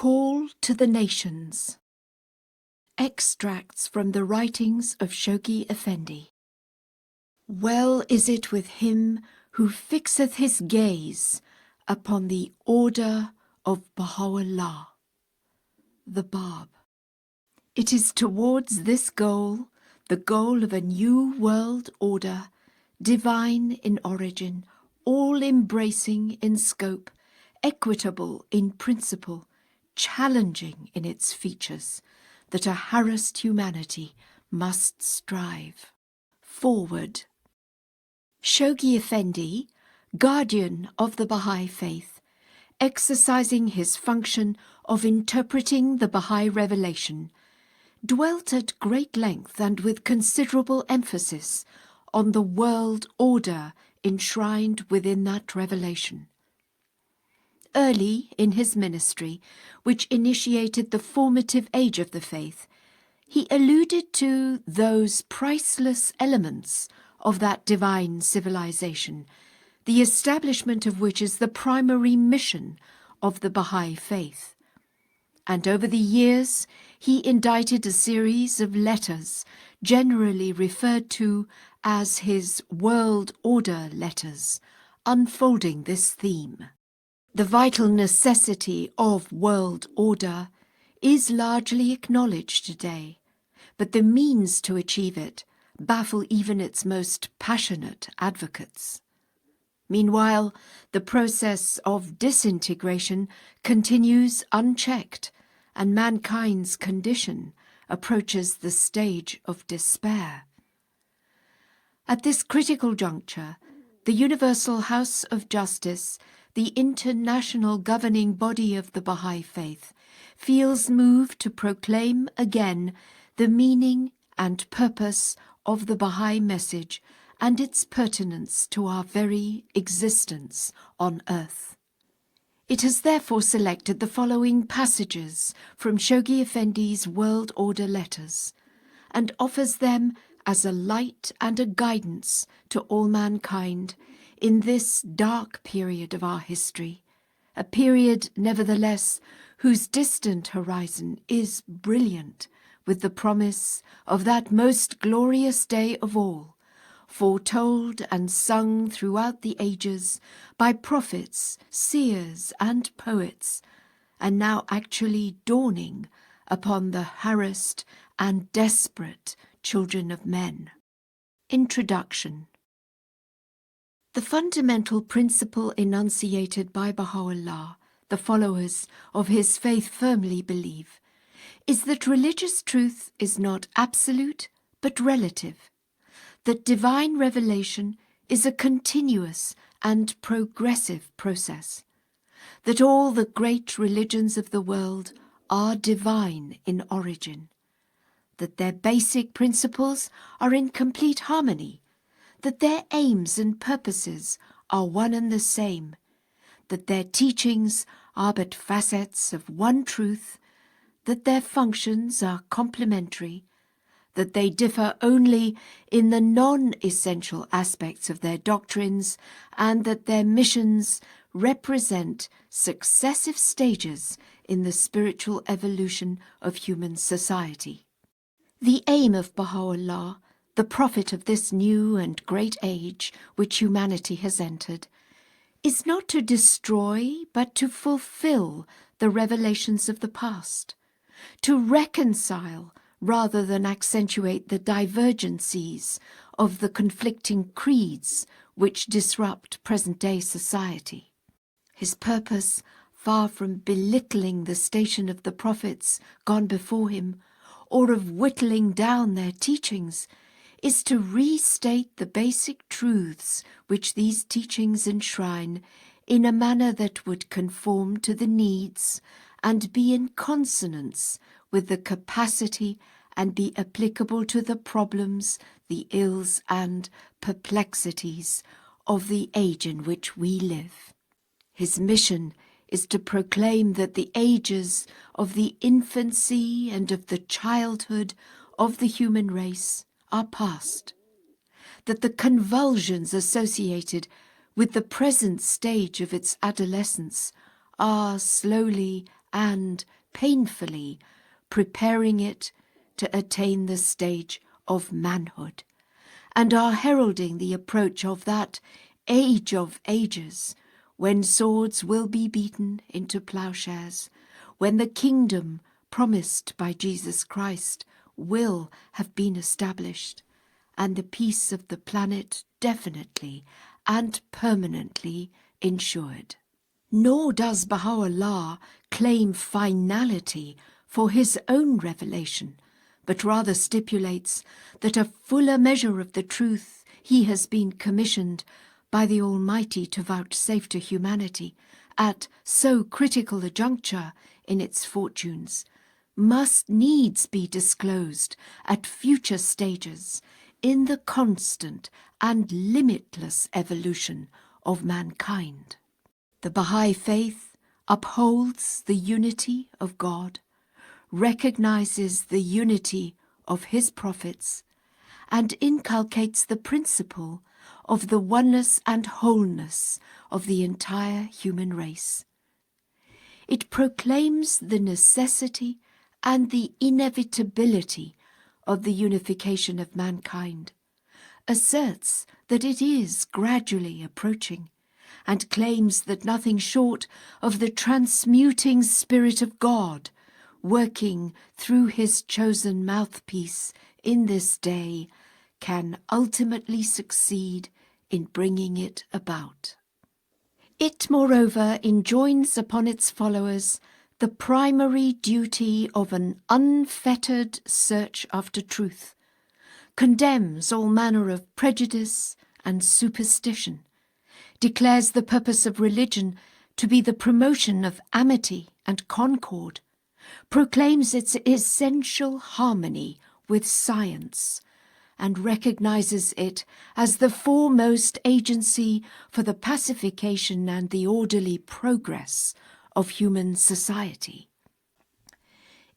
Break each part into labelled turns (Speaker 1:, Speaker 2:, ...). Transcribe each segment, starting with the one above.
Speaker 1: Call to the Nations. Extracts from the writings of Shoghi Effendi. Well is it with him who fixeth his gaze upon the order of Baha'u'llah. The Bab. It is towards this goal, the goal of a new world order, divine in origin, all-embracing in scope, equitable in principle, challenging in its features, that a harassed humanity must strive. Forward. Shoghi Effendi, guardian of the Bahá'í Faith, exercising his function of interpreting the Bahá'í revelation, dwelt at great length and with considerable emphasis on the world order enshrined within that revelation. Early in his ministry, which initiated the formative age of the faith, he alluded to those priceless elements of that divine civilization, the establishment of which is the primary mission of the Bahá'í Faith. And over the years, he indited a series of letters, generally referred to as his World Order letters, unfolding this theme. The vital necessity of world order is largely acknowledged today, but the means to achieve it baffle even its most passionate advocates. Meanwhile, the process of disintegration continues unchecked, and mankind's condition approaches the stage of despair. At this critical juncture, the Universal House of Justice, the international governing body of the Bahá'í Faith, feels moved to proclaim again the meaning and purpose of the Bahá'í message and its pertinence to our very existence on earth. It has therefore selected the following passages from Shoghi Effendi's World Order letters, and offers them as a light and a guidance to all mankind in this dark period of our history, a period, nevertheless, whose distant horizon is brilliant with the promise of that most glorious day of all, foretold and sung throughout the ages by prophets, seers, and poets, and now actually dawning upon the harassed and desperate children of men. Introduction. The fundamental principle enunciated by Baha'u'llah, the followers of his faith firmly believe, is that religious truth is not absolute but relative, that divine revelation is a continuous and progressive process, that all the great religions of the world are divine in origin, that their basic principles are in complete harmony, that their aims and purposes are one and the same, that their teachings are but facets of one truth, that their functions are complementary, that they differ only in the non-essential aspects of their doctrines, and that their missions represent successive stages in the spiritual evolution of human society. The aim of Baha'u'llah, the prophet of this new and great age which humanity has entered, is not to destroy but to fulfill the revelations of the past, to reconcile rather than accentuate the divergencies of the conflicting creeds which disrupt present-day society. His purpose, far from belittling the station of the prophets gone before him, or of whittling down their teachings, is to restate the basic truths which these teachings enshrine in a manner that would conform to the needs and be in consonance with the capacity and be applicable to the problems, the ills and perplexities of the age in which we live. His mission is to proclaim that the ages of the infancy and of the childhood of the human race are past, that the convulsions associated with the present stage of its adolescence are slowly and painfully preparing it to attain the stage of manhood, and are heralding the approach of that age of ages when swords will be beaten into plowshares, when the kingdom promised by Jesus Christ will have been established, and the peace of the planet definitely and permanently ensured. Nor does Baha'u'llah claim finality for his own revelation, but rather stipulates that a fuller measure of the truth he has been commissioned by the Almighty to vouchsafe to humanity at so critical a juncture in its fortunes must needs be disclosed at future stages in the constant and limitless evolution of mankind. The Bahá'í Faith upholds the unity of God, recognizes the unity of his prophets, and inculcates the principle of the oneness and wholeness of the entire human race. It proclaims the necessity and the inevitability of the unification of mankind, asserts that it is gradually approaching, and claims that nothing short of the transmuting Spirit of God, working through his chosen mouthpiece in this day, can ultimately succeed in bringing it about. It, moreover, enjoins upon its followers the primary duty of an unfettered search after truth, condemns all manner of prejudice and superstition, declares the purpose of religion to be the promotion of amity and concord, proclaims its essential harmony with science, and recognizes it as the foremost agency for the pacification and the orderly progress of human society.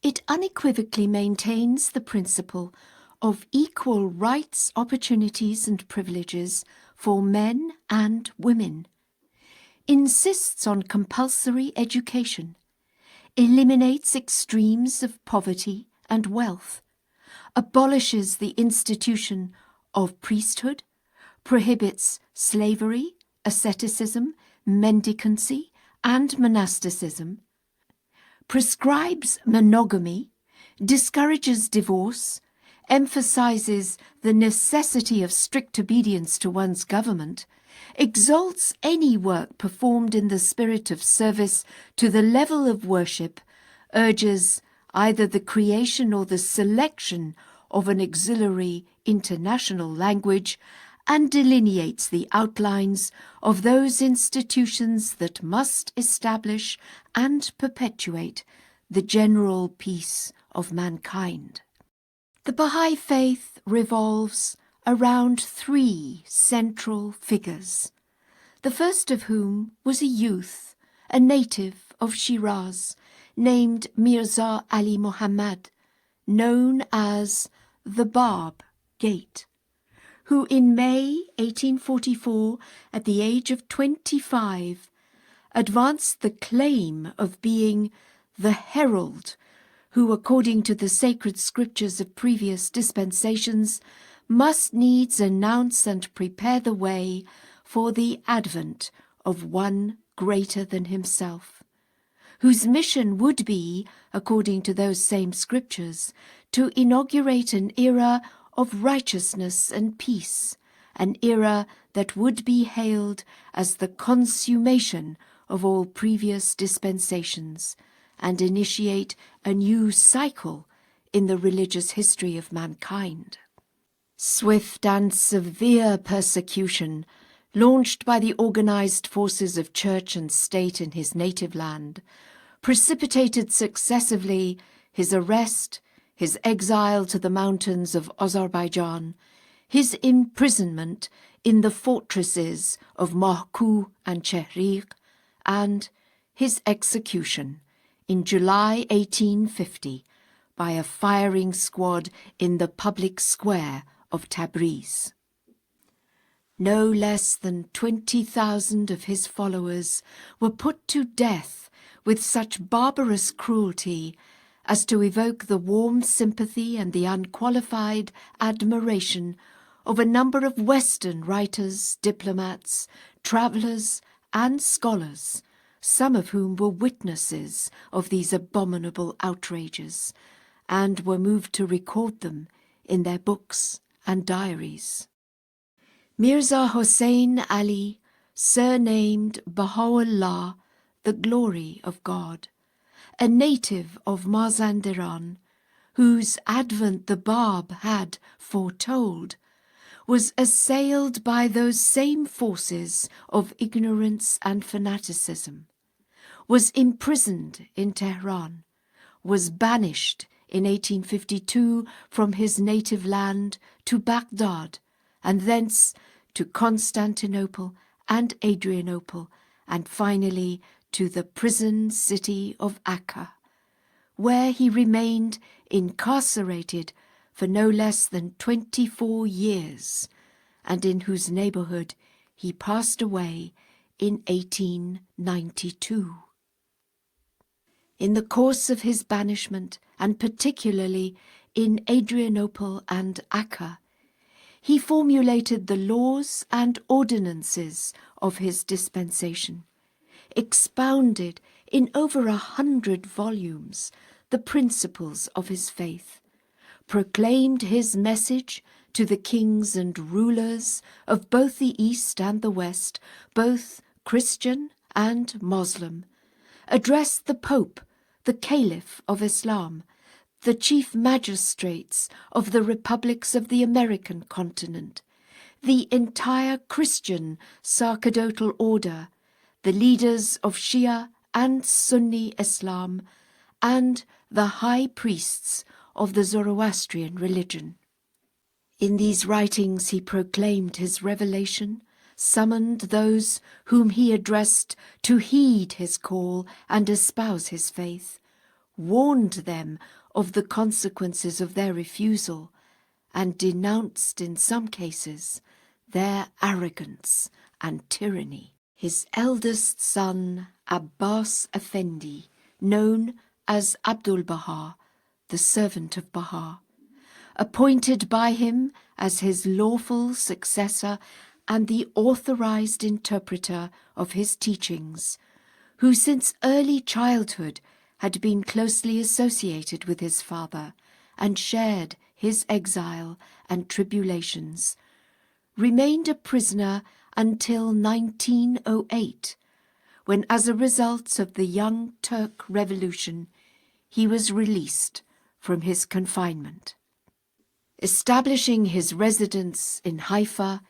Speaker 1: It unequivocally maintains the principle of equal rights, opportunities and privileges for men and women, insists on compulsory education, eliminates extremes of poverty and wealth, abolishes the institution of priesthood, prohibits slavery, asceticism, mendicancy, and monasticism, prescribes monogamy, discourages divorce, emphasizes the necessity of strict obedience to one's government, exalts any work performed in the spirit of service to the level of worship, urges either the creation or the selection of an auxiliary international language, and delineates the outlines of those institutions that must establish and perpetuate the general peace of mankind. The Bahá'í Faith revolves around three central figures, the first of whom was a youth, a native of Shiraz, named Mirza Ali Muhammad, known as the Bab Gate, who in May 1844, at the age of 25, advanced the claim of being the herald who, according to the sacred scriptures of previous dispensations, must needs announce and prepare the way for the advent of one greater than himself, whose mission would be, according to those same scriptures, to inaugurate an era of righteousness and peace, an era that would be hailed as the consummation of all previous dispensations, and initiate a new cycle in the religious history of mankind. Swift and severe persecution, launched by the organized forces of church and state in his native land, precipitated successively his arrest, his exile to the mountains of Azerbaijan, his imprisonment in the fortresses of Mahkou and Chehriq, and his execution in July 1850 by a firing squad in the public square of Tabriz. No less than 20,000 of his followers were put to death with such barbarous cruelty as to evoke the warm sympathy and the unqualified admiration of a number of Western writers, diplomats, travellers, and scholars, some of whom were witnesses of these abominable outrages, and were moved to record them in their books and diaries. Mirza Hossein Ali, surnamed Baha'u'llah, the glory of God, a native of Mazandaran, whose advent the Bab had foretold, was assailed by those same forces of ignorance and fanaticism, was imprisoned in Tehran, was banished in 1852 from his native land to Baghdad, and thence to Constantinople and Adrianople, and finally to the prison city of Akka, where he remained incarcerated for no less than 24 years, and in whose neighbourhood he passed away in 1892. In the course of his banishment, and particularly in Adrianople and Akka, he formulated the laws and ordinances of his dispensation, expounded in over 100 volumes the principles of his faith, proclaimed his message to the kings and rulers of both the East and the West, both Christian and Moslem, addressed the Pope, the Caliph of Islam, the chief magistrates of the republics of the American continent, the entire Christian sacerdotal order, the leaders of Shia and Sunni Islam, and the high priests of the Zoroastrian religion. In these writings he proclaimed his revelation, summoned those whom he addressed to heed his call and espouse his faith, warned them of the consequences of their refusal, and denounced in some cases their arrogance and tyranny. His eldest son, Abbas Effendi, known as Abdul Baha, the servant of Baha, appointed by him as his lawful successor and the authorized interpreter of his teachings, who since early childhood had been closely associated with his father and shared his exile and tribulations, remained a prisoner until 1908, when, as a result of the Young Turk Revolution, he was released from his confinement. Establishing his residence in Haifa,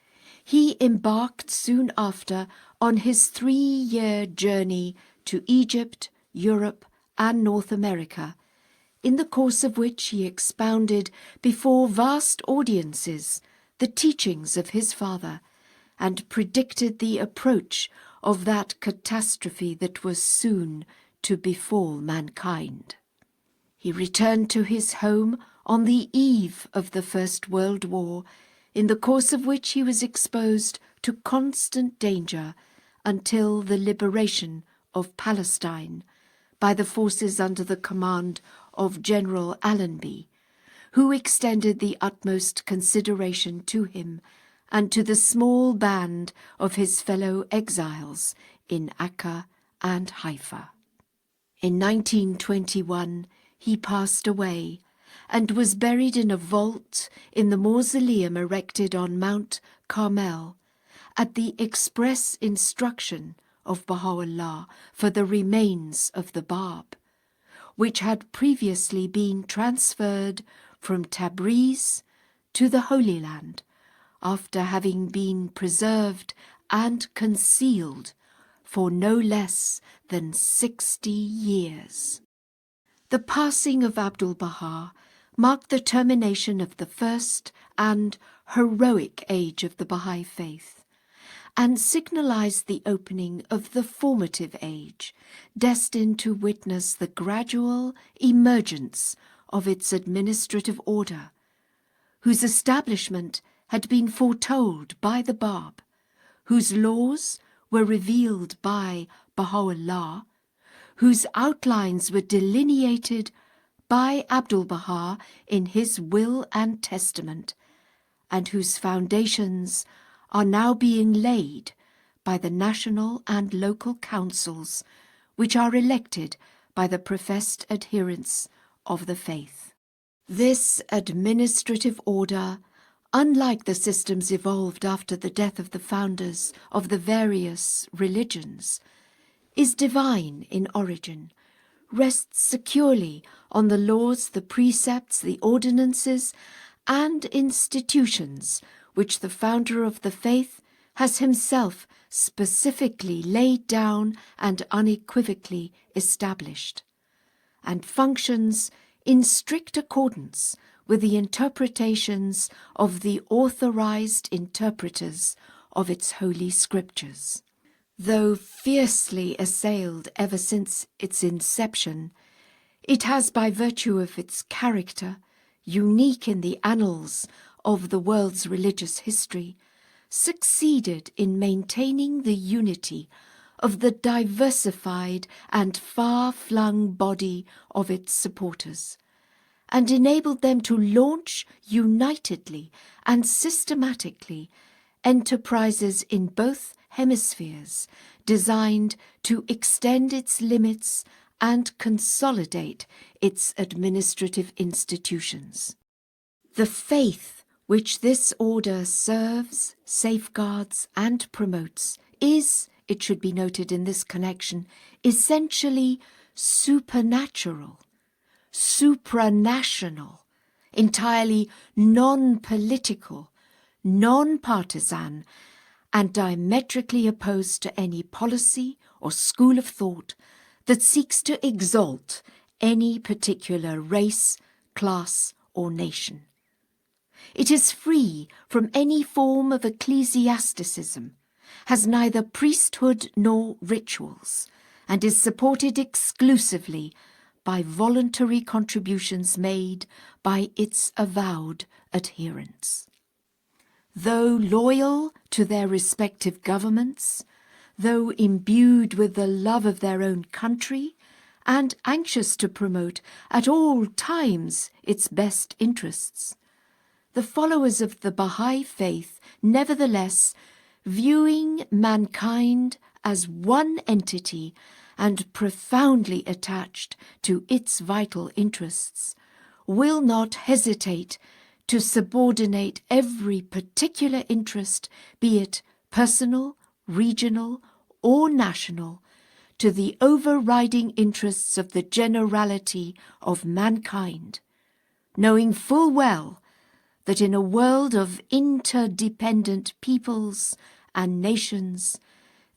Speaker 1: he embarked soon after on his 3-year journey to Egypt, Europe, and North America, in the course of which he expounded before vast audiences the teachings of his father, and predicted the approach of that catastrophe that was soon to befall mankind. He returned to his home on the eve of the First World War, in the course of which he was exposed to constant danger until the liberation of Palestine by the forces under the command of General Allenby, who extended the utmost consideration to him and to the small band of his fellow exiles in Akka and Haifa. In 1921 he passed away, and was buried in a vault in the mausoleum erected on Mount Carmel, at the express instruction of Baha'u'llah for the remains of the Bab, which had previously been transferred from Tabriz to the Holy Land, after having been preserved and concealed for no less than 60 years. The passing of Abdul Baha marked the termination of the first and heroic age of the Bahá'í Faith, and signalized the opening of the formative age, destined to witness the gradual emergence of its administrative order, whose establishment had been foretold by the Bab, whose laws were revealed by Baha'u'llah, whose outlines were delineated by Abdu'l-Baha in his will and testament, and whose foundations are now being laid by the national and local councils, which are elected by the professed adherents of the faith. This administrative order, unlike the systems evolved after the death of the founders of the various religions, is divine in origin, rests securely on the laws, the precepts, the ordinances, and institutions which the founder of the faith has himself specifically laid down and unequivocally established, and functions in strict accordance with the interpretations of the authorized interpreters of its holy scriptures. Though fiercely assailed ever since its inception, it has, by virtue of its character, unique in the annals of the world's religious history, succeeded in maintaining the unity of the diversified and far-flung body of its supporters, and enabled them to launch unitedly and systematically enterprises in both hemispheres designed to extend its limits and consolidate its administrative institutions. The faith which this order serves, safeguards, and promotes is, it should be noted in this connection, essentially supernatural, supranational, entirely non-political, non-partisan, and diametrically opposed to any policy or school of thought that seeks to exalt any particular race, class, or nation. It is free from any form of ecclesiasticism, has neither priesthood nor rituals, and is supported exclusively by voluntary contributions made by its avowed adherents. Though loyal to their respective governments, though imbued with the love of their own country, and anxious to promote at all times its best interests, the followers of the Bahá'í Faith, nevertheless, viewing mankind as one entity and profoundly attached to its vital interests, will not hesitate to subordinate every particular interest, be it personal, regional, or national, to the overriding interests of the generality of mankind, knowing full well that in a world of interdependent peoples and nations,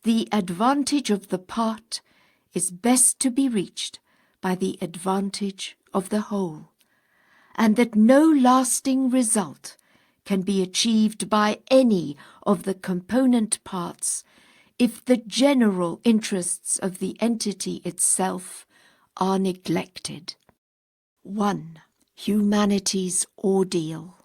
Speaker 1: the advantage of the part is best to be reached by the advantage of the whole, and that no lasting result can be achieved by any of the component parts if the general interests of the entity itself are neglected. 1. Humanity's ordeal.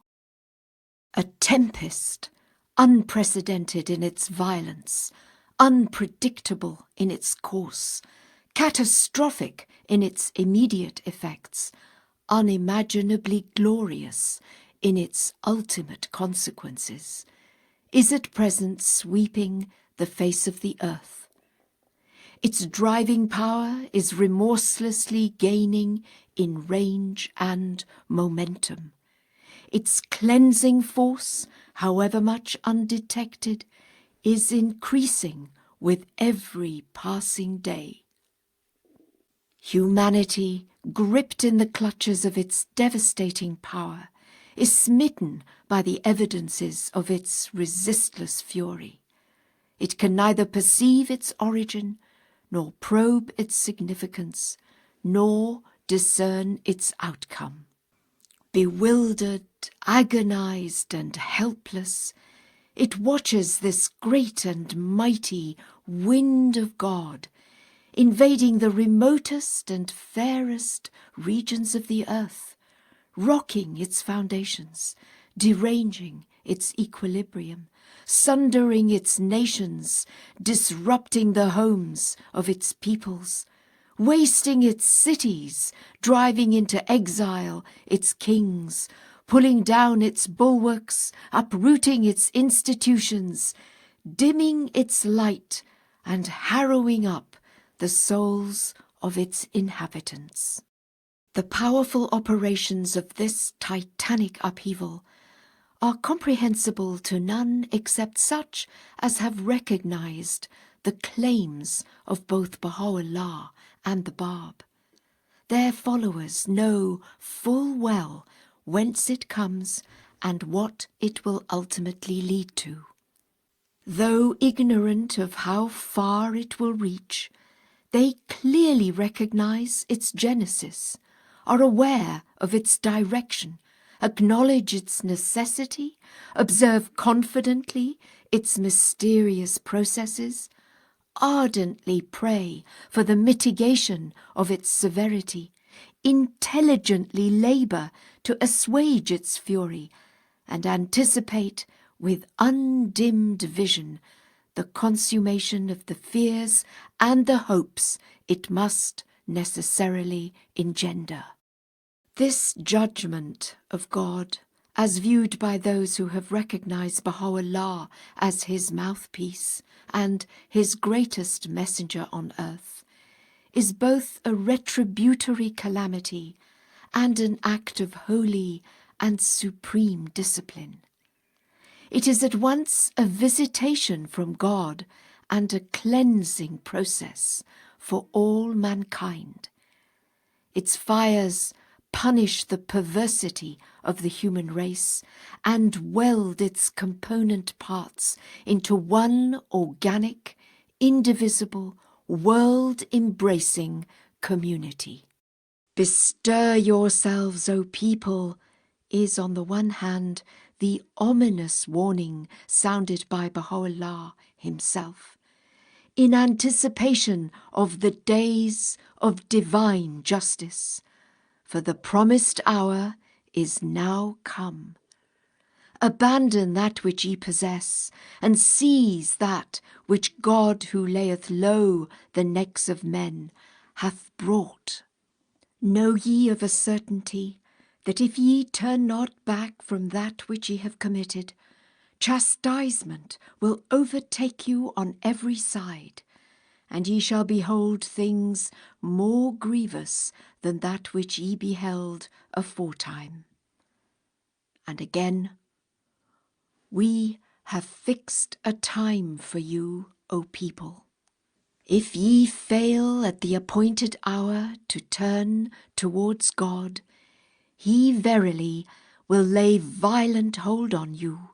Speaker 1: A tempest, unprecedented in its violence, unpredictable in its course, catastrophic in its immediate effects, unimaginably glorious in its ultimate consequences, is at present sweeping the face of the earth. Its driving power is remorselessly gaining in range and momentum. Its cleansing force, however much undetected, is increasing with every passing day. Humanity, gripped in the clutches of its devastating power, is smitten by the evidences of its resistless fury. It can neither perceive its origin, nor probe its significance, nor discern its outcome. Bewildered, agonized, and helpless, it watches this great and mighty wind of God invading the remotest and fairest regions of the earth, rocking its foundations, deranging its equilibrium, sundering its nations, disrupting the homes of its peoples, wasting its cities, driving into exile its kings, pulling down its bulwarks, uprooting its institutions, dimming its light, and harrowing up the souls of its inhabitants. The powerful operations of this titanic upheaval are comprehensible to none except such as have recognized the claims of both Baha'u'llah and the Bab. Their followers know full well whence it comes and what it will ultimately lead to. Though ignorant of how far it will reach, they clearly recognize its genesis, are aware of its direction, acknowledge its necessity, observe confidently its mysterious processes, ardently pray for the mitigation of its severity, intelligently labour to assuage its fury, and anticipate with undimmed vision the consummation of the fears and the hopes it must necessarily engender. This judgment of God, as viewed by those who have recognized Baha'u'llah as his mouthpiece and his greatest messenger on earth, is both a retributory calamity and an act of holy and supreme discipline. It is at once a visitation from God and a cleansing process for all mankind. Its fires punish the perversity of the human race and weld its component parts into one organic, indivisible, world-embracing community. Bestir yourselves, O people, is on the one hand the ominous warning sounded by Baha'u'llah himself, in anticipation of the days of divine justice, for the promised hour is now come. Abandon that which ye possess, and seize that which God, who layeth low the necks of men, hath brought. Know ye of a certainty that if ye turn not back from that which ye have committed, chastisement will overtake you on every side, and ye shall behold things more grievous than that which ye beheld aforetime. And again, we have fixed a time for you, O people. If ye fail at the appointed hour to turn towards God, he verily will lay violent hold on you,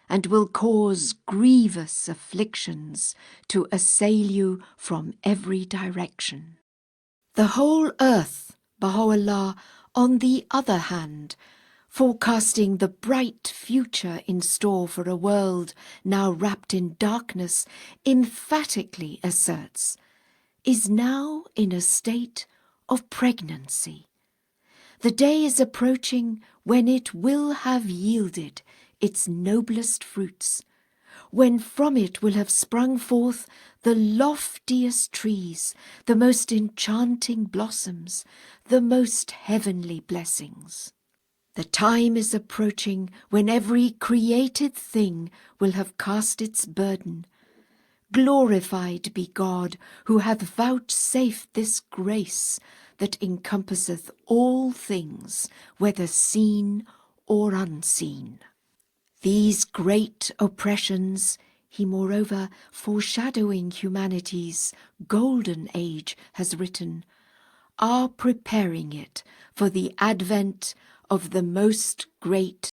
Speaker 1: and will cause grievous afflictions to assail you from every direction. The whole earth, Baha'u'llah, on the other hand, forecasting the bright future in store for a world now wrapped in darkness, emphatically asserts, is now in a state of pregnancy. The day is approaching when it will have yielded its noblest fruits, when from it will have sprung forth the loftiest trees, the most enchanting blossoms, the most heavenly blessings. The time is approaching when every created thing will have cast its burden. Glorified be God, who hath vouchsafed this grace that encompasseth all things, whether seen or unseen. These great oppressions, he moreover, foreshadowing humanity's golden age, has written, are preparing it for the advent of the most great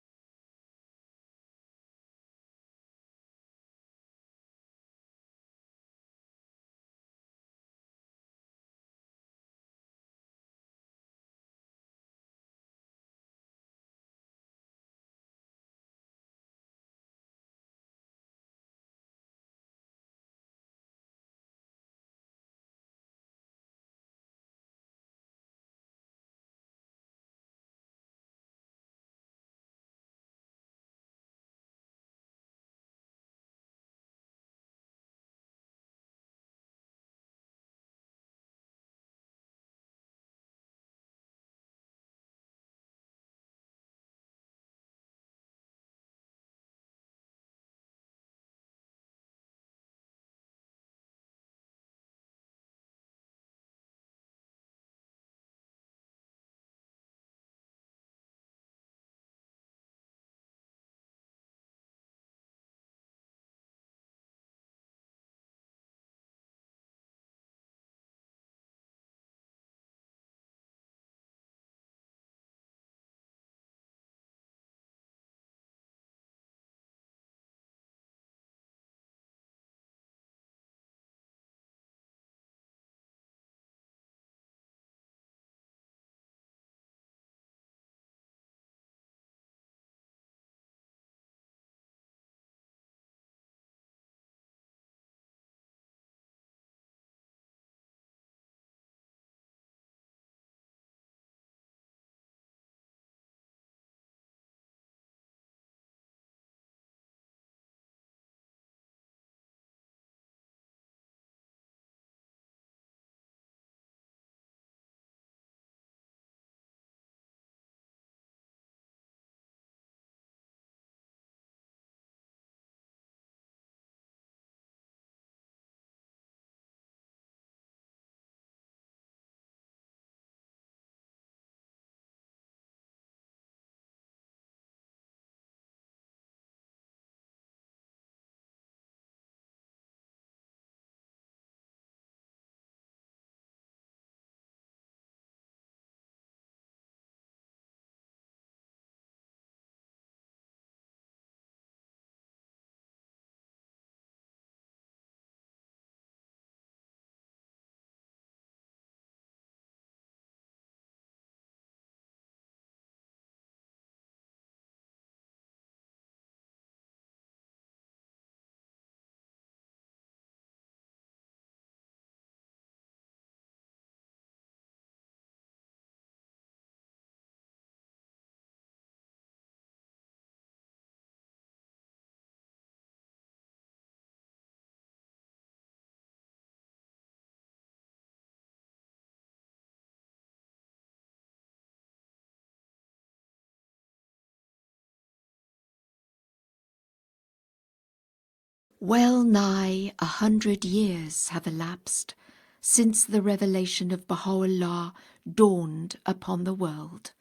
Speaker 1: Well nigh 100 years have elapsed since the revelation of Baha'u'llah dawned upon the world,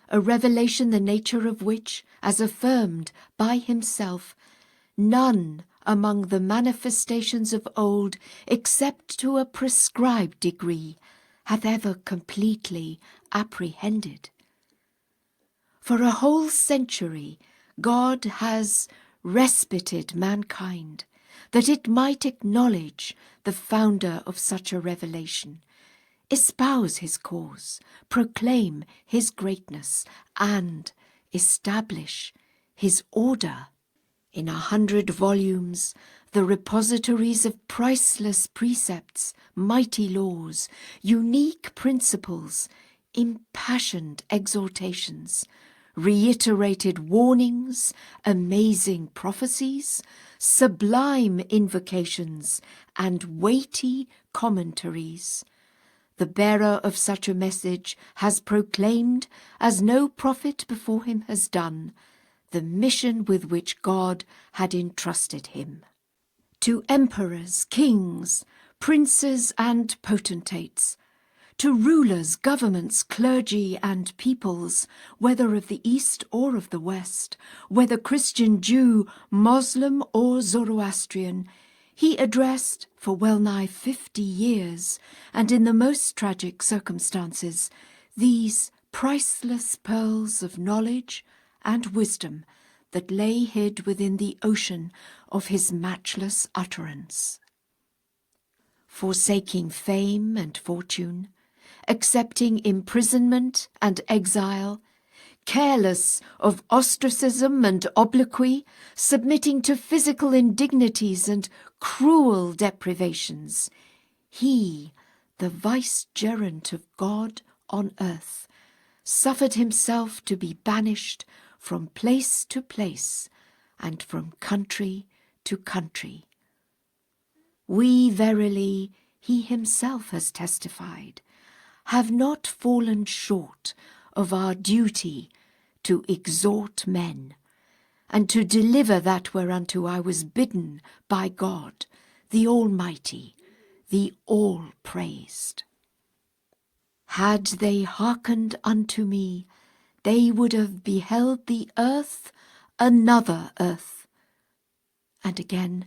Speaker 1: a revelation the nature of which, as affirmed by himself, none among the manifestations of old, except to a prescribed degree, hath ever completely apprehended. For a whole century God has respited mankind, that it might acknowledge the founder of such a revelation, espouse his cause, proclaim his greatness, and establish his order. In 100 volumes, the repositories of priceless precepts, mighty laws, unique principles, impassioned exhortations, reiterated warnings, amazing prophecies, sublime invocations, and weighty commentaries. The bearer of such a message has proclaimed, as no prophet before him has done, the mission with which God had entrusted him. To emperors, kings, princes and potentates, to rulers, governments, clergy and peoples, whether of the East or of the West, whether Christian, Jew, Moslem or Zoroastrian, he addressed for well nigh 50 years, and in the most tragic circumstances, these priceless pearls of knowledge and wisdom that lay hid within the ocean of his matchless utterance. Forsaking fame and fortune, accepting imprisonment and exile, careless of ostracism and obloquy, submitting to physical indignities and cruel deprivations, he, the vicegerent of God on earth, suffered himself to be banished from place to place and from country to country. We verily, he himself has testified, have not fallen short of our duty to exhort men, and to deliver that whereunto I was bidden by God, the Almighty, the All-Praised. Had they hearkened unto me, they would have beheld the earth another earth. And again,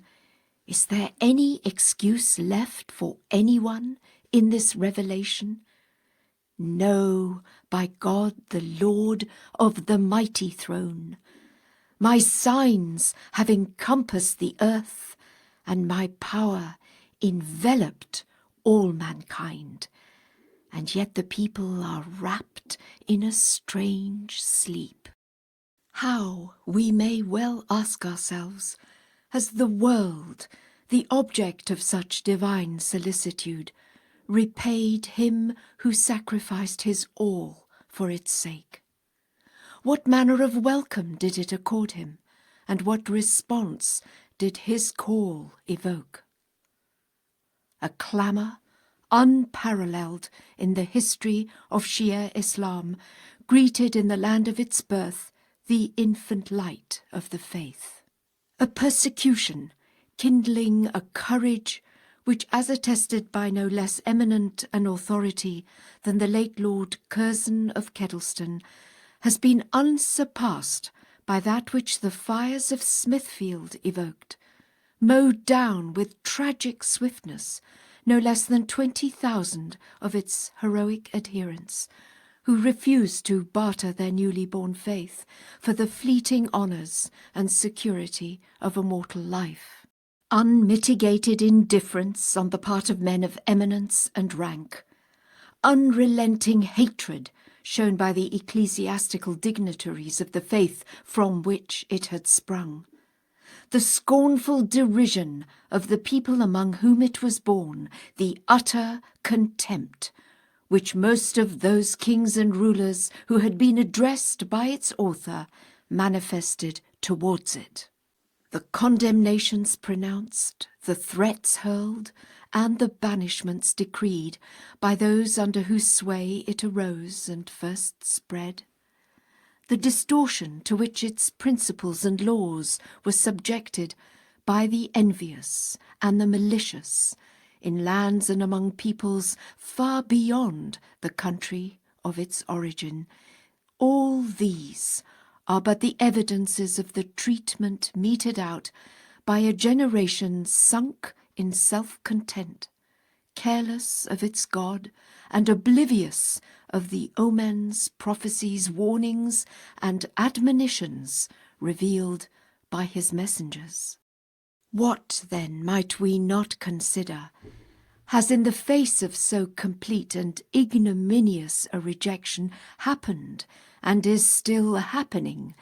Speaker 1: is there any excuse left for anyone in this revelation? No, by God the Lord of the mighty throne. My signs have encompassed the earth, and my power enveloped all mankind. And yet the people are wrapped in a strange sleep. How, we may well ask ourselves, has the world, the object of such divine solicitude, repaid him who sacrificed his all for its sake? What manner of welcome did it accord him, and what response did his call evoke? A clamour unparalleled in the history of Shia Islam greeted in the land of its birth the infant light of the faith. A persecution kindling a courage which, as attested by no less eminent an authority than the late Lord Curzon of Kedleston, has been unsurpassed by that which the fires of Smithfield evoked, mowed down with tragic swiftness no less than 20,000 of its heroic adherents, who refused to barter their newly born faith for the fleeting honours and security of a mortal life. Unmitigated indifference on the part of men of eminence and rank, unrelenting hatred shown by the ecclesiastical dignitaries of the faith from which it had sprung, the scornful derision of the people among whom it was born, the utter contempt which most of those kings and rulers who had been addressed by its author manifested towards it. The condemnations pronounced, the threats hurled, and the banishments decreed by those under whose sway it arose and first spread, the distortion to which its principles and laws were subjected by the envious and the malicious, in lands and among peoples far beyond the country of its origin. All these are but the evidences of the treatment meted out by a generation sunk in self-content, careless of its God, and oblivious of the omens, prophecies, warnings, and admonitions revealed by his messengers. What, then, might we not consider has, in the face of so complete and ignominious a rejection, happened, and is still happening,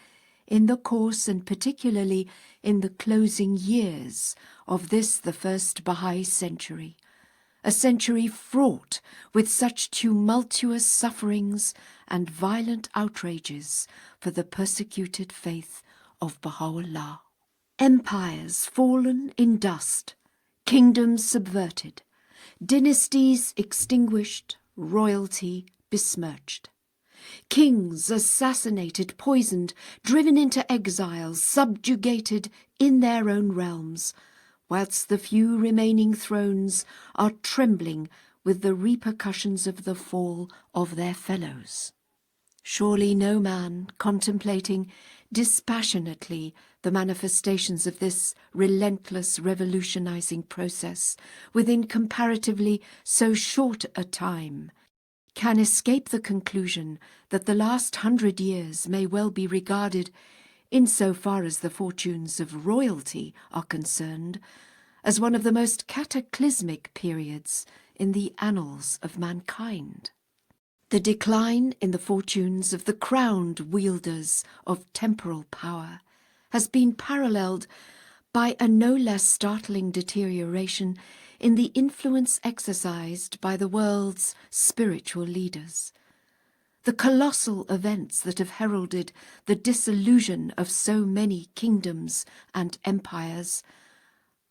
Speaker 1: in the course and particularly in the closing years of this, the first Bahá'í century, a century fraught with such tumultuous sufferings and violent outrages for the persecuted faith of Baha'u'llah. Empires fallen in dust, kingdoms subverted, dynasties extinguished, royalty besmirched. Kings assassinated, poisoned, driven into exile, subjugated in their own realms, whilst the few remaining thrones are trembling with the repercussions of the fall of their fellows. Surely no man, contemplating dispassionately the manifestations of this relentless revolutionizing process within comparatively so short a time, can escape the conclusion that the last 100 years may well be regarded, in so far as the fortunes of royalty are concerned, as one of the most cataclysmic periods in the annals of mankind. The decline in the fortunes of the crowned wielders of temporal power has been paralleled by a no less startling deterioration in the influence exercised by the world's spiritual leaders. The colossal events that have heralded the dissolution of so many kingdoms and empires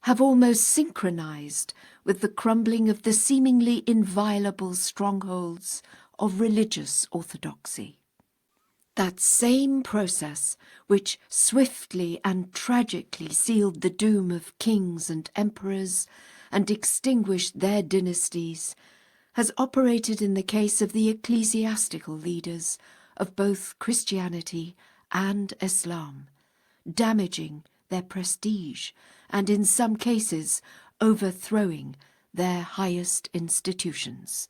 Speaker 1: have almost synchronized with the crumbling of the seemingly inviolable strongholds of religious orthodoxy. That same process which swiftly and tragically sealed the doom of kings and emperors and extinguished their dynasties has operated in the case of the ecclesiastical leaders of both Christianity and Islam, damaging their prestige and in some cases overthrowing their highest institutions.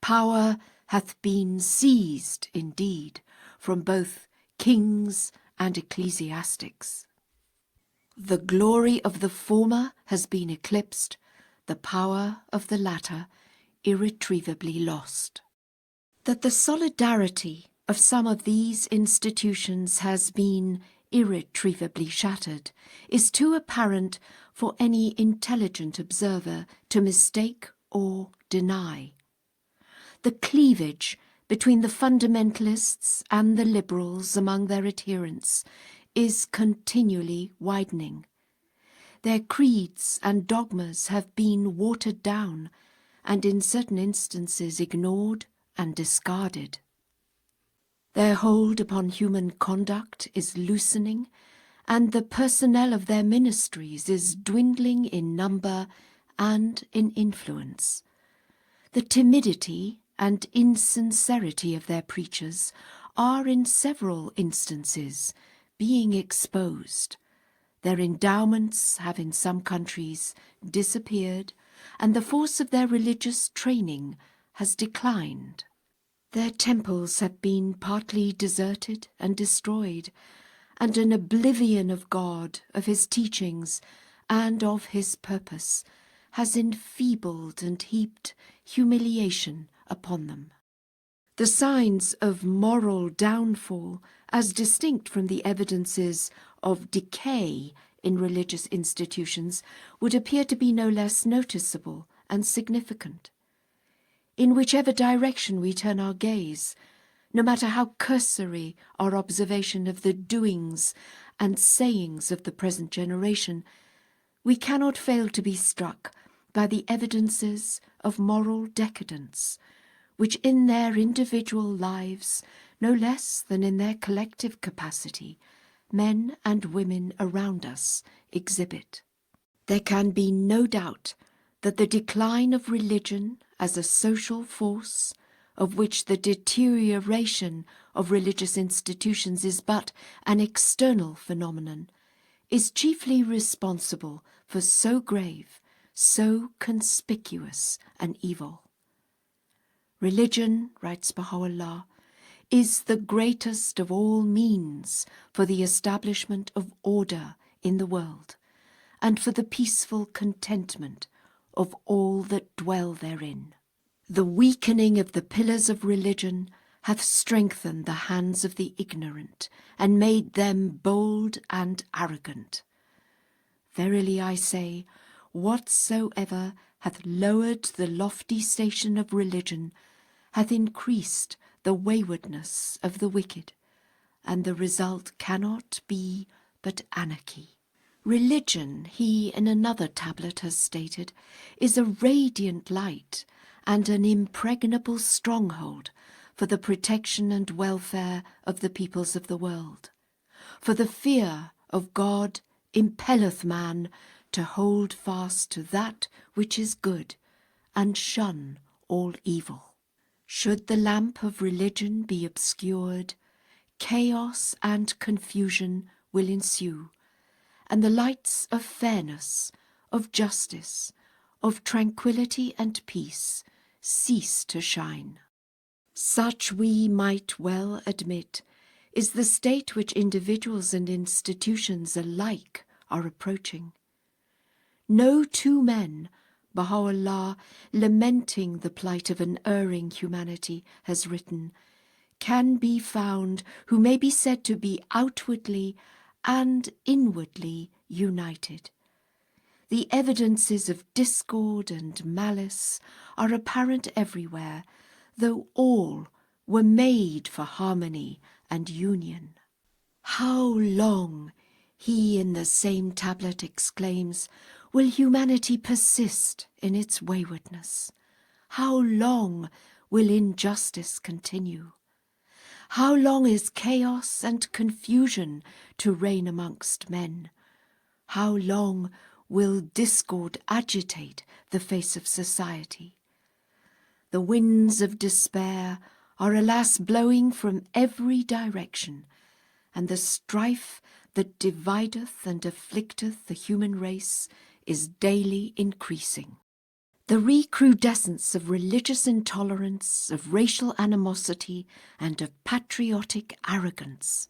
Speaker 1: Power hath been seized, indeed, from both kings and ecclesiastics. The glory of the former has been eclipsed, the power of the latter irretrievably lost. That the solidarity of some of these institutions has been irretrievably shattered is too apparent for any intelligent observer to mistake or deny. The cleavage between the fundamentalists and the liberals among their adherents is continually widening. Their creeds and dogmas have been watered down and in certain instances ignored and discarded. Their hold upon human conduct is loosening, and the personnel of their ministries is dwindling in number and in influence. The timidity and insincerity of their preachers are in several instances being exposed. Their endowments have in some countries disappeared, and the force of their religious training has declined. Their temples have been partly deserted and destroyed, and an oblivion of God, of his teachings, and of his purpose has enfeebled and heaped humiliation upon them. The signs of moral downfall, as distinct from the evidences of decay in religious institutions, would appear to be no less noticeable and significant. In whichever direction we turn our gaze, no matter how cursory our observation of the doings and sayings of the present generation, we cannot fail to be struck by the evidences of moral decadence, which in their individual lives, no less than in their collective capacity, men and women around us exhibit. There can be no doubt that the decline of religion as a social force, of which the deterioration of religious institutions is but an external phenomenon, is chiefly responsible for so grave, so conspicuous an evil. Religion, writes Baha'u'llah, is the greatest of all means for the establishment of order in the world, and for the peaceful contentment of all that dwell therein. The weakening of the pillars of religion hath strengthened the hands of the ignorant, and made them bold and arrogant. Verily I say, whatsoever hath lowered the lofty station of religion hath increased the waywardness of the wicked, and the result cannot be but anarchy. Religion, he in another tablet has stated, is a radiant light and an impregnable stronghold for the protection and welfare of the peoples of the world. For the fear of God impelleth man to hold fast to that which is good, and shun all evil. Should the lamp of religion be obscured, chaos and confusion will ensue, and the lights of fairness, of justice, of tranquillity and peace cease to shine. Such, we might well admit, is the state which individuals and institutions alike are approaching. No two men, Baha'u'llah, lamenting the plight of an erring humanity, has written, can be found who may be said to be outwardly and inwardly united. The evidences of discord and malice are apparent everywhere, though all were made for harmony and union. How long, he in the same tablet exclaims, will humanity persist in its waywardness? How long will injustice continue? How long is chaos and confusion to reign amongst men? How long will discord agitate the face of society? The winds of despair are alas blowing from every direction, and the strife that divideth and afflicteth the human race is daily increasing. The recrudescence of religious intolerance, of racial animosity, and of patriotic arrogance,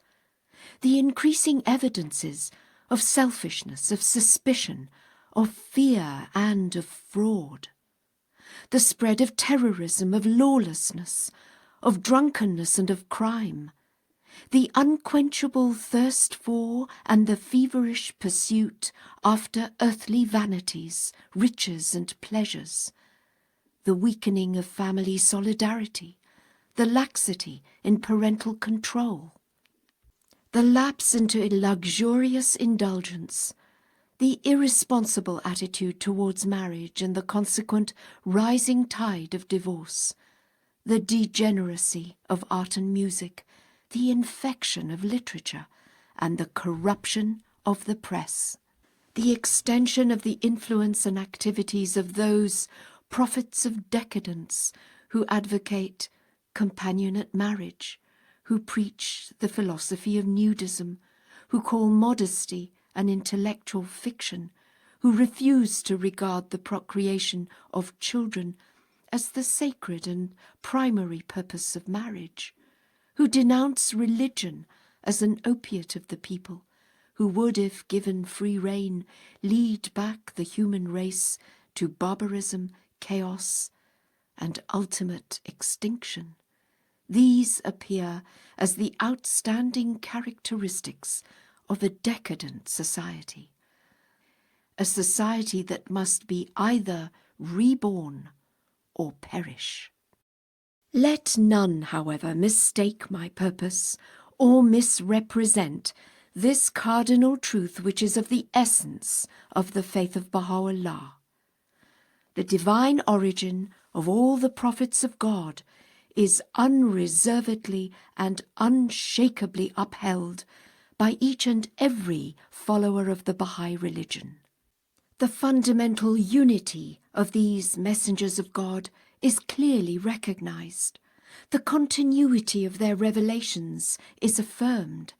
Speaker 1: the increasing evidences of selfishness, of suspicion, of fear and of fraud, the spread of terrorism, of lawlessness, of drunkenness and of crime, the unquenchable thirst for and the feverish pursuit after earthly vanities, riches and pleasures, the weakening of family solidarity, the laxity in parental control, the lapse into luxurious indulgence, the irresponsible attitude towards marriage and the consequent rising tide of divorce, the degeneracy of art and music, the infection of literature, and the corruption of the press, the extension of the influence and activities of those prophets of decadence who advocate companionate marriage, who preach the philosophy of nudism, who call modesty an intellectual fiction, who refuse to regard the procreation of children as the sacred and primary purpose of marriage, who denounce religion as an opiate of the people, who would, if given free rein, lead back the human race to barbarism, chaos, and ultimate extinction. These appear as the outstanding characteristics of a decadent society, a society that must be either reborn or perish. Let none, however, mistake my purpose or misrepresent this cardinal truth which is of the essence of the faith of Baha'u'llah. The divine origin of all the prophets of God is unreservedly and unshakably upheld by each and every follower of the Baha'i religion. The fundamental unity of these messengers of God is clearly recognized. The continuity of their revelations is affirmed.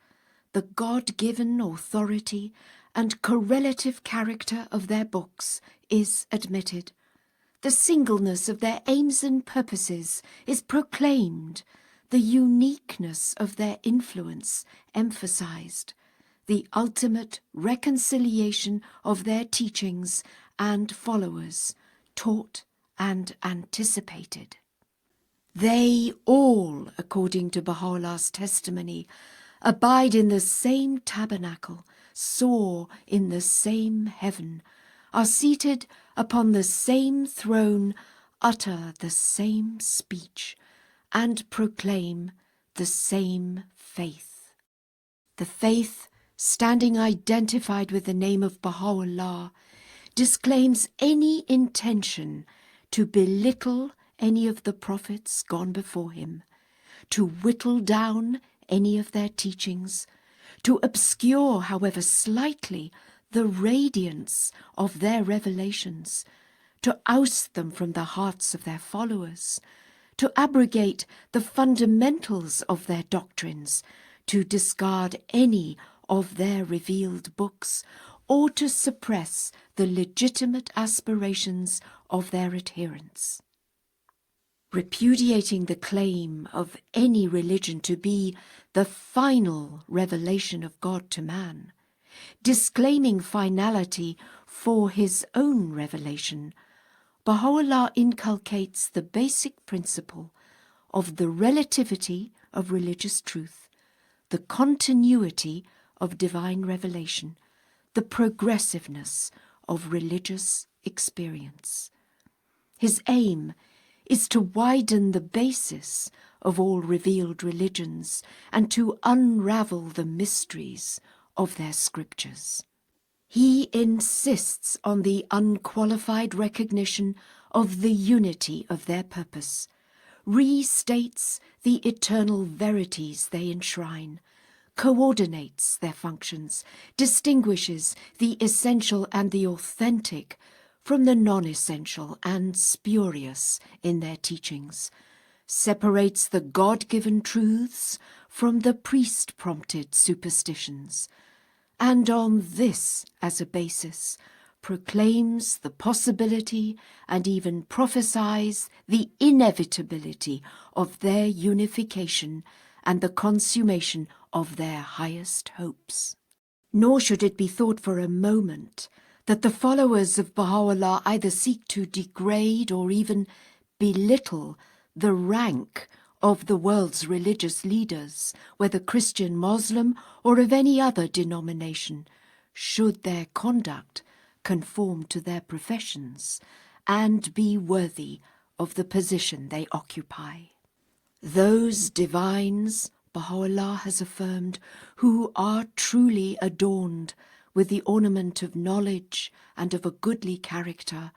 Speaker 1: The God-given authority and correlative character of their books is admitted. The singleness of their aims and purposes is proclaimed. The uniqueness of their influence emphasized. The ultimate reconciliation of their teachings and followers taught and anticipated. They all, according to Baha'u'llah's testimony, abide in the same tabernacle, soar in the same heaven, are seated upon the same throne, utter the same speech, and proclaim the same faith. The faith, standing identified with the name of Baha'u'llah, disclaims any intention to belittle any of the prophets gone before him, to whittle down any of their teachings, to obscure, however slightly, the radiance of their revelations, to oust them from the hearts of their followers, to abrogate the fundamentals of their doctrines, to discard any of their revealed books, or to suppress the legitimate aspirations of their adherents. Repudiating the claim of any religion to be the final revelation of God to man, disclaiming finality for his own revelation, Baha'u'llah inculcates the basic principle of the relativity of religious truth, the continuity of divine revelation, the progressiveness of religious experience. His aim is to widen the basis of all revealed religions and to unravel the mysteries of their scriptures. He insists on the unqualified recognition of the unity of their purpose, restates the eternal verities they enshrine, coordinates their functions, distinguishes the essential and the authentic from the non-essential and spurious in their teachings, separates the God-given truths from the priest-prompted superstitions, and on this as a basis proclaims the possibility and even prophesies the inevitability of their unification and the consummation of their highest hopes. Nor should it be thought for a moment that the followers of Baha'u'llah either seek to degrade or even belittle the rank of the world's religious leaders, whether Christian, Muslim, or of any other denomination, should their conduct conform to their professions and be worthy of the position they occupy. Those divines, Baha'u'llah has affirmed, who are truly adorned with the ornament of knowledge and of a goodly character,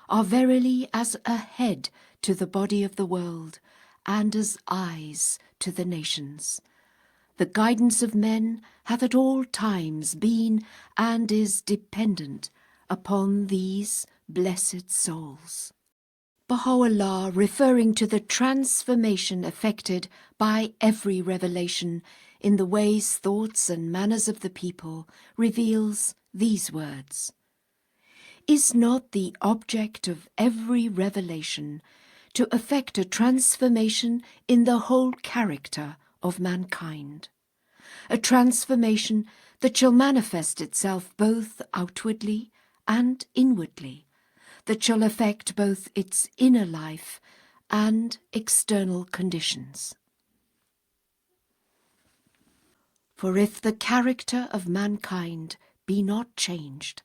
Speaker 1: are verily as a head to the body of the world and as eyes to the nations. The guidance of men hath at all times been and is dependent upon these blessed souls. Baha'u'llah, referring to the transformation effected by every revelation in the ways, thoughts, and manners of the people, reveals these words: Is not the object of every revelation to effect a transformation in the whole character of mankind, a transformation that shall manifest itself both outwardly and inwardly, that shall affect both its inner life and external conditions? For if the character of mankind be not changed,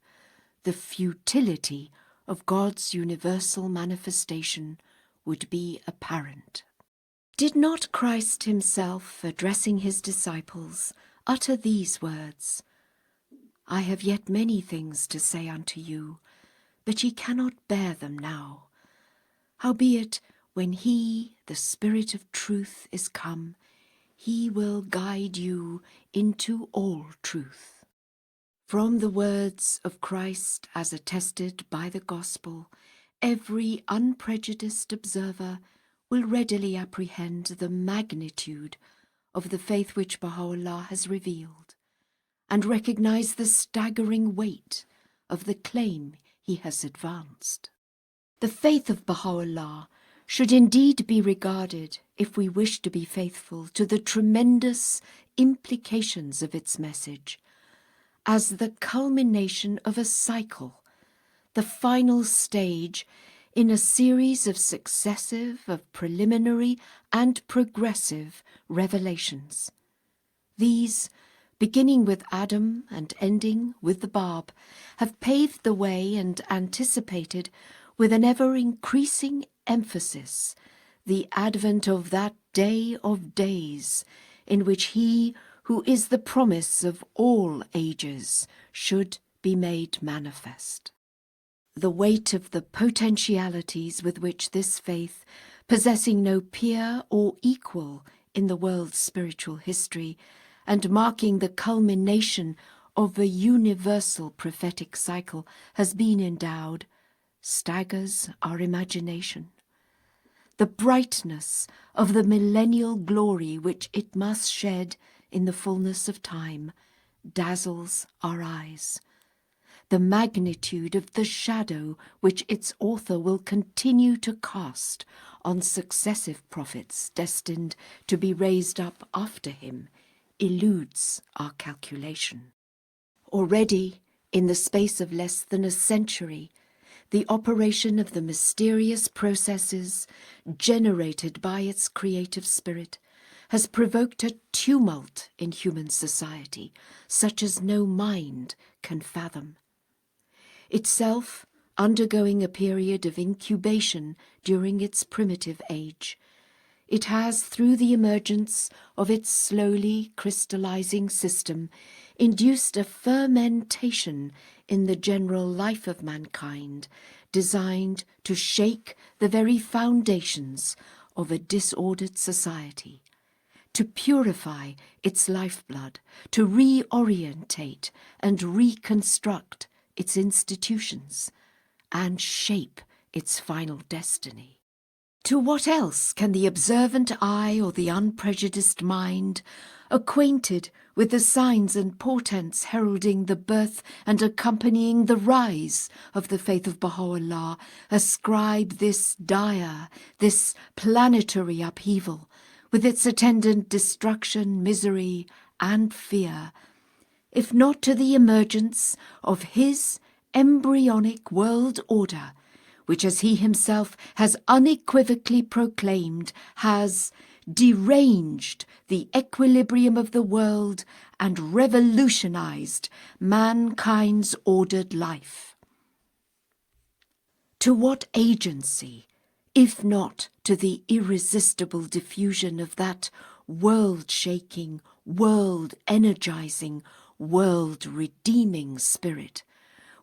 Speaker 1: the futility of God's universal manifestation would be apparent. Did not Christ himself, addressing his disciples, utter these words: I have yet many things to say unto you, but ye cannot bear them now. Howbeit, when he, the Spirit of truth, is come, He will guide you into all truth. From the words of Christ as attested by the Gospel, every unprejudiced observer will readily apprehend the magnitude of the faith which Baha'u'llah has revealed, and recognize the staggering weight of the claim he has advanced. The faith of Baha'u'llah should indeed be regarded, if we wish to be faithful to the tremendous implications of its message, as the culmination of a cycle, the final stage in a series of successive, of preliminary and progressive revelations. These, beginning with Adam and ending with the Bab, have paved the way and anticipated with an ever-increasing emphasis the advent of that day of days in which he who is the promise of all ages should be made manifest. The weight of the potentialities with which this faith, possessing no peer or equal in the world's spiritual history, and marking the culmination of a universal prophetic cycle, has been endowed, staggers our imagination. The brightness of the millennial glory which it must shed in the fullness of time dazzles our eyes. The magnitude of the shadow which its author will continue to cast on successive prophets destined to be raised up after him eludes our calculation. Already, in the space of less than a century, the operation of the mysterious processes generated by its creative spirit has provoked a tumult in human society such as no mind can fathom. Itself undergoing a period of incubation during its primitive age, it has, through the emergence of its slowly crystallizing system, induced a fermentation in the general life of mankind, designed to shake the very foundations of a disordered society, to purify its lifeblood, to reorientate and reconstruct its institutions, and shape its final destiny. To what else can the observant eye or the unprejudiced mind, acquainted with the signs and portents heralding the birth and accompanying the rise of the faith of Baha'u'llah, ascribe this dire, this planetary upheaval, with its attendant destruction, misery, and fear, if not to the emergence of his embryonic world order, which, as he himself has unequivocally proclaimed, has deranged the equilibrium of the world and revolutionized mankind's ordered life? To what agency, if not to the irresistible diffusion of that world-shaking, world-energizing, world-redeeming spirit,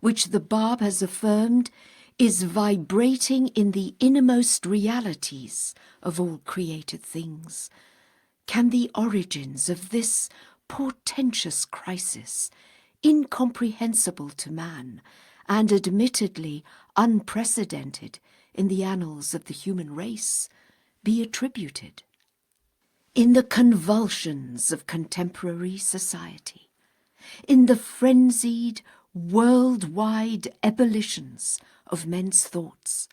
Speaker 1: which the Bab has affirmed is vibrating in the innermost realities of all created things, can the origins of this portentous crisis, incomprehensible to man and admittedly unprecedented in the annals of the human race, be attributed? In the convulsions of contemporary society, in the frenzied, worldwide ebullitions of men's thoughts,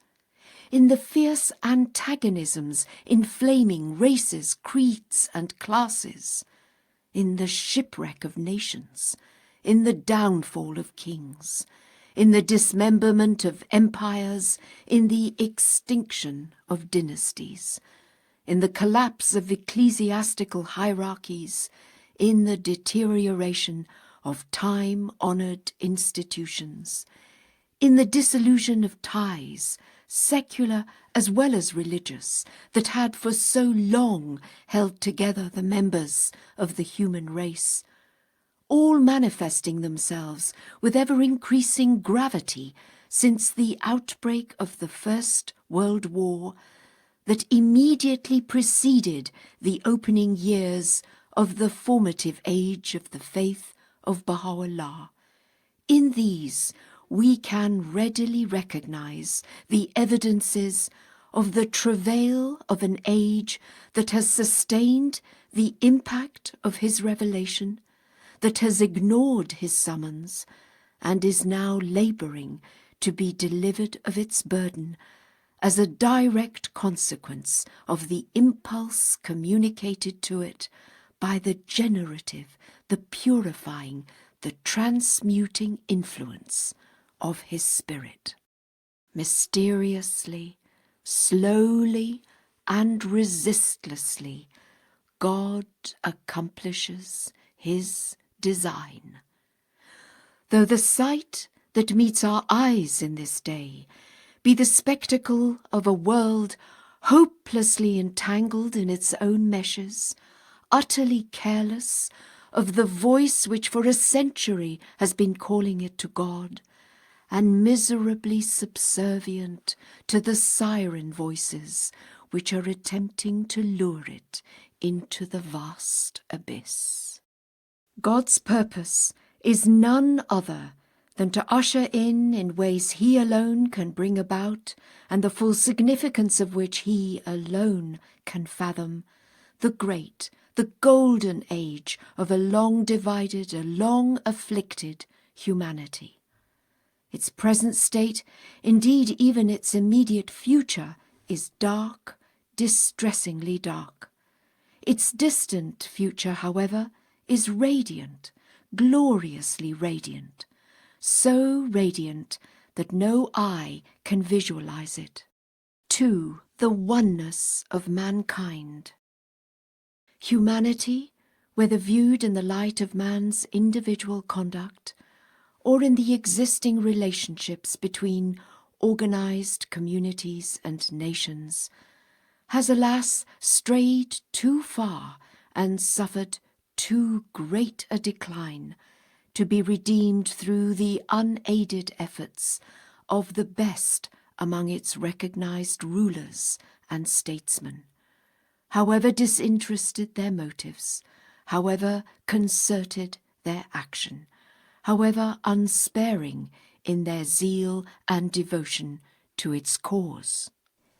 Speaker 1: in the fierce antagonisms inflaming races, creeds, and classes, in the shipwreck of nations, in the downfall of kings, in the dismemberment of empires, in the extinction of dynasties, in the collapse of ecclesiastical hierarchies, in the deterioration of time-honoured institutions, in the dissolution of ties, secular as well as religious, that had for so long held together the members of the human race, all manifesting themselves with ever-increasing gravity since the outbreak of the First World War, that immediately preceded the opening years of the formative age of the faith of Baha'u'llah. In these, we can readily recognize the evidences of the travail of an age that has sustained the impact of his revelation, that has ignored his summons, and is now laboring to be delivered of its burden as a direct consequence of the impulse communicated to it by the generative, the purifying, the transmuting influence of his spirit. Mysteriously, slowly, and resistlessly, God accomplishes his design. Though the sight that meets our eyes in this day be the spectacle of a world hopelessly entangled in its own meshes, utterly careless of the voice which for a century has been calling it to God, and miserably subservient to the siren voices which are attempting to lure it into the vast abyss. God's purpose is none other than to usher in ways he alone can bring about, and the full significance of which he alone can fathom, the great, the golden age of a long divided, a long afflicted humanity. Its present state, indeed even its immediate future, is dark, distressingly dark. Its distant future, however, is radiant, gloriously radiant, so radiant that no eye can visualize it. 2. The oneness of mankind. Humanity, whether viewed in the light of man's individual conduct, or in the existing relationships between organized communities and nations, has alas strayed too far and suffered too great a decline to be redeemed through the unaided efforts of the best among its recognized rulers and statesmen, however disinterested their motives, however concerted their action, however unsparing in their zeal and devotion to its cause.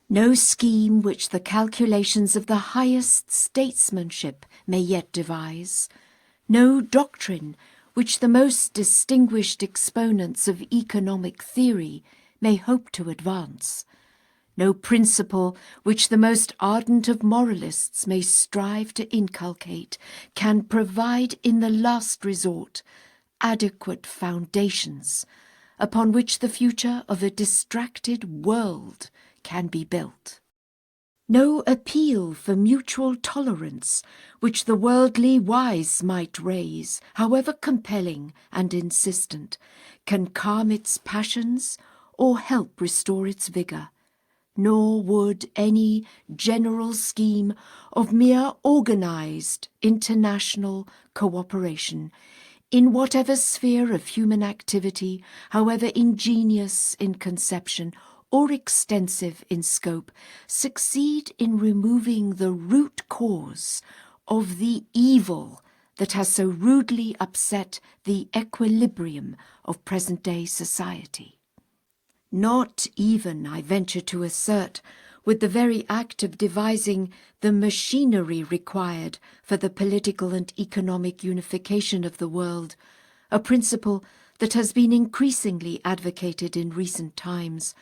Speaker 1: No scheme which the calculations of the highest statesmanship may yet devise, no doctrine which the most distinguished exponents of economic theory may hope to advance, no principle which the most ardent of moralists may strive to inculcate, can provide in the last resort adequate foundations upon which the future of a distracted world can be built. No appeal for mutual tolerance which the worldly wise might raise, however compelling and insistent, can calm its passions or help restore its vigour, nor would any general scheme of mere organised international cooperation in whatever sphere of human activity, however ingenious in conception or extensive in scope, succeed in removing the root cause of the evil that has so rudely upset the equilibrium of present-day society. Not even, I venture to assert, with the very act of devising the machinery required for the political and economic unification of the world, a principle that has been increasingly advocated in recent times,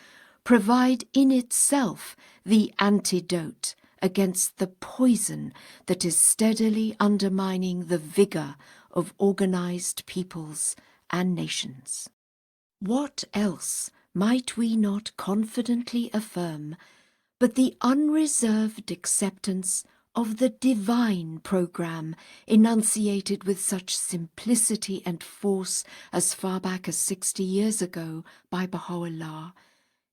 Speaker 1: provide in itself the antidote against the poison that is steadily undermining the vigour of organised peoples and nations. What else might we not confidently affirm but the unreserved acceptance of the divine programme enunciated with such simplicity and force as far back as 60 years ago by Baha'u'llah,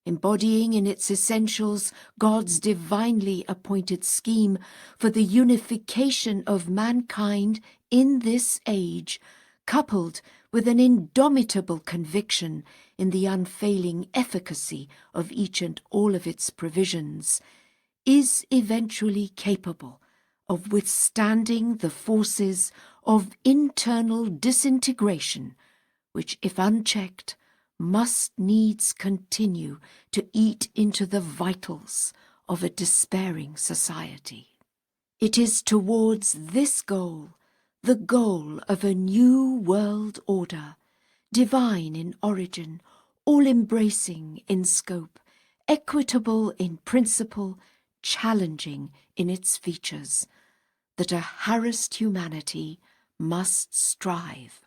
Speaker 1: embodying in its essentials God's divinely appointed scheme for the unification of mankind in this age, coupled with an indomitable conviction in the unfailing efficacy of each and all of its provisions, is eventually capable of withstanding the forces of internal disintegration, which, if unchecked, must needs continue to eat into the vitals of a despairing society. It is towards this goal, the goal of a new world order, divine in origin, all-embracing in scope, equitable in principle, challenging in its features, that a harassed humanity must strive.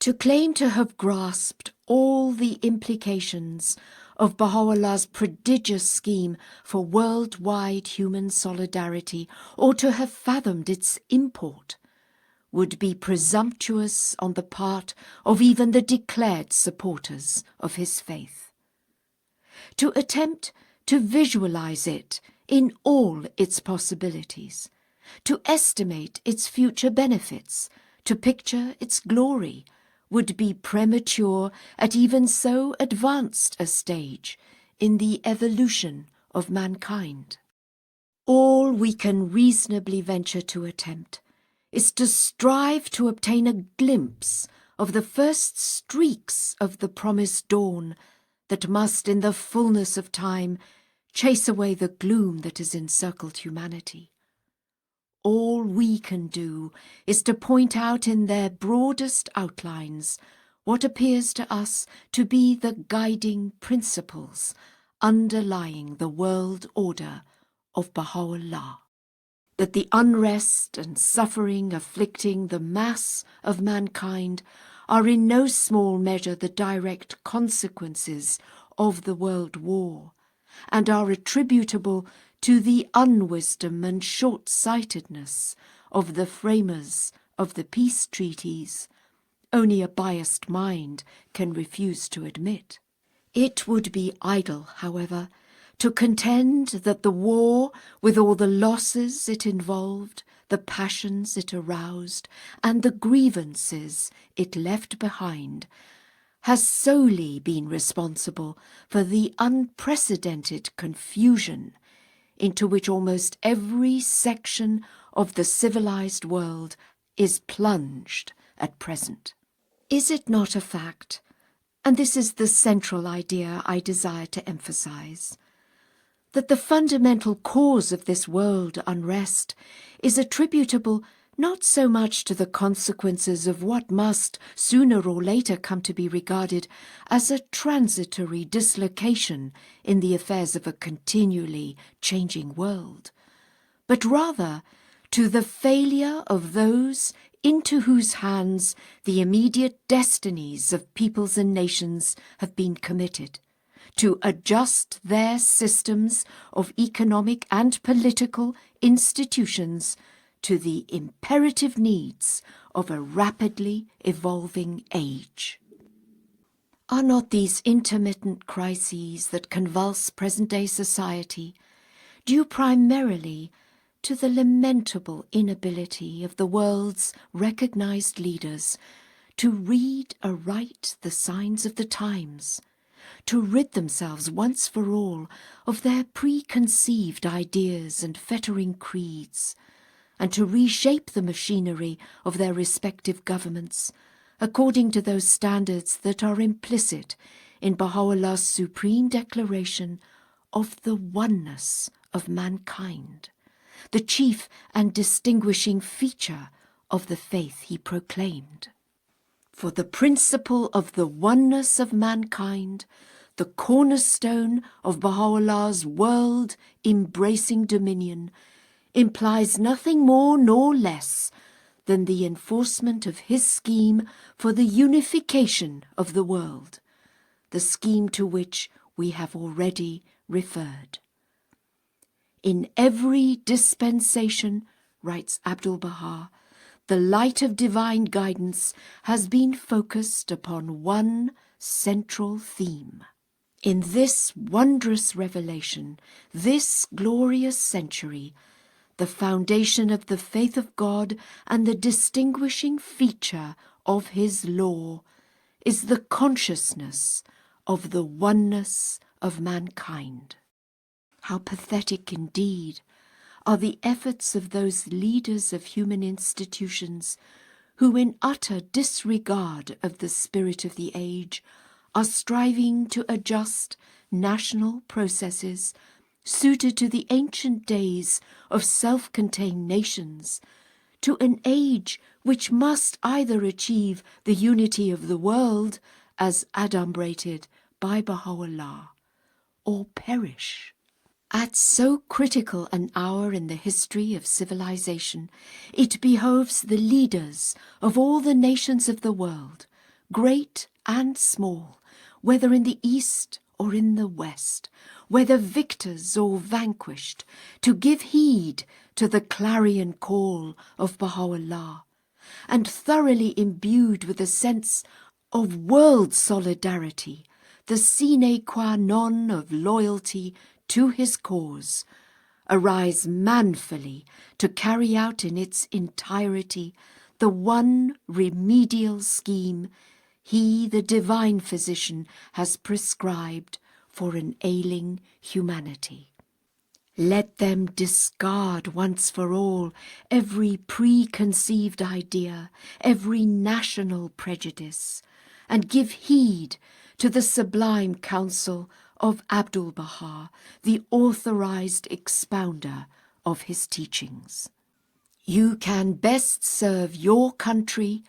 Speaker 1: To claim to have grasped all the implications of Baha'u'llah's prodigious scheme for worldwide human solidarity, or to have fathomed its import, would be presumptuous on the part of even the declared supporters of his faith. To attempt to visualize it in all its possibilities, to estimate its future benefits, to picture its glory, would be premature at even so advanced a stage in the evolution of mankind. All we can reasonably venture to attempt is to strive to obtain a glimpse of the first streaks of the promised dawn that must, in the fullness of time, chase away the gloom that has encircled humanity. All we can do is to point out in their broadest outlines what appears to us to be the guiding principles underlying the world order of Baha'u'llah. That the unrest and suffering afflicting the mass of mankind are in no small measure the direct consequences of the world war, and are attributable to the unwisdom and short-sightedness of the framers of the peace treaties, only a biased mind can refuse to admit. It would be idle, however, to contend that the war, with all the losses it involved, the passions it aroused, and the grievances it left behind, has solely been responsible for the unprecedented confusion into which almost every section of the civilized world is plunged at present. Is it not a fact, and this is the central idea I desire to emphasize, that the fundamental cause of this world unrest is attributable not so much to the consequences of what must sooner or later come to be regarded as a transitory dislocation in the affairs of a continually changing world, but rather to the failure of those into whose hands the immediate destinies of peoples and nations have been committed, to adjust their systems of economic and political institutions to the imperative needs of a rapidly evolving age. Are not these intermittent crises that convulse present-day society due primarily to the lamentable inability of the world's recognized leaders to read aright the signs of the times, to rid themselves once for all of their preconceived ideas and fettering creeds, and to reshape the machinery of their respective governments according to those standards that are implicit in Baha'u'llah's supreme declaration of the oneness of mankind, the chief and distinguishing feature of the faith he proclaimed? For the principle of the oneness of mankind, the cornerstone of Baha'u'llah's world-embracing dominion, implies nothing more nor less than the enforcement of his scheme for the unification of the world, the scheme to which we have already referred. In every dispensation, writes Abdul-Baha, the light of divine guidance has been focused upon one central theme. In this wondrous revelation, this glorious century, the foundation of the faith of God and the distinguishing feature of his law is the consciousness of the oneness of mankind. How pathetic indeed are the efforts of those leaders of human institutions who, in utter disregard of the spirit of the age, are striving to adjust national processes suited to the ancient days of self-contained nations, to an age which must either achieve the unity of the world as adumbrated by Baha'u'llah, or perish. At so critical an hour in the history of civilization, it behoves the leaders of all the nations of the world, great and small, whether in the East or in the West, whether victors or vanquished, to give heed to the clarion call of Baha'u'llah, and thoroughly imbued with a sense of world solidarity, the sine qua non of loyalty to his cause, arise manfully to carry out in its entirety the one remedial scheme he, the divine physician, has prescribed for an ailing humanity. Let them discard once for all every preconceived idea, every national prejudice, and give heed to the sublime counsel of Abdul-Baha, the authorized expounder of his teachings. You can best serve your country,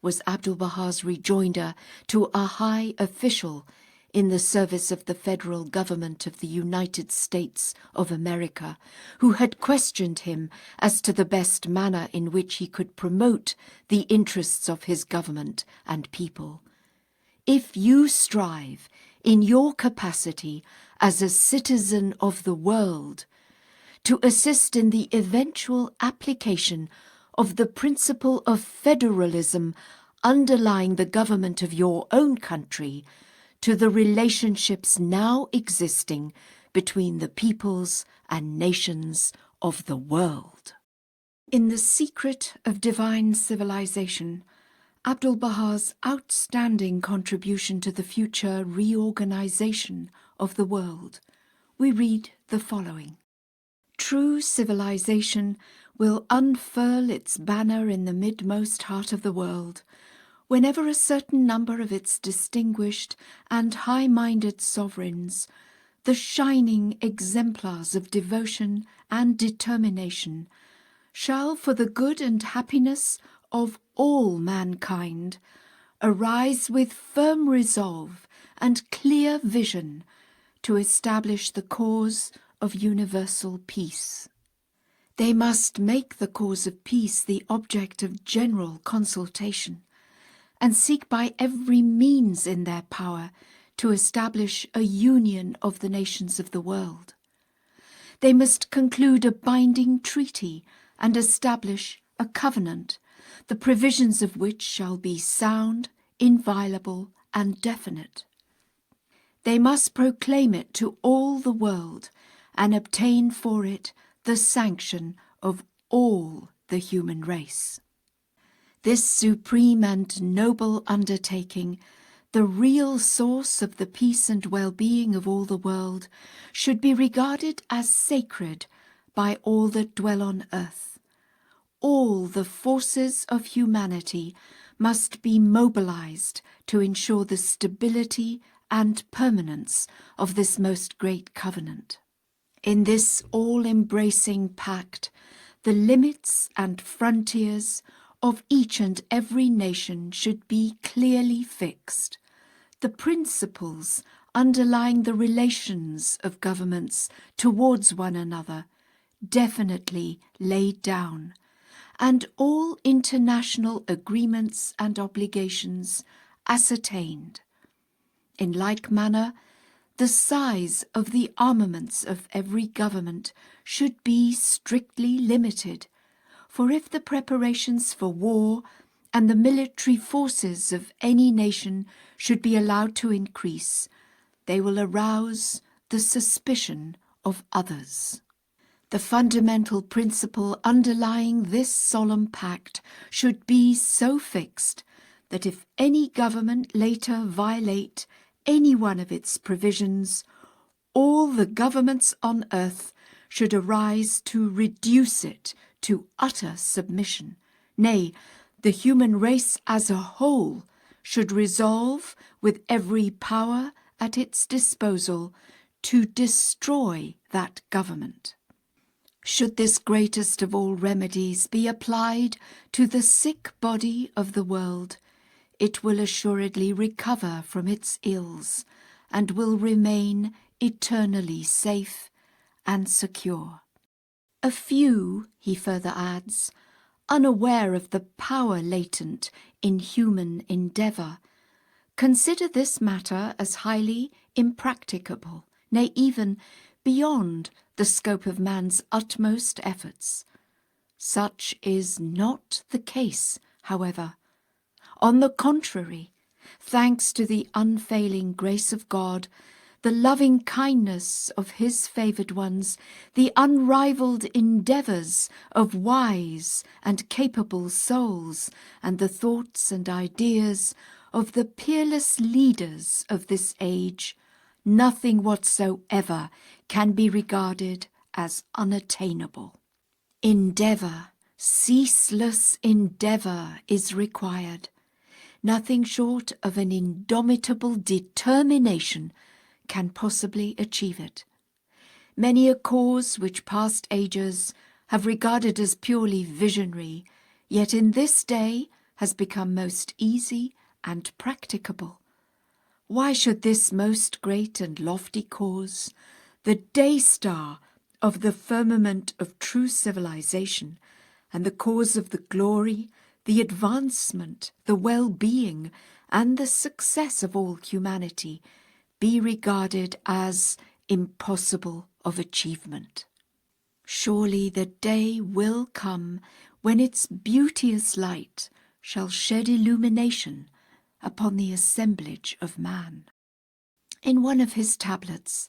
Speaker 1: was Abdul-Baha's rejoinder to a high official in the service of the federal government of the United States of America, who had questioned him as to the best manner in which he could promote the interests of his government and people. If you strive in your capacity as a citizen of the world to assist in the eventual application of the principle of federalism underlying the government of your own country to the relationships now existing between the peoples and nations of the world. In the secret of divine civilization, Abdul-Baha's outstanding contribution to the future reorganization of the world, we read the following. True civilization will unfurl its banner in the midmost heart of the world, whenever a certain number of its distinguished and high-minded sovereigns, the shining exemplars of devotion and determination, shall, for the good and happiness of all mankind, arise with firm resolve and clear vision to establish the cause of universal peace. They must make the cause of peace the object of general consultation, and seek by every means in their power to establish a union of the nations of the world. They must conclude a binding treaty and establish a covenant, the provisions of which shall be sound, inviolable, and definite. They must proclaim it to all the world and obtain for it the sanction of all the human race. This supreme and noble undertaking, the real source of the peace and well-being of all the world, should be regarded as sacred by all that dwell on earth. All the forces of humanity must be mobilized to ensure the stability and permanence of this most great covenant. In this all-embracing pact, the limits and frontiers of each and every nation should be clearly fixed, the principles underlying the relations of governments towards one another definitely laid down, and all international agreements and obligations ascertained. In like manner, the size of the armaments of every government should be strictly limited, for if the preparations for war and the military forces of any nation should be allowed to increase, they will arouse the suspicion of others. The fundamental principle underlying this solemn pact should be so fixed that if any government later violate any one of its provisions, all the governments on earth should arise to reduce it to utter submission. Nay, the human race as a whole should resolve with every power at its disposal to destroy that government. Should this greatest of all remedies be applied to the sick body of the world, it will assuredly recover from its ills and will remain eternally safe and secure. A few, he further adds, unaware of the power latent in human endeavour, consider this matter as highly impracticable, nay, even beyond the scope of man's utmost efforts. Such is not the case, however. On the contrary, thanks to the unfailing grace of God, the loving kindness of his favoured ones, the unrivalled endeavours of wise and capable souls, and the thoughts and ideas of the peerless leaders of this age, nothing whatsoever can be regarded as unattainable. Endeavour, ceaseless endeavour is required. Nothing short of an indomitable determination can possibly achieve it. Many a cause which past ages have regarded as purely visionary, yet in this day has become most easy and practicable. Why should this most great and lofty cause, the day-star of the firmament of true civilization, and the cause of the glory, the advancement, the well-being, and the success of all humanity, be regarded as impossible of achievement? Surely the day will come when its beauteous light shall shed illumination upon the assemblage of man. In one of his tablets,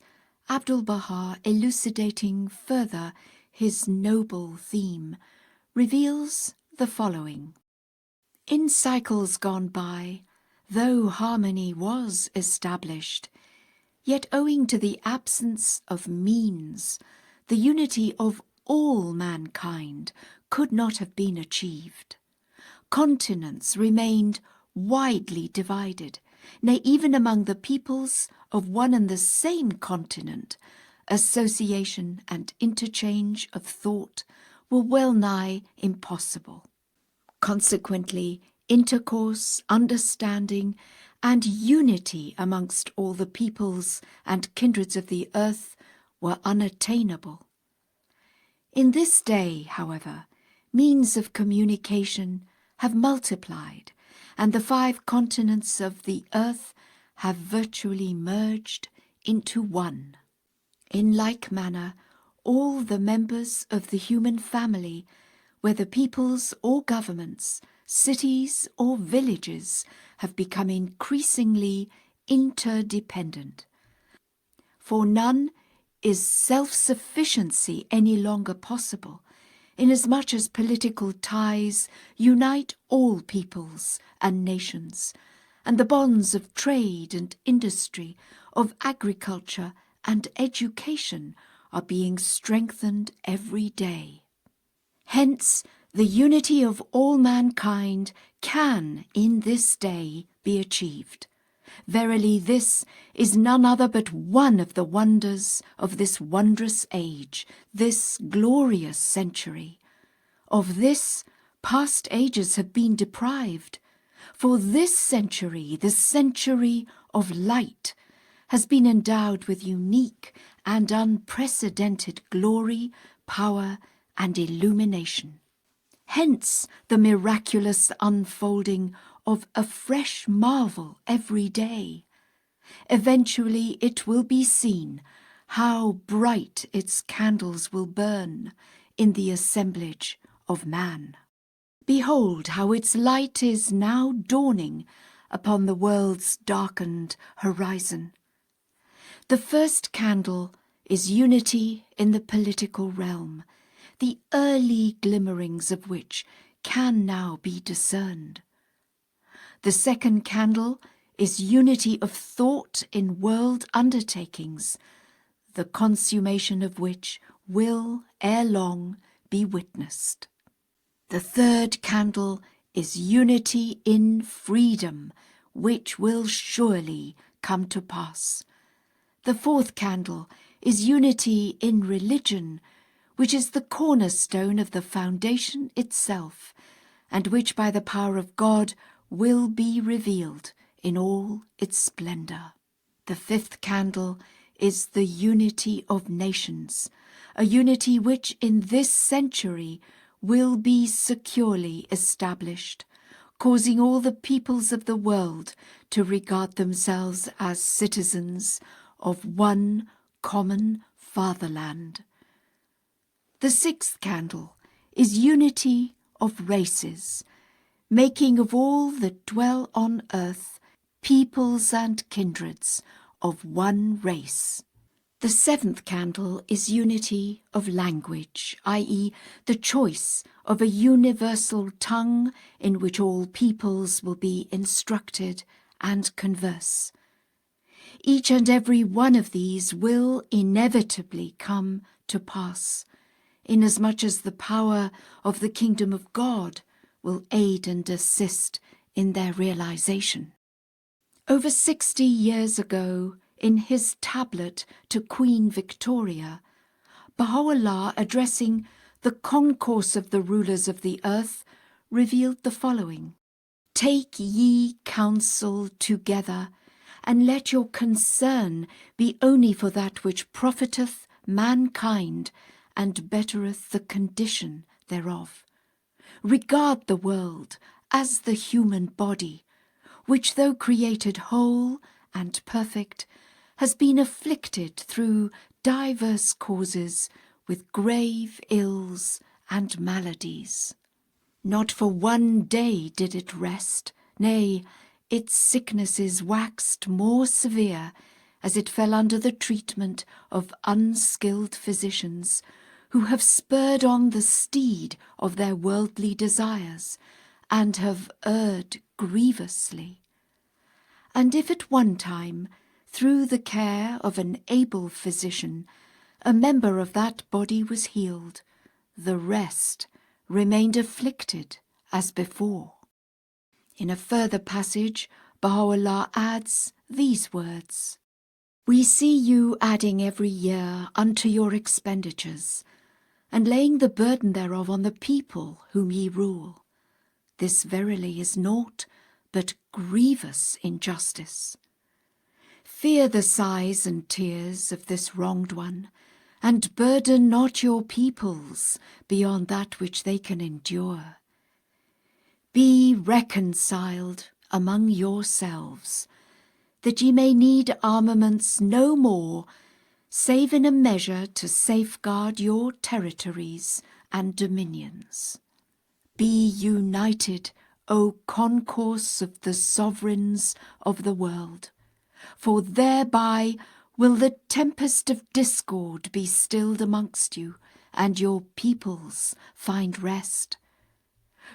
Speaker 1: Abdul-Baha, elucidating further his noble theme, reveals the following. In cycles gone by, though harmony was established, yet owing to the absence of means, the unity of all mankind could not have been achieved. Continents remained widely divided, nay, even among the peoples of one and the same continent, association and interchange of thought were well nigh impossible. Consequently, intercourse, understanding, and unity amongst all the peoples and kindreds of the earth were unattainable. In this day, however, means of communication have multiplied, and the 5 continents of the earth have virtually merged into one. In like manner, all the members of the human family, whether peoples or governments, cities or villages, have become increasingly interdependent. For none is self-sufficiency any longer possible, inasmuch as political ties unite all peoples and nations, and the bonds of trade and industry, of agriculture and education are being strengthened every day. Hence, the unity of all mankind can in this day be achieved. Verily, this is none other but one of the wonders of this wondrous age, this glorious century. Of this, past ages have been deprived, for this century, the century of light, has been endowed with unique and unprecedented glory, power, and illumination. Hence the miraculous unfolding of a fresh marvel every day. Eventually it will be seen how bright its candles will burn in the assemblage of man. Behold how its light is now dawning upon the world's darkened horizon. The first candle is unity in the political realm, the early glimmerings of which can now be discerned. The second candle is unity of thought in world undertakings, the consummation of which will ere long be witnessed. The third candle is unity in freedom, which will surely come to pass. The fourth candle is unity in religion, which is the cornerstone of the foundation itself, and which by the power of God will be revealed in all its splendour. The fifth candle is the unity of nations, a unity which in this century will be securely established, causing all the peoples of the world to regard themselves as citizens of one common fatherland. The sixth candle is unity of races, making of all that dwell on earth peoples and kindreds of one race. The seventh candle is unity of language, i.e., the choice of a universal tongue in which all peoples will be instructed and converse. Each and every one of these will inevitably come to pass, inasmuch as the power of the kingdom of God will aid and assist in their realization. Over 60 years ago, in his tablet to Queen Victoria, Baha'u'llah, addressing the concourse of the rulers of the earth, revealed the following: "Take ye counsel together, and let your concern be only for that which profiteth mankind and bettereth the condition thereof. Regard the world as the human body, which though created whole and perfect, has been afflicted through diverse causes with grave ills and maladies. Not for one day did it rest, nay, its sicknesses waxed more severe as it fell under the treatment of unskilled physicians, who have spurred on the steed of their worldly desires, and have erred grievously. And if at one time, through the care of an able physician, a member of that body was healed, the rest remained afflicted as before." In a further passage, Baha'u'llah adds these words: "We see you adding every year unto your expenditures, and laying the burden thereof on the people whom ye rule. This verily is naught but grievous injustice. Fear the sighs and tears of this wronged one, and burden not your peoples beyond that which they can endure. Be reconciled among yourselves, that ye may need armaments no more, save in a measure to safeguard your territories and dominions. Be united, O concourse of the sovereigns of the world, for thereby will the tempest of discord be stilled amongst you, and your peoples find rest.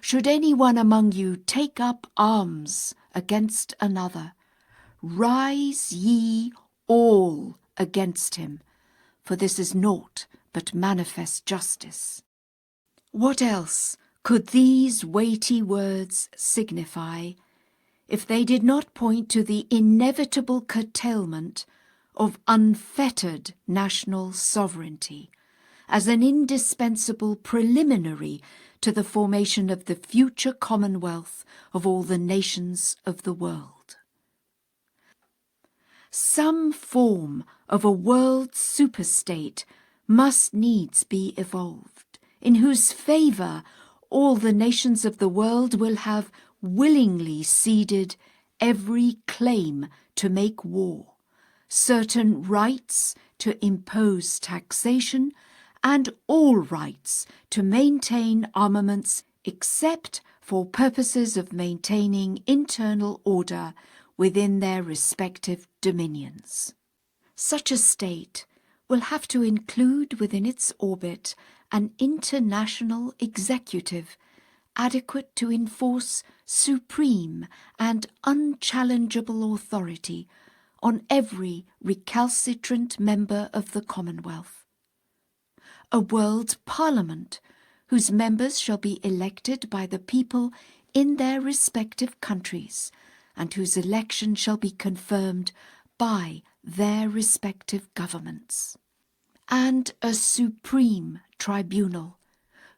Speaker 1: Should any one among you take up arms against another, rise ye all against him, for this is naught but manifest justice." What else could these weighty words signify if they did not point to the inevitable curtailment of unfettered national sovereignty as an indispensable preliminary to the formation of the future commonwealth of all the nations of the world? Some form of a world superstate must needs be evolved, in whose favour all the nations of the world will have willingly ceded every claim to make war, certain rights to impose taxation, and all rights to maintain armaments except for purposes of maintaining internal order within their respective dominions. Such a state will have to include within its orbit an international executive adequate to enforce supreme and unchallengeable authority on every recalcitrant member of the Commonwealth. A World Parliament, whose members shall be elected by the people in their respective countries, and whose election shall be confirmed by their respective governments. And a Supreme Tribunal,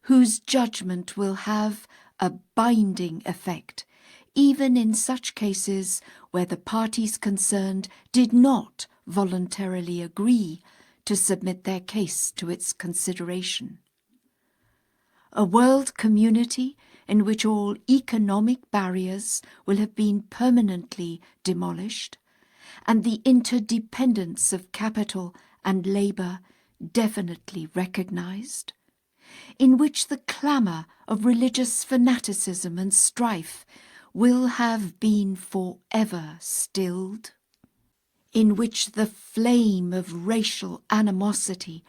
Speaker 1: whose judgment will have a binding effect, even in such cases where the parties concerned did not voluntarily agree to submit their case to its consideration. A world community in which all economic barriers will have been permanently demolished, and the interdependence of capital and labour definitely recognized, in which the clamour of religious fanaticism and strife will have been forever stilled, in which the flame of racial animosity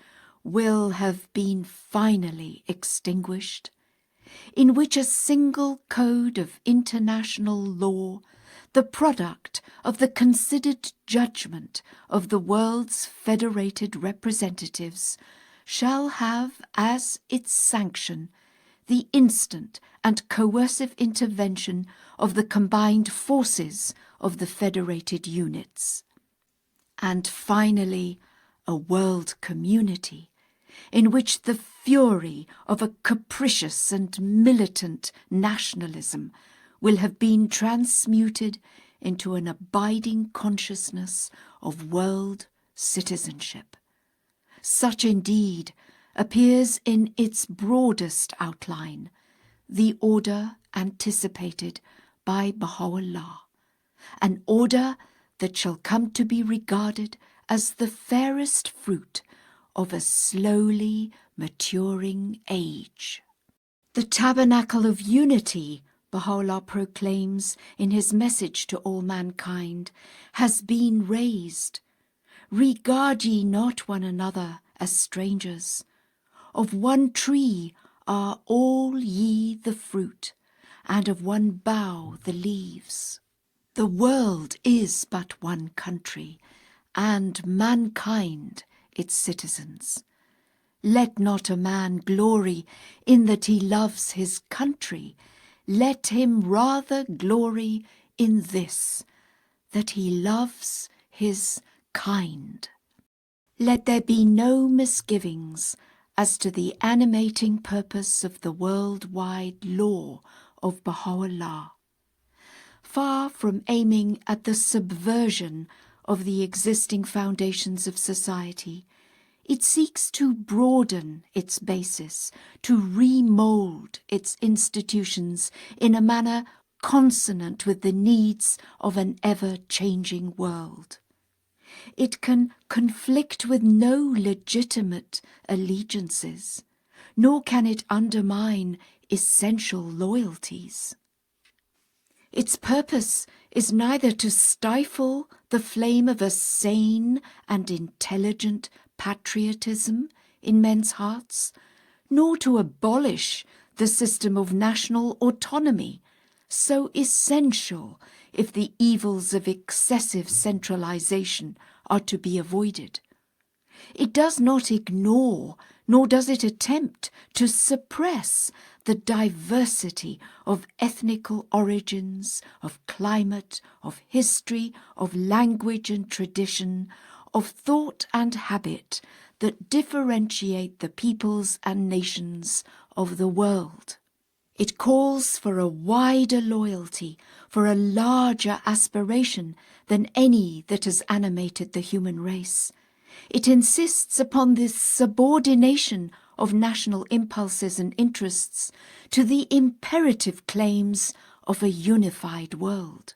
Speaker 1: will have been finally extinguished, in which a single code of international law, the product of the considered judgment of the world's federated representatives, shall have as its sanction the instant and coercive intervention of the combined forces of the federated units. And finally, a world community in which the fury of a capricious and militant nationalism will have been transmuted into an abiding consciousness of world citizenship. Such indeed appears in its broadest outline the order anticipated by Baha'u'llah, an order that shall come to be regarded as the fairest fruit of a slowly maturing age. The tabernacle of unity, Baha'u'llah proclaims in his message to all mankind, has been raised. Regard ye not one another as strangers. Of one tree are all ye the fruit, and of one bough the leaves. The world is but one country, and mankind its citizens. Let not a man glory in that he loves his country. Let him rather glory in this, that he loves his kind. Let there be no misgivings as to the animating purpose of the worldwide law of Baha'u'llah. Far from aiming at the subversion of the existing foundations of society, it seeks to broaden its basis, to remould its institutions in a manner consonant with the needs of an ever-changing world. It can conflict with no legitimate allegiances, nor can it undermine essential loyalties. Its purpose is neither to stifle the flame of a sane and intelligent patriotism in men's hearts, nor to abolish the system of national autonomy, so essential if the evils of excessive centralization are to be avoided. It does not ignore, nor does it attempt to suppress the diversity of ethnical origins, of climate, of history, of language and tradition, of thought and habit that differentiate the peoples and nations of the world. It calls for a wider loyalty, for a larger aspiration than any that has animated the human race. It insists upon the subordination of national impulses and interests to the imperative claims of a unified world.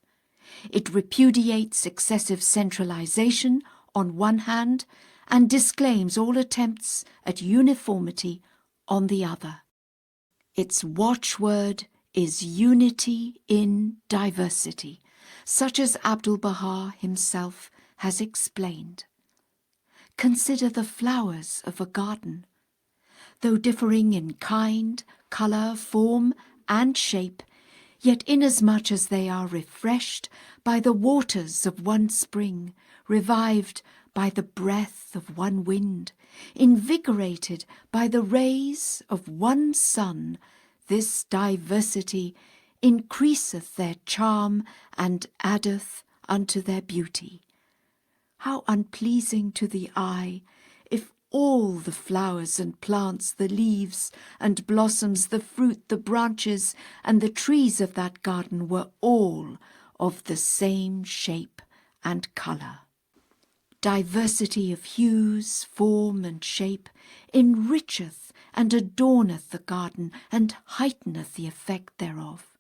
Speaker 1: It repudiates excessive centralization on one hand and disclaims all attempts at uniformity on the other. Its watchword is unity in diversity, such as Abdu'l-Baha himself has explained. Consider the flowers of a garden. Though differing in kind, colour, form, and shape, yet inasmuch as they are refreshed by the waters of one spring, revived by the breath of one wind, invigorated by the rays of one sun, this diversity increaseth their charm and addeth unto their beauty. How unpleasing to the eye, if all the flowers and plants, the leaves and blossoms, the fruit, the branches, and the trees of that garden were all of the same shape and colour. Diversity of hues, form, and shape enricheth and adorneth the garden, and heighteneth the effect thereof.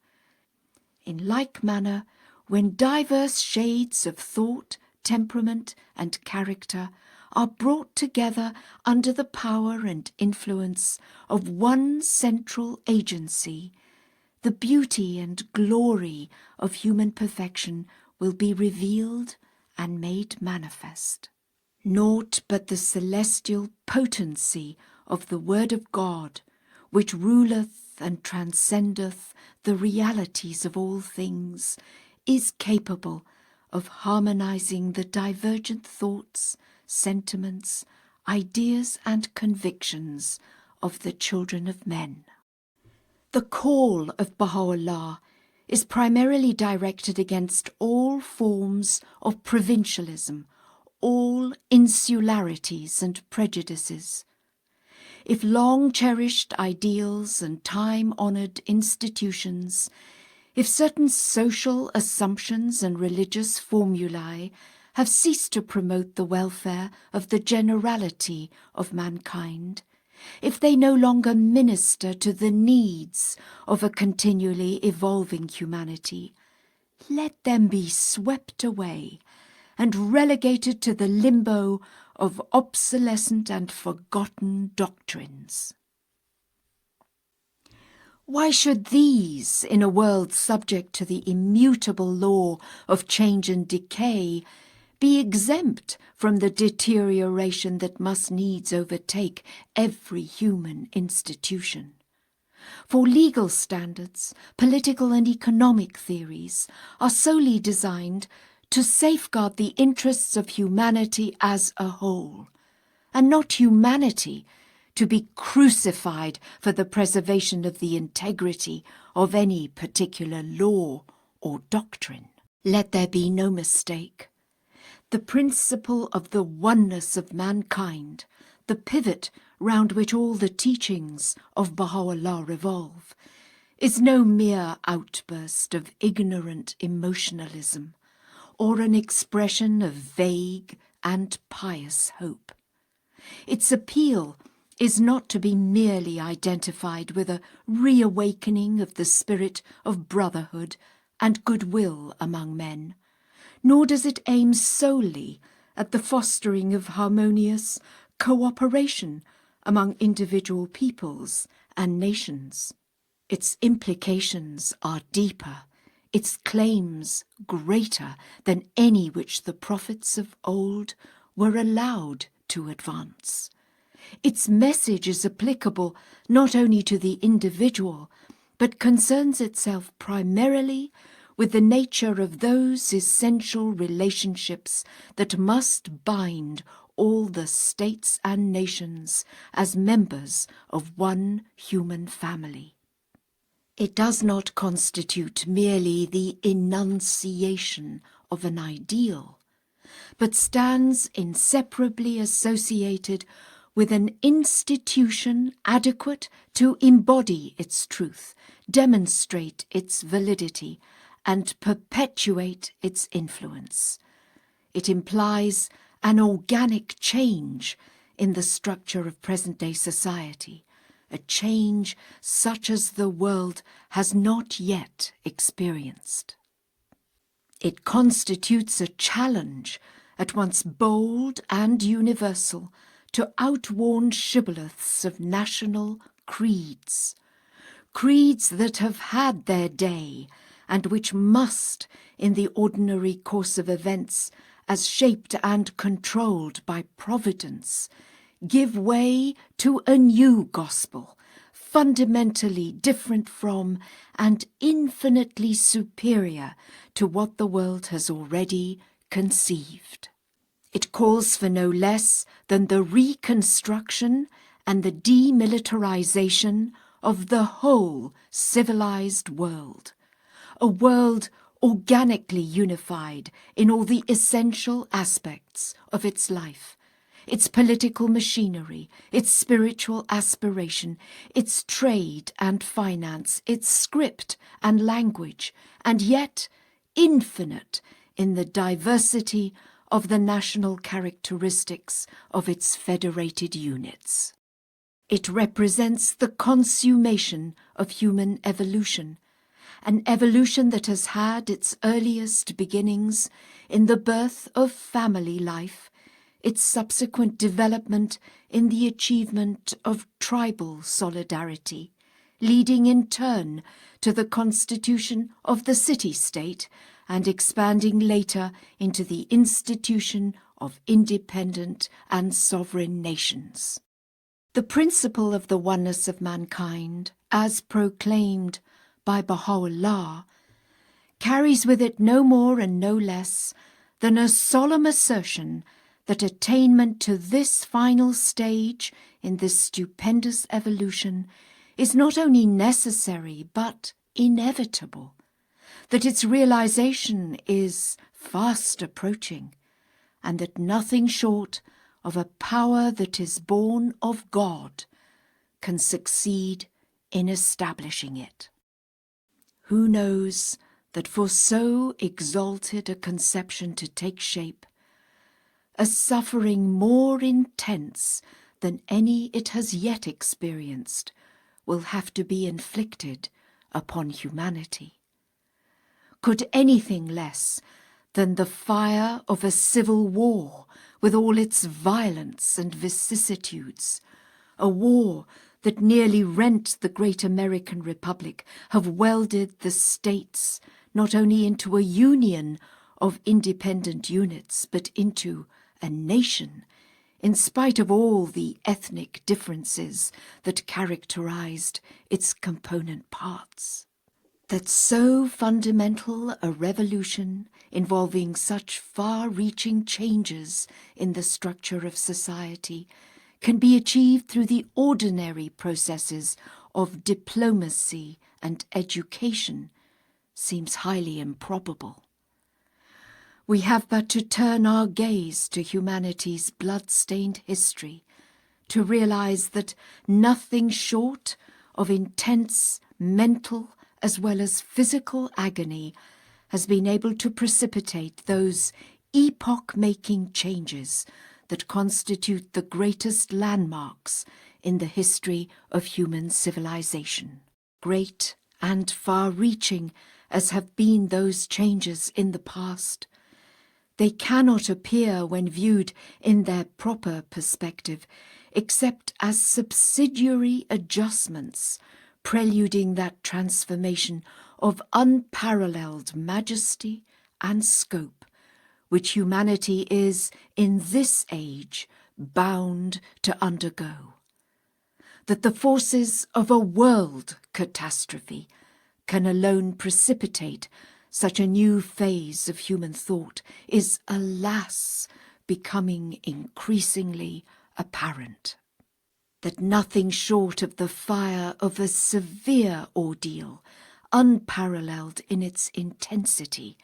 Speaker 1: In like manner, when diverse shades of thought, temperament, and character are brought together under the power and influence of one central agency, the beauty and glory of human perfection will be revealed and made manifest. Naught but the celestial potency of the Word of God, which ruleth and transcendeth the realities of all things, is capable of harmonizing the divergent thoughts, sentiments, ideas, and convictions of the children of men. The call of Baha'u'llah is primarily directed against all forms of provincialism, all insularities and prejudices. If long-cherished ideals and time-honoured institutions, if certain social assumptions and religious formulae have ceased to promote the welfare of the generality of mankind, if they no longer minister to the needs of a continually evolving humanity, let them be swept away and relegated to the limbo of obsolescent and forgotten doctrines. Why should these, in a world subject to the immutable law of change and decay, be exempt from the deterioration that must needs overtake every human institution? For legal standards, political and economic theories are solely designed to safeguard the interests of humanity as a whole, and not humanity to be crucified for the preservation of the integrity of any particular law or doctrine. Let there be no mistake. The principle of the oneness of mankind, the pivot round which all the teachings of Baha'u'llah revolve, is no mere outburst of ignorant emotionalism, or an expression of vague and pious hope. Its appeal is not to be merely identified with a reawakening of the spirit of brotherhood and goodwill among men, nor does it aim solely at the fostering of harmonious cooperation among individual peoples and nations. Its implications are deeper, its claims greater than any which the prophets of old were allowed to advance. Its message is applicable not only to the individual, but concerns itself primarily with the nature of those essential relationships that must bind all the states and nations as members of one human family. It does not constitute merely the enunciation of an ideal, but stands inseparably associated with an institution adequate to embody its truth, demonstrate its validity, and perpetuate its influence. It implies an organic change in the structure of present-day society, a change such as the world has not yet experienced. It constitutes a challenge at once bold and universal to outworn shibboleths of national creeds, creeds that have had their day and which must, in the ordinary course of events, as shaped and controlled by Providence, give way to a new gospel, fundamentally different from and infinitely superior to what the world has already conceived. It calls for no less than the reconstruction and the demilitarization of the whole civilized world, a world organically unified in all the essential aspects of its life, its political machinery, its spiritual aspiration, its trade and finance, its script and language, and yet infinite in the diversity of the national characteristics of its federated units. It represents the consummation of human evolution, an evolution that has had its earliest beginnings in the birth of family life, its subsequent development in the achievement of tribal solidarity, leading in turn to the constitution of the city-state and expanding later into the institution of independent and sovereign nations. The principle of the oneness of mankind, as proclaimed by Baha'u'llah, carries with it no more and no less than a solemn assertion that attainment to this final stage in this stupendous evolution is not only necessary but inevitable, that its realization is fast approaching, and that nothing short of a power that is born of God can succeed in establishing it. Who knows that for so exalted a conception to take shape, a suffering more intense than any it has yet experienced will have to be inflicted upon humanity? Could anything less than the fire of a civil war, with all its violence and vicissitudes, a war that nearly rent the great American Republic, have welded the states not only into a union of independent units, but into a nation, in spite of all the ethnic differences that characterized its component parts? That so fundamental a revolution, involving such far-reaching changes in the structure of society, can be achieved through the ordinary processes of diplomacy and education seems highly improbable. We have but to turn our gaze to humanity's blood-stained history to realize that nothing short of intense mental as well as physical agony has been able to precipitate those epoch-making changes that constitute the greatest landmarks in the history of human civilization. Great and far-reaching as have been those changes in the past, they cannot appear, when viewed in their proper perspective, except as subsidiary adjustments preluding that transformation of unparalleled majesty and scope which humanity is, in this age, bound to undergo. That the forces of a world catastrophe can alone precipitate such a new phase of human thought is, alas, becoming increasingly apparent. That nothing short of the fire of a severe ordeal, unparalleled in its intensity,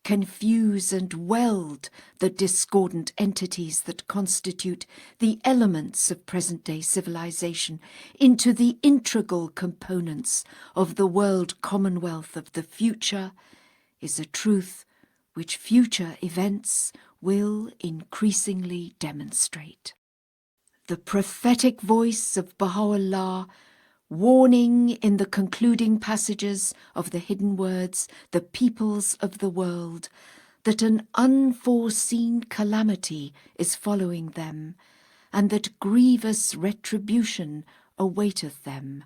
Speaker 1: can fuse and weld the discordant entities that constitute the elements of present-day civilization into the integral components of the world commonwealth of the future is a truth which future events will increasingly demonstrate. The prophetic voice of Baha'u'llah, warning in the concluding passages of the hidden words, the peoples of the world, that an unforeseen calamity is following them, and that grievous retribution awaiteth them,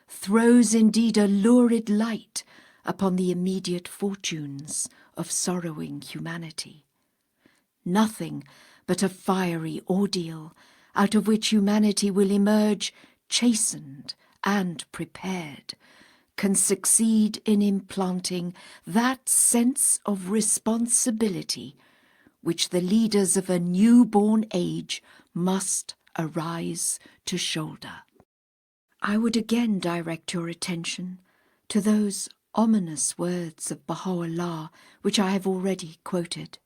Speaker 1: throws indeed a lurid light upon the immediate fortunes of sorrowing humanity. Nothing but a fiery ordeal, out of which humanity will emerge chastened and prepared, can succeed in implanting that sense of responsibility which the leaders of a newborn age must arise to shoulder. I would again direct your attention to those ominous words of Baha'u'llah which I have already quoted.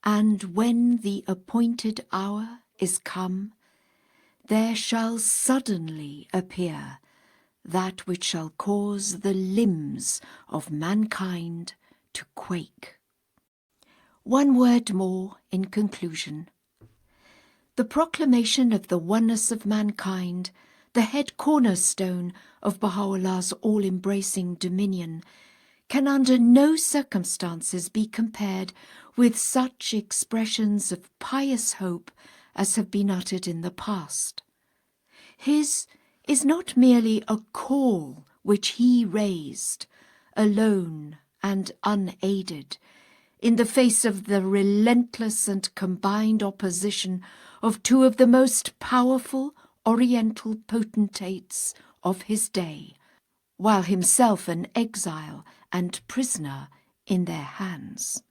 Speaker 1: And when the appointed hour is come, there shall suddenly appear that which shall cause the limbs of mankind to quake. One word more in conclusion. The proclamation of the oneness of mankind, the head cornerstone of Baha'u'llah's all-embracing dominion, can under no circumstances be compared with such expressions of pious hope as have been uttered in the past. His is not merely a call which he raised, alone and unaided, in the face of the relentless and combined opposition of two of the most powerful Oriental potentates of his day, while himself an exile and prisoner in their hands.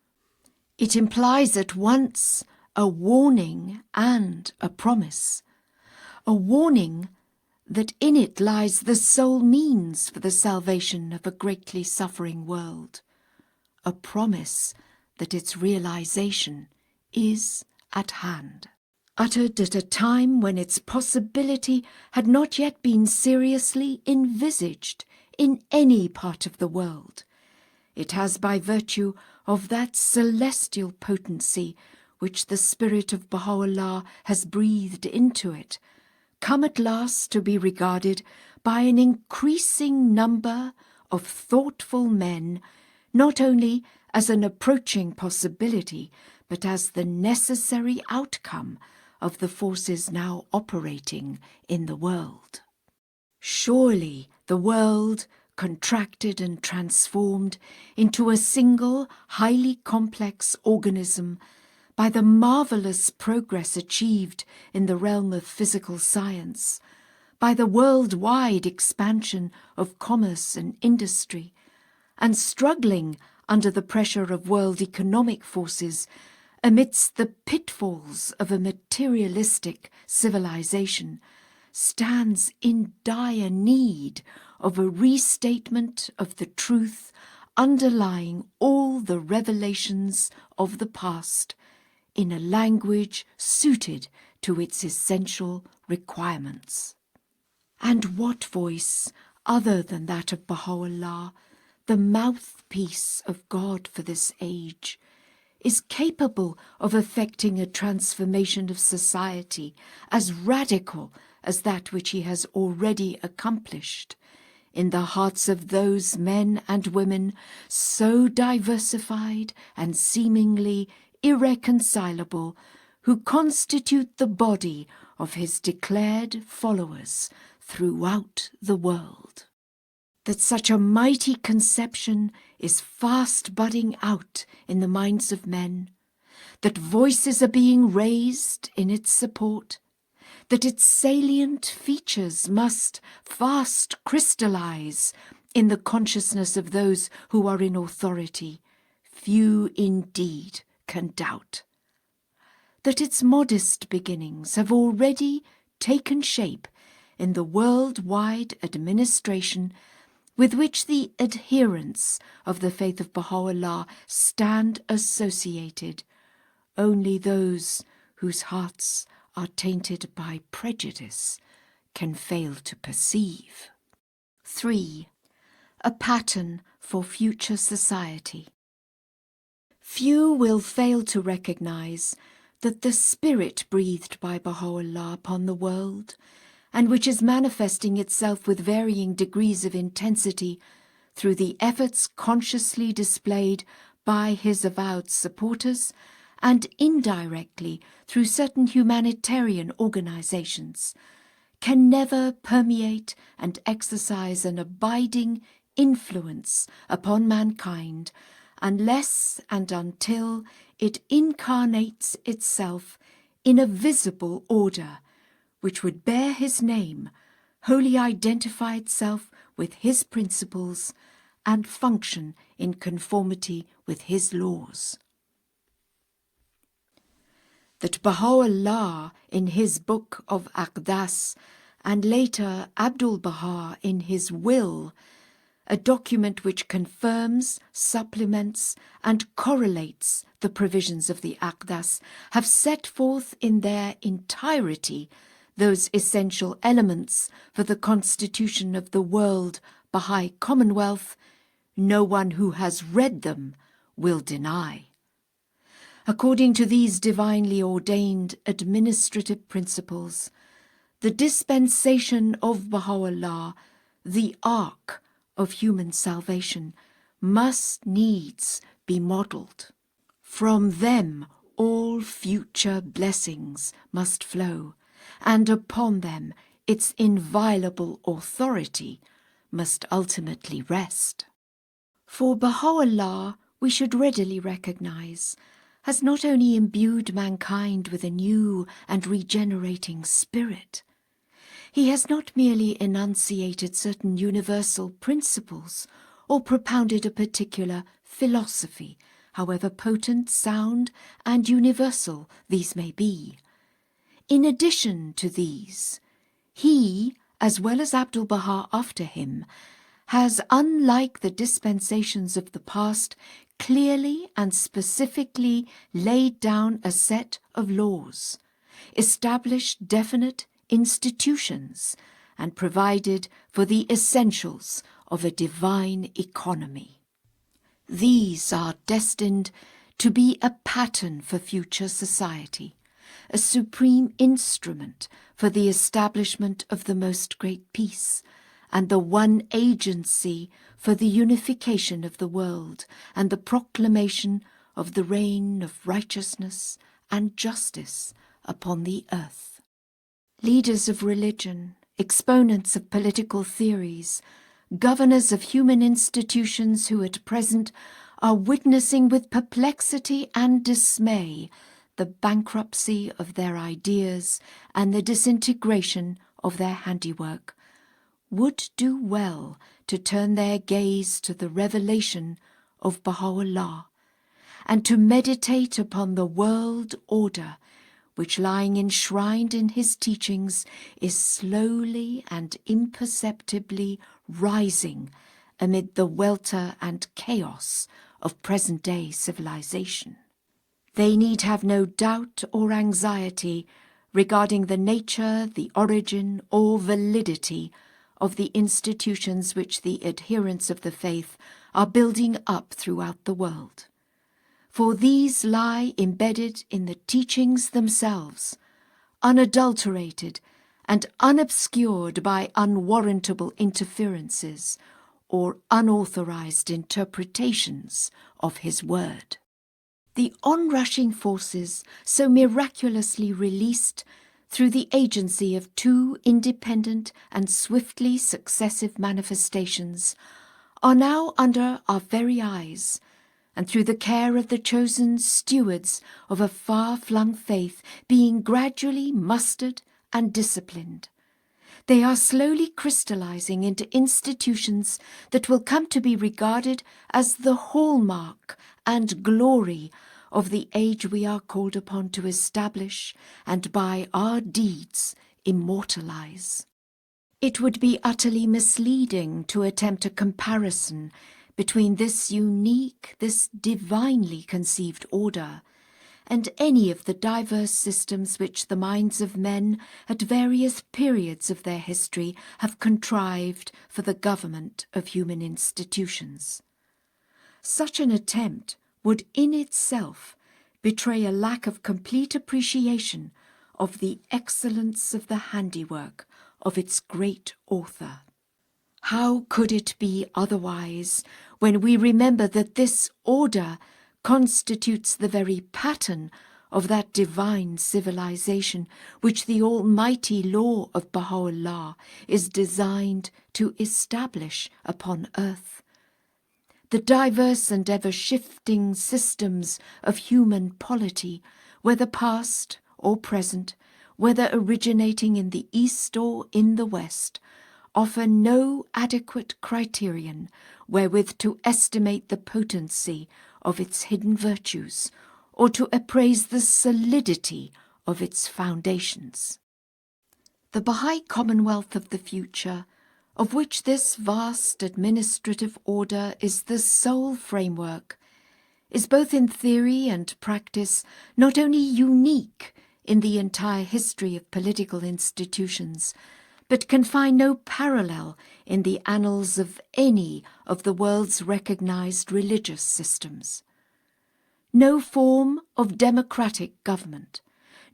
Speaker 1: It implies at once a warning and a promise. A warning that in it lies the sole means for the salvation of a greatly suffering world. A promise that its realization is at hand. Uttered at a time when its possibility had not yet been seriously envisaged in any part of the world. It has, by virtue of that celestial potency which the spirit of Baha'u'llah has breathed into it, come at last to be regarded by an increasing number of thoughtful men not only as an approaching possibility, but as the necessary outcome of the forces now operating in the world. Surely the world, contracted and transformed into a single, highly complex organism by the marvelous progress achieved in the realm of physical science, by the worldwide expansion of commerce and industry, and struggling under the pressure of world economic forces amidst the pitfalls of a materialistic civilization, stands in dire need of a restatement of the truth underlying all the revelations of the past in a language suited to its essential requirements. And what voice, other than that of Baha'u'llah, the mouthpiece of God for this age, is capable of effecting a transformation of society as radical as that which he has already accomplished in the hearts of those men and women so diversified and seemingly irreconcilable, who constitute the body of his declared followers throughout the world. That such a mighty conception is fast budding out in the minds of men, that voices are being raised in its support, that its salient features must fast crystallize in the consciousness of those who are in authority, few indeed can doubt. That its modest beginnings have already taken shape in the worldwide administration with which the adherents of the faith of Baha'u'llah stand associated, only those whose hearts are tainted by prejudice can fail to perceive. 3. A pattern for future society. Few will fail to recognize that the spirit breathed by Baha'u'llah upon the world, and which is manifesting itself with varying degrees of intensity through the efforts consciously displayed by his avowed supporters and indirectly through certain humanitarian organizations, can never permeate and exercise an abiding influence upon mankind unless and until it incarnates itself in a visible order which would bear his name, wholly identify itself with his principles, and function in conformity with his laws. that Baha'u'llah in his Book of Aqdas and later Abdul-Baha in his Will, a document which confirms, supplements and correlates the provisions of the Aqdas, have set forth in their entirety those essential elements for the constitution of the World Baha'i Commonwealth, no one who has read them will deny. According to these divinely ordained administrative principles, the dispensation of Baha'u'llah, the ark of human salvation, must needs be modelled. From them all future blessings must flow, and upon them its inviolable authority must ultimately rest. For Baha'u'llah, we should readily recognize, has not only imbued mankind with a new and regenerating spirit, he has not merely enunciated certain universal principles or propounded a particular philosophy, however potent, sound, and universal these may be. In addition to these, he, as well as Abdul-Baha after him, has, unlike the dispensations of the past, clearly and specifically laid down a set of laws, established definite institutions, and provided for the essentials of a divine economy. These are destined to be a pattern for future society, a supreme instrument for the establishment of the most great peace, and the one agency for the unification of the world and the proclamation of the reign of righteousness and justice upon the earth. Leaders of religion, exponents of political theories, governors of human institutions who at present are witnessing with perplexity and dismay the bankruptcy of their ideas and the disintegration of their handiwork, would do well to turn their gaze to the revelation of Baha'u'llah and to meditate upon the world order which, lying enshrined in his teachings, is slowly and imperceptibly rising amid the welter and chaos of present-day civilization. They need have no doubt or anxiety regarding the nature, the origin, or validity of the institutions which the adherents of the faith are building up throughout the world. For these lie embedded in the teachings themselves, unadulterated and unobscured by unwarrantable interferences or unauthorized interpretations of his word. The onrushing forces so miraculously released through the agency of two independent and swiftly successive manifestations are now under our very eyes, and through the care of the chosen stewards of a far-flung faith being gradually mustered and disciplined, they are slowly crystallizing into institutions that will come to be regarded as the hallmark and glory of the age we are called upon to establish and by our deeds immortalize. It would be utterly misleading to attempt a comparison between this unique, this divinely conceived order, and any of the diverse systems which the minds of men at various periods of their history have contrived for the government of human institutions. Such an attempt would in itself betray a lack of complete appreciation of the excellence of the handiwork of its great author. How could it be otherwise when we remember that this order constitutes the very pattern of that divine civilization which the almighty law of Baha'u'llah is designed to establish upon earth? The diverse and ever-shifting systems of human polity, whether past or present, whether originating in the East or in the West, offer no adequate criterion wherewith to estimate the potency of its hidden virtues, or to appraise the solidity of its foundations. The Bahá'í Commonwealth of the future, of which this vast administrative order is the sole framework, is both in theory and practice not only unique in the entire history of political institutions, but can find no parallel in the annals of any of the world's recognized religious systems. No form of democratic government,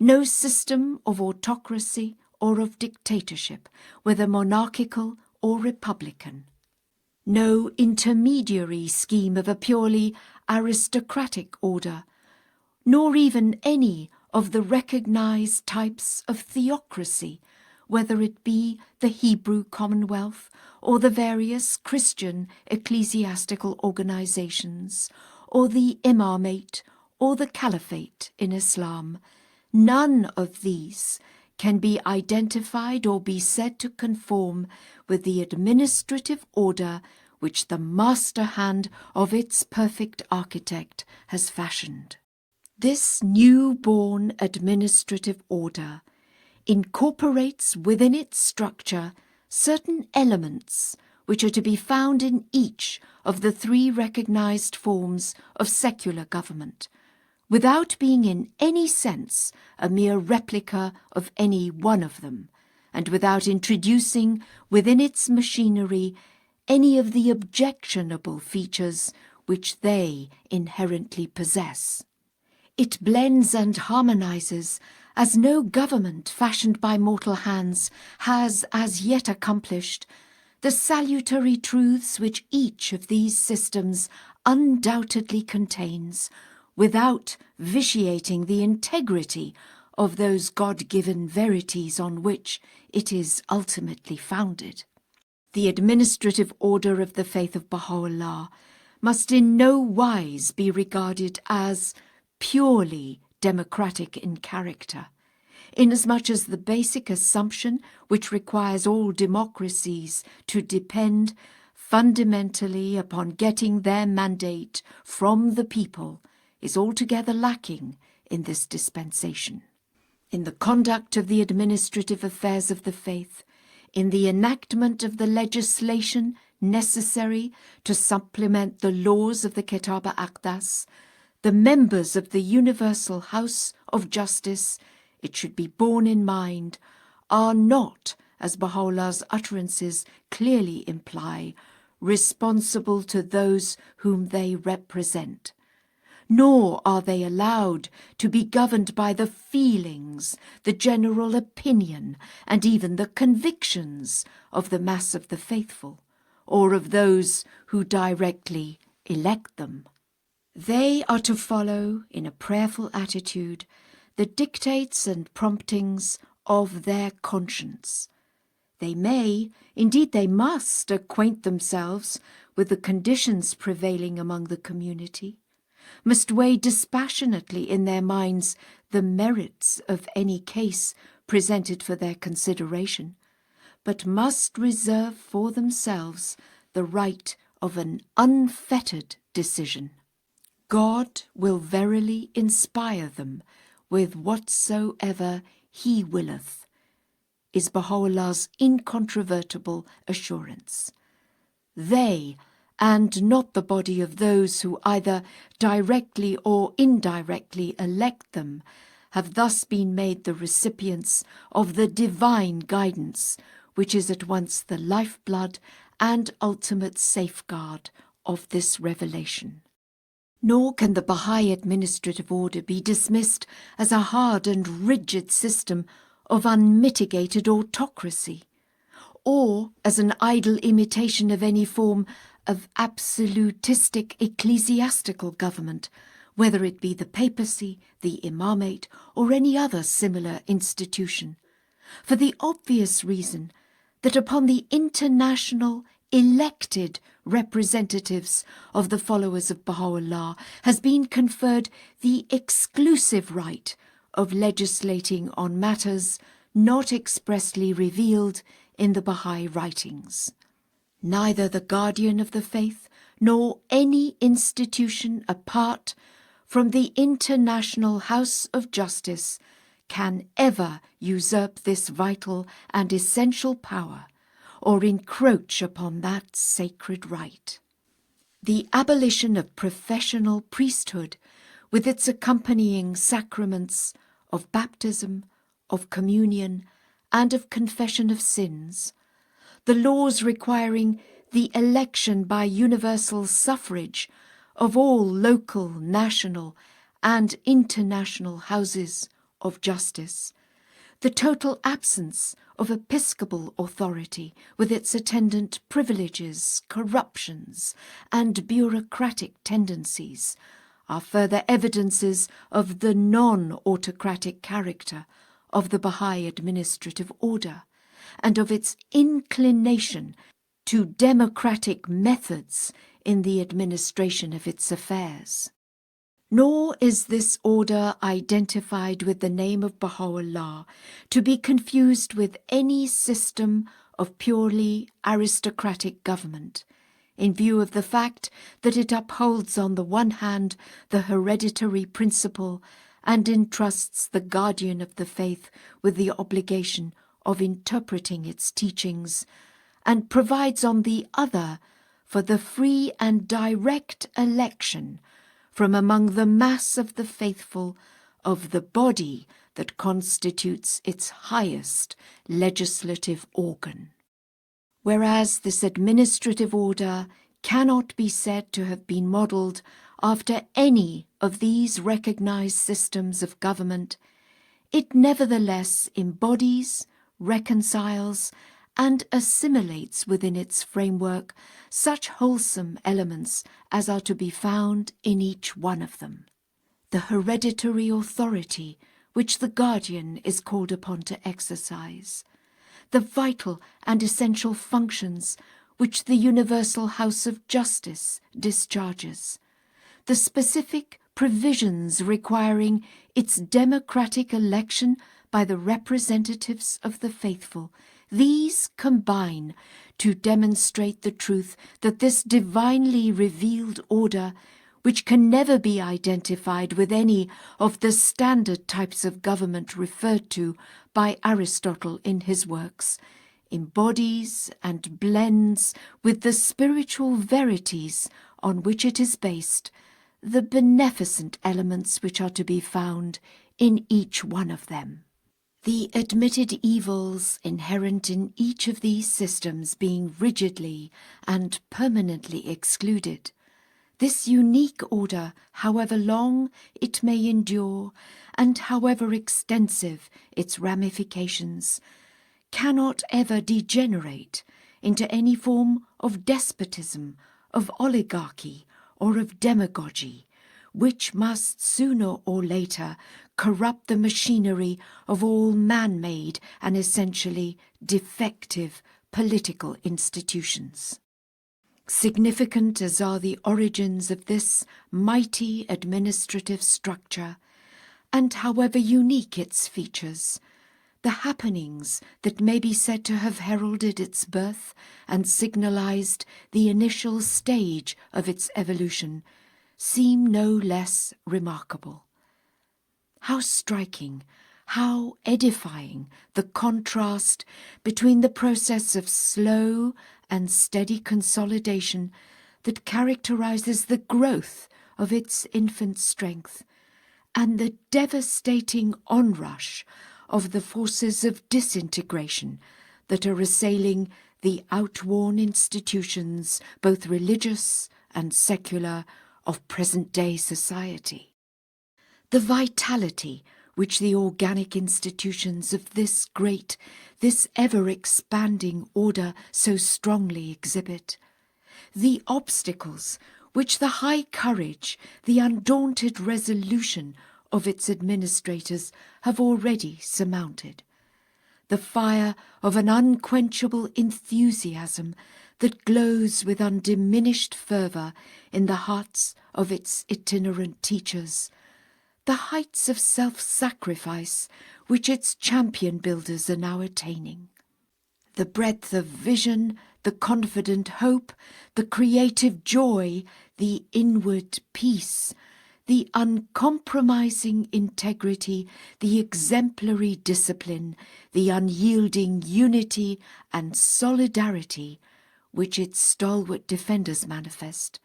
Speaker 1: no system of autocracy or of dictatorship, whether monarchical or republican, no intermediary scheme of a purely aristocratic order, nor even any of the recognized types of theocracy, whether it be the Hebrew Commonwealth or the various Christian ecclesiastical organizations, or the imamate or the caliphate in Islam. None of these can be identified or be said to conform with the administrative order which the master hand of its perfect architect has fashioned. This new-born administrative order incorporates within its structure certain elements which are to be found in each of the three recognized forms of secular government, without being in any sense a mere replica of any one of them, and without introducing within its machinery any of the objectionable features which they inherently possess. It blends and harmonizes as no government fashioned by mortal hands has as yet accomplished the salutary truths which each of these systems undoubtedly contains, without vitiating the integrity of those God-given verities on which it is ultimately founded. The administrative order of the faith of Baha'u'llah must in no wise be regarded as purely democratic in character, inasmuch as the basic assumption which requires all democracies to depend fundamentally upon getting their mandate from the people is altogether lacking in this dispensation. In the conduct of the administrative affairs of the faith, in the enactment of the legislation necessary to supplement the laws of the Kitab al-Aqdas, the members of the Universal House of Justice, it should be borne in mind, are not, as Baha'u'llah's utterances clearly imply, responsible to those whom they represent, nor are they allowed to be governed by the feelings, the general opinion, and even the convictions of the mass of the faithful, or of those who directly elect them. They are to follow, in a prayerful attitude, the dictates and promptings of their conscience. They may, indeed they must, acquaint themselves with the conditions prevailing among the community, must weigh dispassionately in their minds the merits of any case presented for their consideration, but must reserve for themselves the right of an unfettered decision. God will verily inspire them with whatsoever He willeth, is Baha'u'llah's incontrovertible assurance. They, and not the body of those who either directly or indirectly elect them, have thus been made the recipients of the divine guidance, which is at once the lifeblood and ultimate safeguard of this revelation. Nor can the Bahá'í administrative order be dismissed as a hard and rigid system of unmitigated autocracy, or as an idle imitation of any form of absolutistic ecclesiastical government, whether it be the papacy, the imamate, or any other similar institution, for the obvious reason that upon the international elected representatives of the followers of Baha'u'llah has been conferred the exclusive right of legislating on matters not expressly revealed in the Bahá'í writings. Neither the guardian of the faith nor any institution apart from the International House of Justice can ever usurp this vital and essential power or encroach upon that sacred right. The abolition of professional priesthood, with its accompanying sacraments of baptism, of communion, and of confession of sins, the laws requiring the election by universal suffrage of all local, national, and international houses of justice, the total absence of episcopal authority with its attendant privileges, corruptions, and bureaucratic tendencies are further evidences of the non-autocratic character of the Bahá'í administrative order and of its inclination to democratic methods in the administration of its affairs. Nor is this order identified with the name of Baha'u'llah to be confused with any system of purely aristocratic government, in view of the fact that it upholds on the one hand the hereditary principle and entrusts the guardian of the faith with the obligation of interpreting its teachings, and provides on the other for the free and direct election from among the mass of the faithful of the body that constitutes its highest legislative organ. Whereas this administrative order cannot be said to have been modelled after any of these recognised systems of government, it nevertheless embodies, reconciles, and assimilates within its framework such wholesome elements as are to be found in each one of them. The hereditary authority which the guardian is called upon to exercise, the vital and essential functions which the Universal House of Justice discharges, the specific provisions requiring its democratic election by the representatives of the faithful, these combine to demonstrate the truth that this divinely revealed order, which can never be identified with any of the standard types of government referred to by Aristotle in his works, embodies and blends with the spiritual verities on which it is based the beneficent elements which are to be found in each one of them. The admitted evils inherent in each of these systems being rigidly and permanently excluded, this unique order, however long it may endure and however extensive its ramifications, cannot ever degenerate into any form of despotism, of oligarchy, or of demagogy, which must sooner or later corrupt the machinery of all man-made and essentially defective political institutions. Significant as are the origins of this mighty administrative structure, and however unique its features, the happenings that may be said to have heralded its birth and signalized the initial stage of its evolution seem no less remarkable. How striking, how edifying the contrast between the process of slow and steady consolidation that characterizes the growth of its infant strength and the devastating onrush of the forces of disintegration that are assailing the outworn institutions, both religious and secular, of present-day society. The vitality which the organic institutions of this great, this ever-expanding order so strongly exhibit, the obstacles which the high courage, the undaunted resolution of its administrators have already surmounted, the fire of an unquenchable enthusiasm that glows with undiminished fervour in the hearts of its itinerant teachers, the heights of self-sacrifice which its champion builders are now attaining, the breadth of vision, the confident hope, the creative joy, the inward peace, the uncompromising integrity, the exemplary discipline, the unyielding unity and solidarity which its stalwart defenders manifest,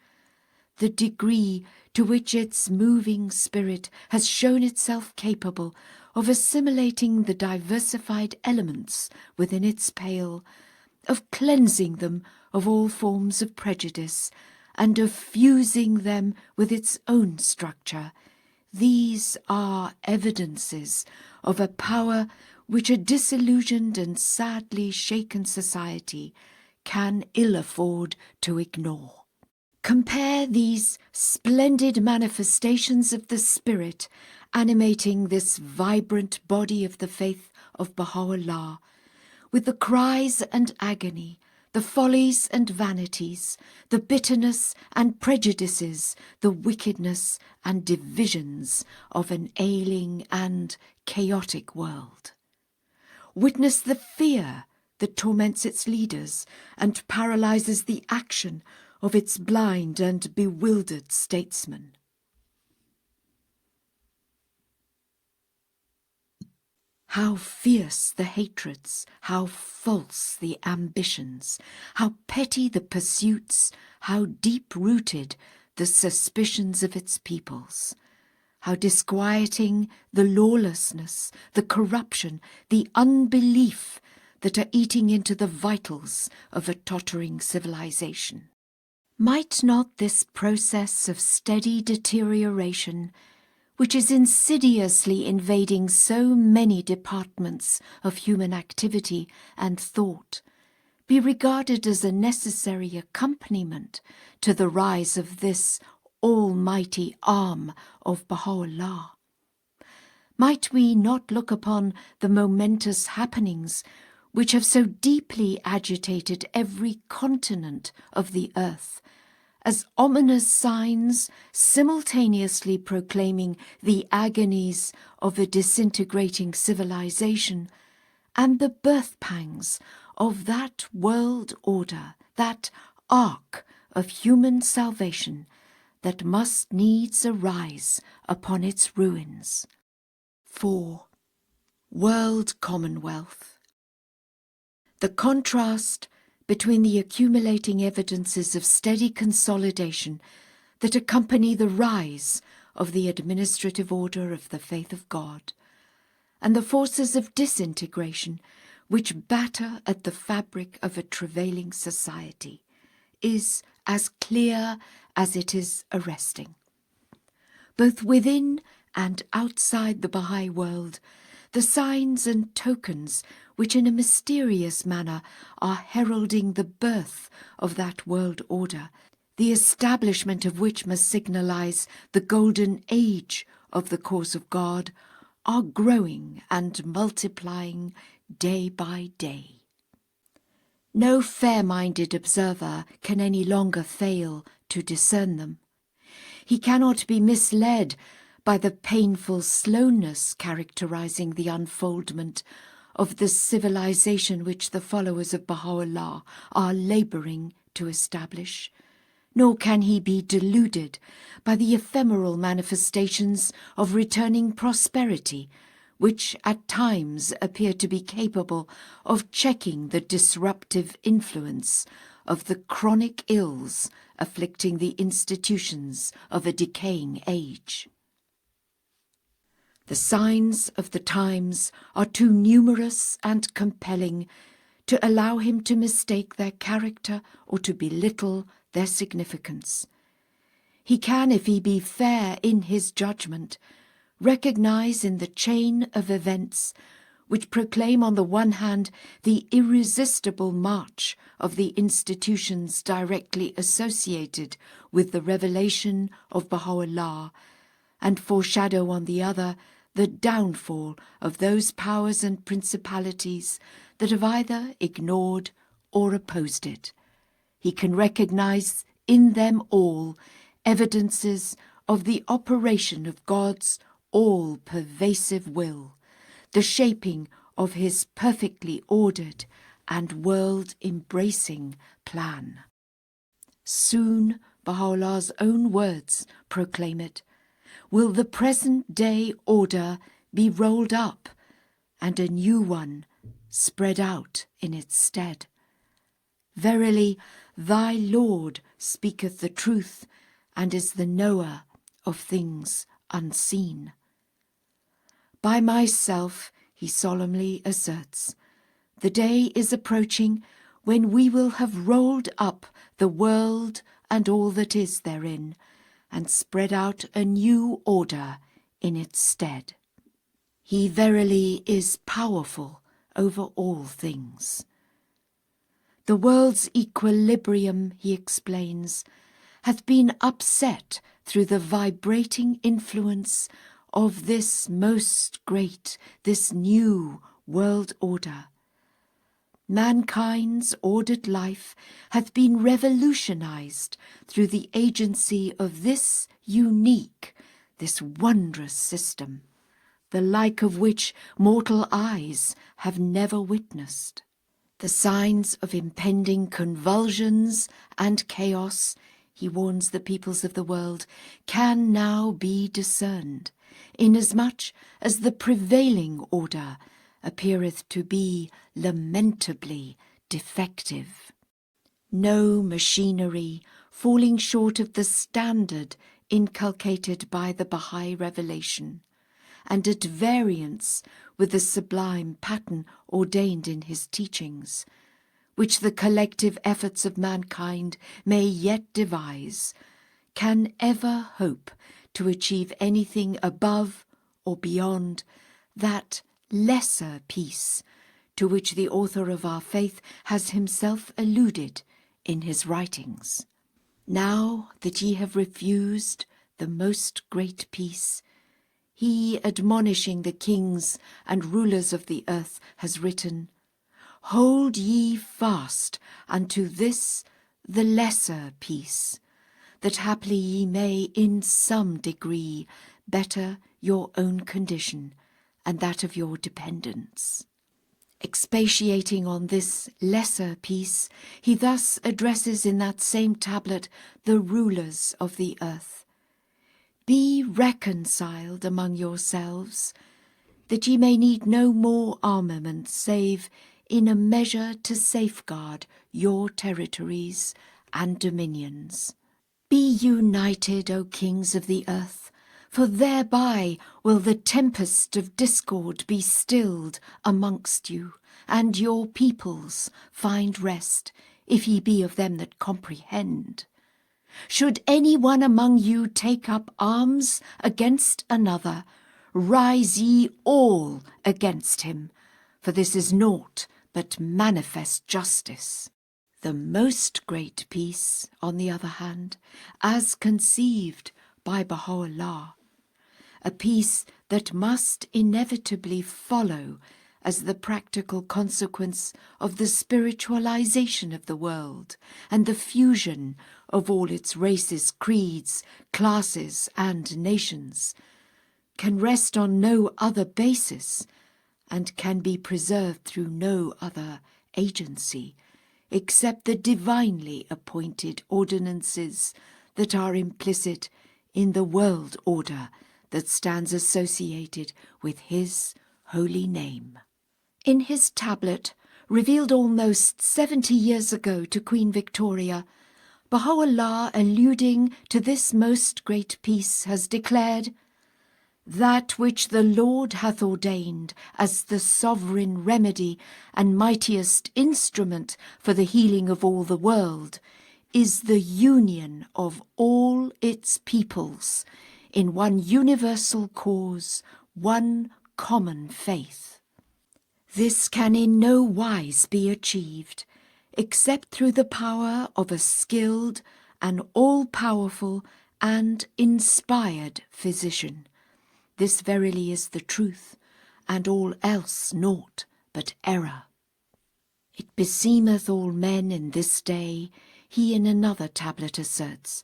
Speaker 1: the degree to which its moving spirit has shown itself capable of assimilating the diversified elements within its pale, of cleansing them of all forms of prejudice, and of fusing them with its own structure. These are evidences of a power which a disillusioned and sadly shaken society can ill afford to ignore. Compare these splendid manifestations of the spirit animating this vibrant body of the faith of Baha'u'llah with the cries and agony, the follies and vanities, the bitterness and prejudices, the wickedness and divisions of an ailing and chaotic world. Witness the fear that torments its leaders and paralyzes the action of its blind and bewildered statesmen. How fierce the hatreds, how false the ambitions, how petty the pursuits, how deep-rooted the suspicions of its peoples, how disquieting the lawlessness, the corruption, the unbelief that are eating into the vitals of a tottering civilization. Might not this process of steady deterioration, which is insidiously invading so many departments of human activity and thought, be regarded as a necessary accompaniment to the rise of this almighty arm of Baha'u'llah? Might we not look upon the momentous happenings which have so deeply agitated every continent of the earth as ominous signs simultaneously proclaiming the agonies of a disintegrating civilization and the birth pangs of that world order, that ark of human salvation that must needs arise upon its ruins? 4. World Commonwealth. The contrast between the accumulating evidences of steady consolidation that accompany the rise of the administrative order of the faith of God, and the forces of disintegration which batter at the fabric of a travailing society, is as clear as it is arresting. Both within and outside the Bahá'í world, the signs and tokens which in a mysterious manner are heralding the birth of that world order, the establishment of which must signalize the golden age of the cause of God, are growing and multiplying day by day. No fair-minded observer can any longer fail to discern them. He cannot be misled by the painful slowness characterizing the unfoldment of the civilization which the followers of Baha'u'llah are laboring to establish, nor can he be deluded by the ephemeral manifestations of returning prosperity, which at times appear to be capable of checking the disruptive influence of the chronic ills afflicting the institutions of a decaying age. The signs of the times are too numerous and compelling to allow him to mistake their character or to belittle their significance. He can, if he be fair in his judgment, recognize in the chain of events which proclaim on the one hand the irresistible march of the institutions directly associated with the revelation of Baha'u'llah, and foreshadow on the other the downfall of those powers and principalities that have either ignored or opposed it. He can recognize in them all evidences of the operation of God's all-pervasive will, the shaping of his perfectly ordered and world-embracing plan. Soon Baha'u'llah's own words proclaim it. will the present-day order be rolled up, and a new one spread out in its stead. Verily, thy Lord speaketh the truth, and is the knower of things unseen. By myself, he solemnly asserts, the day is approaching when we will have rolled up the world and all that is therein, and spread out a new order in its stead. He verily is powerful over all things. The world's equilibrium, he explains, hath been upset through the vibrating influence of this most great, this new world order. Mankind's ordered life hath been revolutionized through the agency of this unique, this wondrous system, the like of which mortal eyes have never witnessed. The signs of impending convulsions and chaos, he warns the peoples of the world, can now be discerned, inasmuch as the prevailing order appeareth to be lamentably defective. No machinery falling short of the standard inculcated by the Bahá'í revelation, and at variance with the sublime pattern ordained in his teachings, which the collective efforts of mankind may yet devise, can ever hope to achieve anything above or beyond that lesser peace to which the author of our faith has himself alluded in his writings. Now that ye have refused the most great peace, he, admonishing the kings and rulers of the earth, has written, Hold ye fast unto this the lesser peace, that haply ye may in some degree better your own condition and that of your dependents. Expatiating on this lesser peace, he thus addresses in that same tablet the rulers of the earth. Be reconciled among yourselves, that ye may need no more armament save in a measure to safeguard your territories and dominions. Be united, O kings of the earth, for thereby will the tempest of discord be stilled amongst you, and your peoples find rest, if ye be of them that comprehend. Should any one among you take up arms against another, rise ye all against him, for this is naught but manifest justice. The most great peace, on the other hand, as conceived by Baha'u'llah, a peace that must inevitably follow as the practical consequence of the spiritualization of the world and the fusion of all its races, creeds, classes, and nations, can rest on no other basis and can be preserved through no other agency except the divinely appointed ordinances that are implicit in the world order that stands associated with his holy name. In his tablet, revealed almost 70 years ago to Queen Victoria, Baha'u'llah, alluding to this most great peace, has declared, That which the Lord hath ordained as the sovereign remedy and mightiest instrument for the healing of all the world is the union of all its peoples in one universal cause, one common faith. This can in no wise be achieved except through the power of a skilled and all-powerful and inspired physician. This verily is the truth, and all else naught but error. It beseemeth all men in this day, he in another tablet asserts,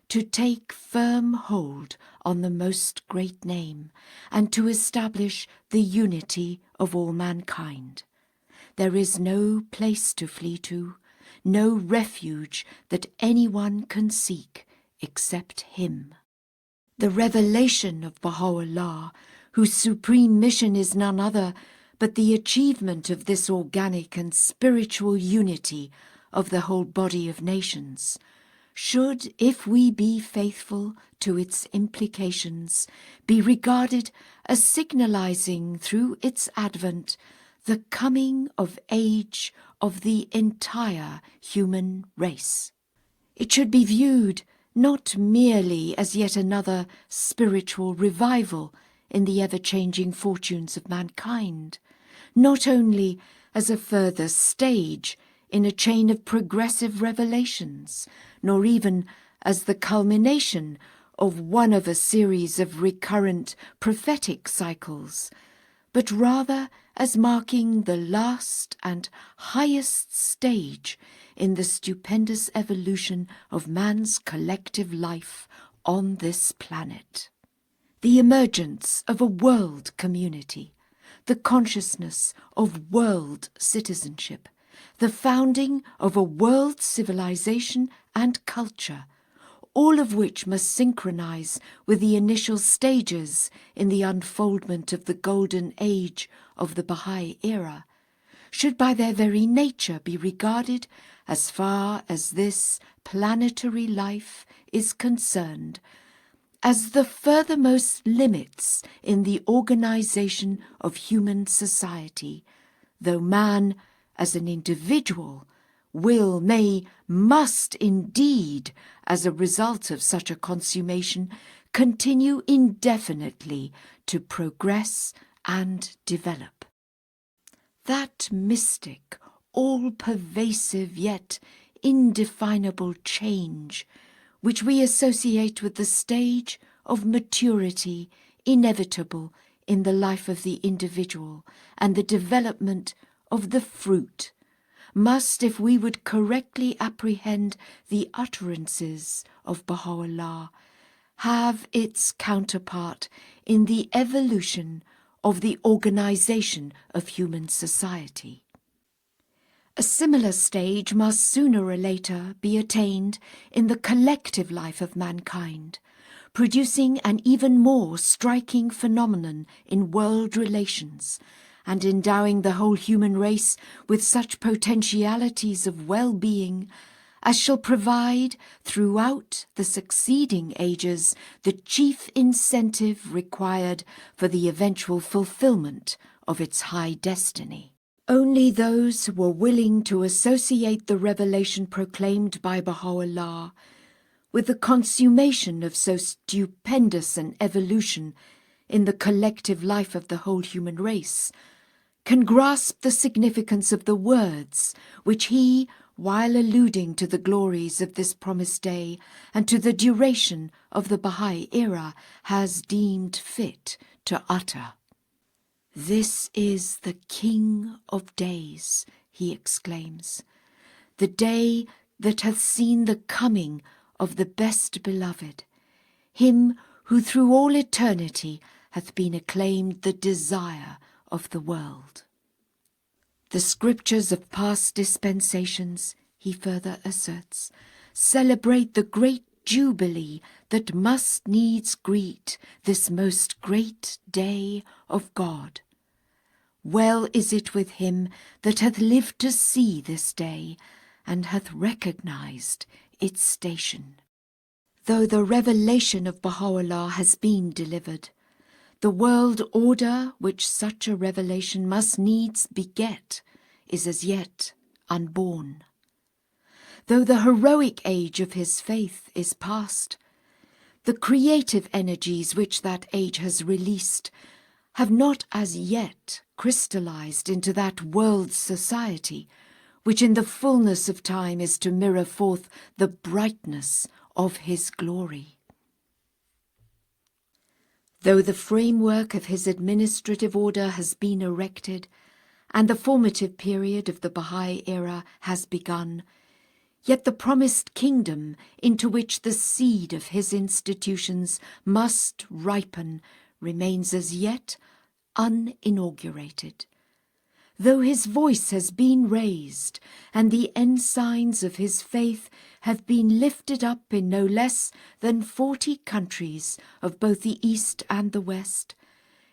Speaker 1: to take firm hold on the most great name, and to establish the unity of all mankind. There is no place to flee to, no refuge that anyone can seek except him. The revelation of Baha'u'llah, whose supreme mission is none other but the achievement of this organic and spiritual unity of the whole body of nations, should, if we be faithful to its implications, be regarded as signalizing through its advent the coming of age of the entire human race. It should be viewed not merely as yet another spiritual revival in the ever-changing fortunes of mankind, not only as a further stage in a chain of progressive revelations, nor even as the culmination of one of a series of recurrent prophetic cycles, but rather as marking the last and highest stage in the stupendous evolution of man's collective life on this planet. The emergence of a world community, the consciousness of world citizenship, the founding of a world civilization and culture, all of which must synchronize with the initial stages in the unfoldment of the golden age of the Bahá'í era, should by their very nature be regarded, as far as this planetary life is concerned, as the furthermost limits in the organization of human society, though man, as an individual, will, may, must indeed, as a result of such a consummation, continue indefinitely to progress and develop. That mystic, all-pervasive yet indefinable change which we associate with the stage of maturity inevitable in the life of the individual and the development of the fruit, must, if we would correctly apprehend the utterances of Baha'u'llah, have its counterpart in the evolution of the organization of human society. A similar stage must sooner or later be attained in the collective life of mankind, producing an even more striking phenomenon in world relations, and endowing the whole human race with such potentialities of well-being as shall provide throughout the succeeding ages the chief incentive required for the eventual fulfillment of its high destiny. Only those who are willing to associate the revelation proclaimed by Baha'u'llah with the consummation of so stupendous an evolution in the collective life of the whole human race can grasp the significance of the words which he, while alluding to the glories of this promised day and to the duration of the Bahá'í era, has deemed fit to utter. "This is the King of days," he exclaims, "the day that hath seen the coming of the best beloved, him who through all eternity hath been acclaimed the desire of the world." The scriptures of past dispensations, he further asserts, celebrate the great jubilee that must needs greet this most great day of God. Well is it with him that hath lived to see this day, and hath recognized its station. Though the revelation of Baha'u'llah has been delivered, the world order which such a revelation must needs beget is as yet unborn. Though the heroic age of his faith is past, the creative energies which that age has released have not as yet crystallized into that world society which in the fullness of time is to mirror forth the brightness of his glory. Though the framework of his administrative order has been erected, and the formative period of the Bahá'í era has begun, yet the promised kingdom into which the seed of his institutions must ripen remains as yet uninaugurated. though his voice has been raised, and the ensigns of his faith have been lifted up in no less than 40 countries of both the East and the West,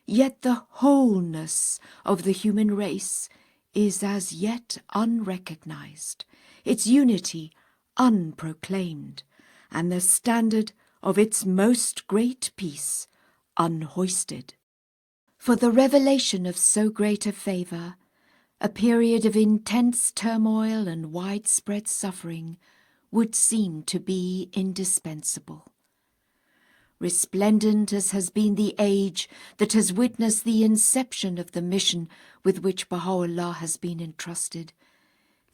Speaker 1: yet the wholeness of the human race is as yet unrecognized, its unity unproclaimed, and the standard of its most great peace unhoisted. For the revelation of so great a favour, a period of intense turmoil and widespread suffering would seem to be indispensable. Resplendent as has been the age that has witnessed the inception of the mission with which Baha'u'llah has been entrusted,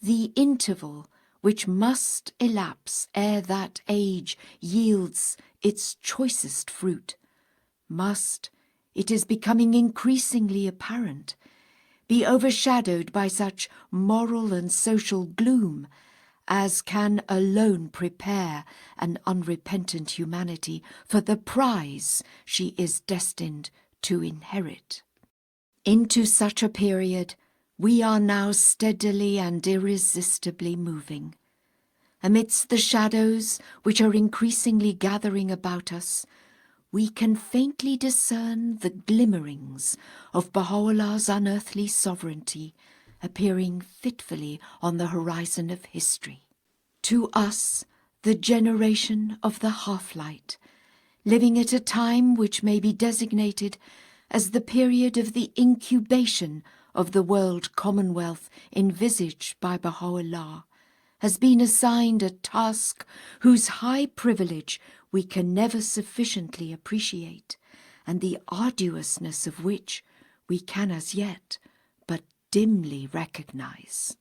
Speaker 1: the interval which must elapse ere that age yields its choicest fruit must, it is becoming increasingly apparent, be overshadowed by such moral and social gloom as can alone prepare an unrepentant humanity for the prize she is destined to inherit. Into such a period we are now steadily and irresistibly moving. Amidst the shadows which are increasingly gathering about us, we can faintly discern the glimmerings of Baha'u'llah's unearthly sovereignty appearing fitfully on the horizon of history. To us, the generation of the half-light, living at a time which may be designated as the period of the incubation of the world commonwealth envisaged by Baha'u'llah, has been assigned a task whose high privilege we can never sufficiently appreciate, and the arduousness of which we can as yet but dimly recognize.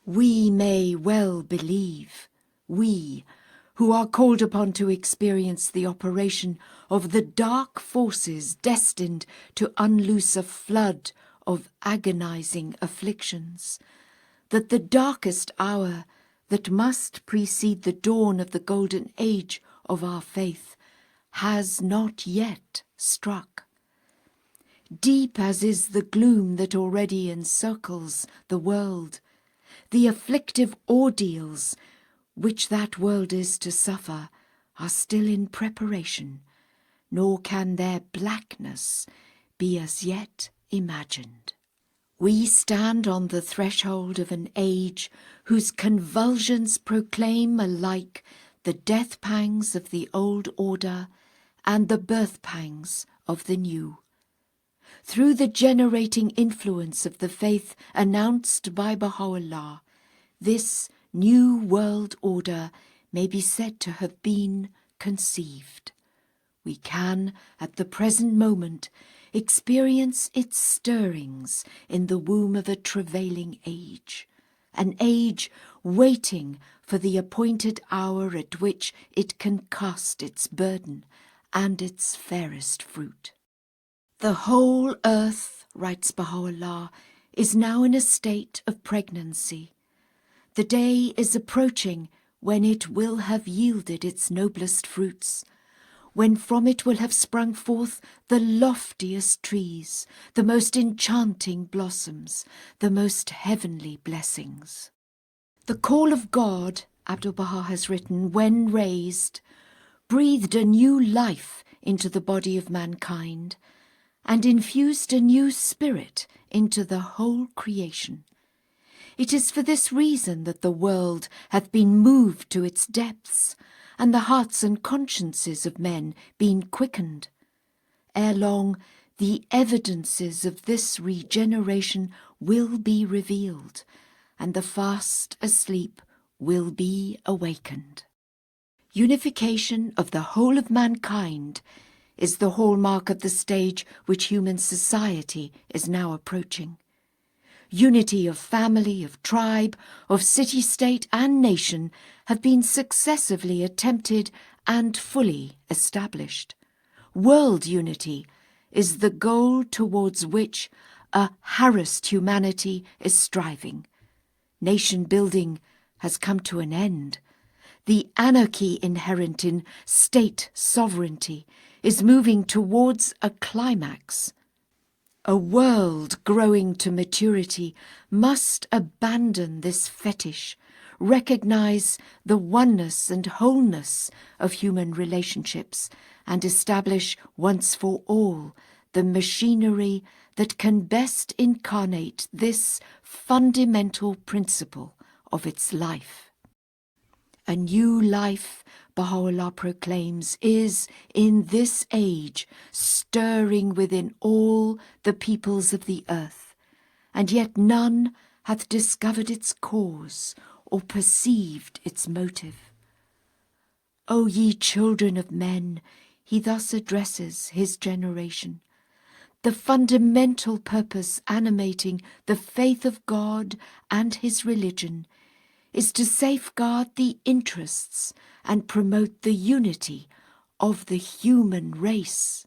Speaker 1: We may well believe, we who are called upon to experience the operation of the dark forces destined to unloose a flood of agonizing afflictions, that the darkest hour that must precede the dawn of the golden age of our faith has not yet struck. Deep as is the gloom that already encircles the world, the afflictive ordeals which that world is to suffer are still in preparation, nor can their blackness be as yet imagined. We stand on the threshold of an age whose convulsions proclaim alike the death pangs of the old order and the birth pangs of the new. Through the generating influence of the faith announced by Baha'u'llah, this new world order may be said to have been conceived. We can, at the present moment, experience its stirrings in the womb of a travailing age, an age waiting for the appointed hour at which it can cast its burden and its fairest fruit. The whole earth, writes Baha'u'llah, is now in a state of pregnancy. The day is approaching when it will have yielded its noblest fruits, when from it will have sprung forth the loftiest trees, the most enchanting blossoms, the most heavenly blessings. The call of God, Abdu'l-Baha has written, when raised, breathed a new life into the body of mankind, and infused a new spirit into the whole creation. It is for this reason that the world hath been moved to its depths, and the hearts and consciences of men been quickened. Ere long, the evidences of this regeneration will be revealed, and the fast asleep will be awakened. Unification of the whole of mankind is the hallmark of the stage which human society is now approaching. Unity of family, of tribe, of city-state and nation have been successively attempted and fully established. World unity is the goal towards which a harassed humanity is striving. Nation building has come to an end. The anarchy inherent in state sovereignty is moving towards a climax. A world growing to maturity must abandon this fetish, recognize the oneness and wholeness of human relationships, and establish once for all the machinery that can best incarnate this fundamental principle of its life. A new life, Baha'u'llah proclaims, is in this age stirring within all the peoples of the earth, and yet none hath discovered its cause or perceived its motive. O ye children of men, he thus addresses his generation. The fundamental purpose animating the faith of God and his religion is to safeguard the interests and promote the unity of the human race.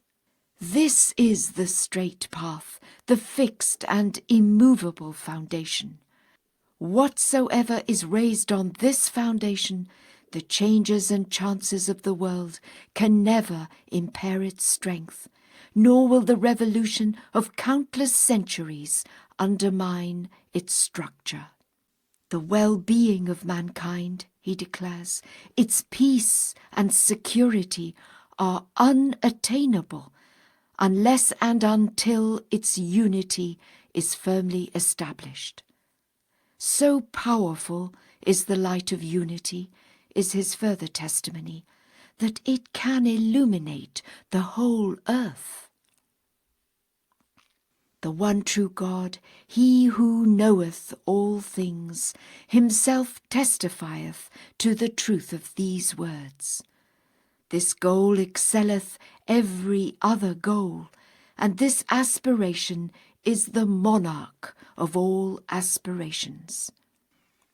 Speaker 1: This is the straight path, the fixed and immovable foundation. Whatsoever is raised on this foundation, the changes and chances of the world can never impair its strength, nor will the revolution of countless centuries undermine its structure. The well-being of mankind, he declares, its peace and security are unattainable unless and until its unity is firmly established. So powerful is the light of unity, is his further testimony, that it can illuminate the whole earth. The one true God, he who knoweth all things, himself testifieth to the truth of these words. This goal excelleth every other goal, and this aspiration is the monarch of all aspirations.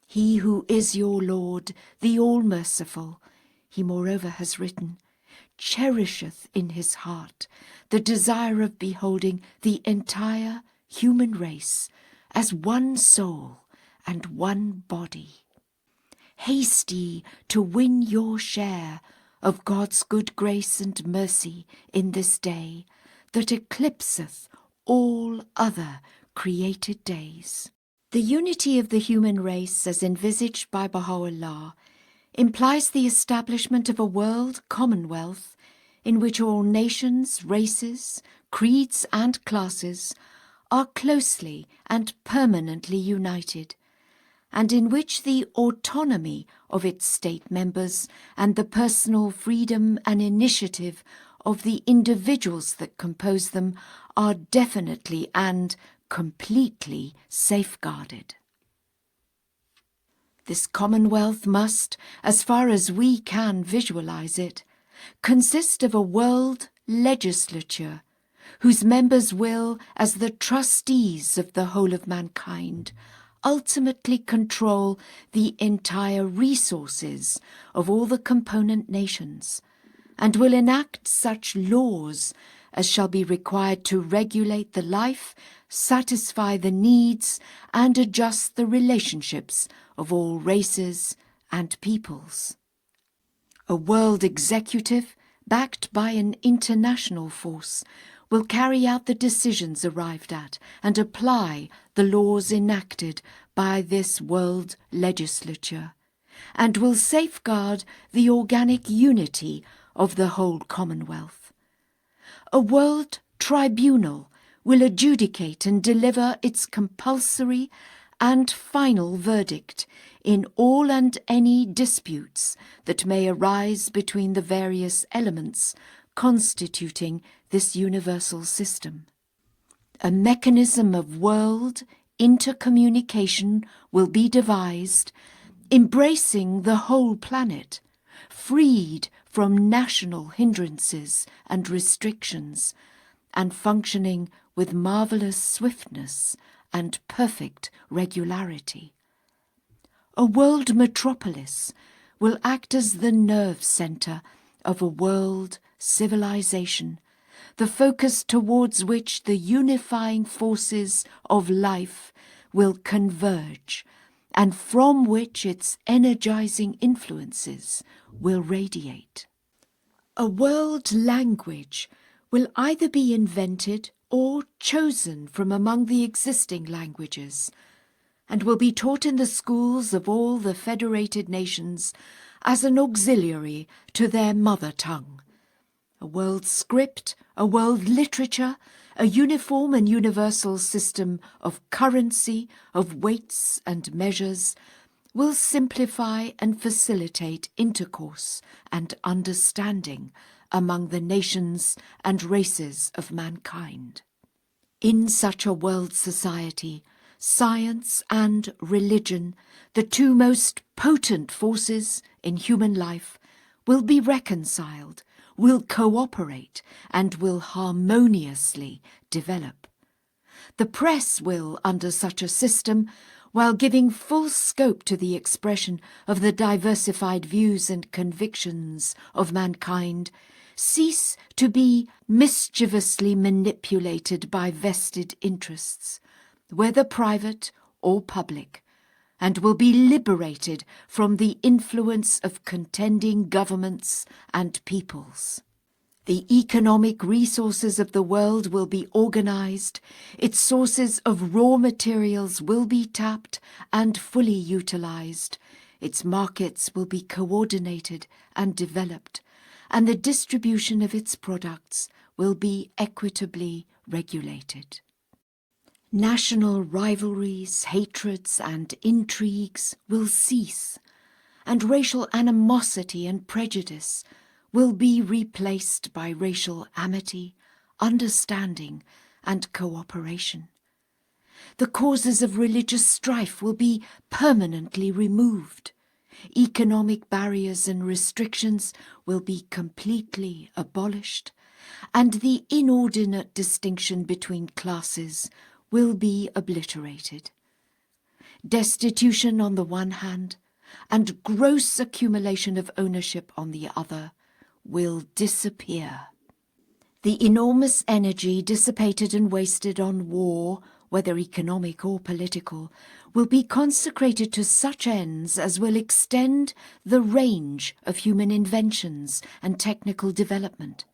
Speaker 1: He who is your Lord, the All-Merciful, he moreover has written, cherisheth in his heart the desire of beholding the entire human race as one soul and one body. Haste ye to win your share of God's good grace and mercy in this day that eclipseth all other created days. The unity of the human race as envisaged by Baha'u'llah implies the establishment of a world commonwealth in which all nations, races, creeds and classes are closely and permanently united, and in which the autonomy of its state members and the personal freedom and initiative of the individuals that compose them are definitely and completely safeguarded. This commonwealth must, as far as we can visualize it, consist of a world legislature whose members will, as the trustees of the whole of mankind, ultimately control the entire resources of all the component nations, and will enact such laws as shall be required to regulate the life, satisfy the needs, and adjust the relationships of all races and peoples. A world executive, backed by an international force, will carry out the decisions arrived at and apply the laws enacted by this world legislature, and will safeguard the organic unity of the whole Commonwealth. A world tribunal will adjudicate and deliver its compulsory and final verdict in all and any disputes that may arise between the various elements constituting this universal system. A mechanism of world intercommunication will be devised, embracing the whole planet, freed from national hindrances and restrictions, and functioning with marvelous swiftness and perfect regularity. A world metropolis will act as the nerve centre of a world civilization, the focus towards which the unifying forces of life will converge, and from which its energizing influences will radiate. A world language will either be invented or chosen from among the existing languages, and will be taught in the schools of all the federated nations as an auxiliary to their mother tongue. A world script, a world literature, a uniform and universal system of currency, of weights and measures, will simplify and facilitate intercourse and understanding among the nations and races of mankind. In such a world society, science and religion, the two most potent forces in human life, will be reconciled, will cooperate, and will harmoniously develop. The press will, under such a system, while giving full scope to the expression of the diversified views and convictions of mankind, cease to be mischievously manipulated by vested interests, whether private or public, and will be liberated from the influence of contending governments and peoples. The economic resources of the world will be organized, its sources of raw materials will be tapped and fully utilized, its markets will be coordinated and developed, and the distribution of its products will be equitably regulated. National rivalries, hatreds, and intrigues will cease, and racial animosity and prejudice will be replaced by racial amity, understanding, and cooperation. The causes of religious strife will be permanently removed. Economic barriers and restrictions will be completely abolished, and the inordinate distinction between classes will be obliterated. Destitution on the one hand, and gross accumulation of ownership on the other, will disappear. The enormous energy dissipated and wasted on war, whether economic or political, will be consecrated to such ends as will extend the range of human inventions and technical development,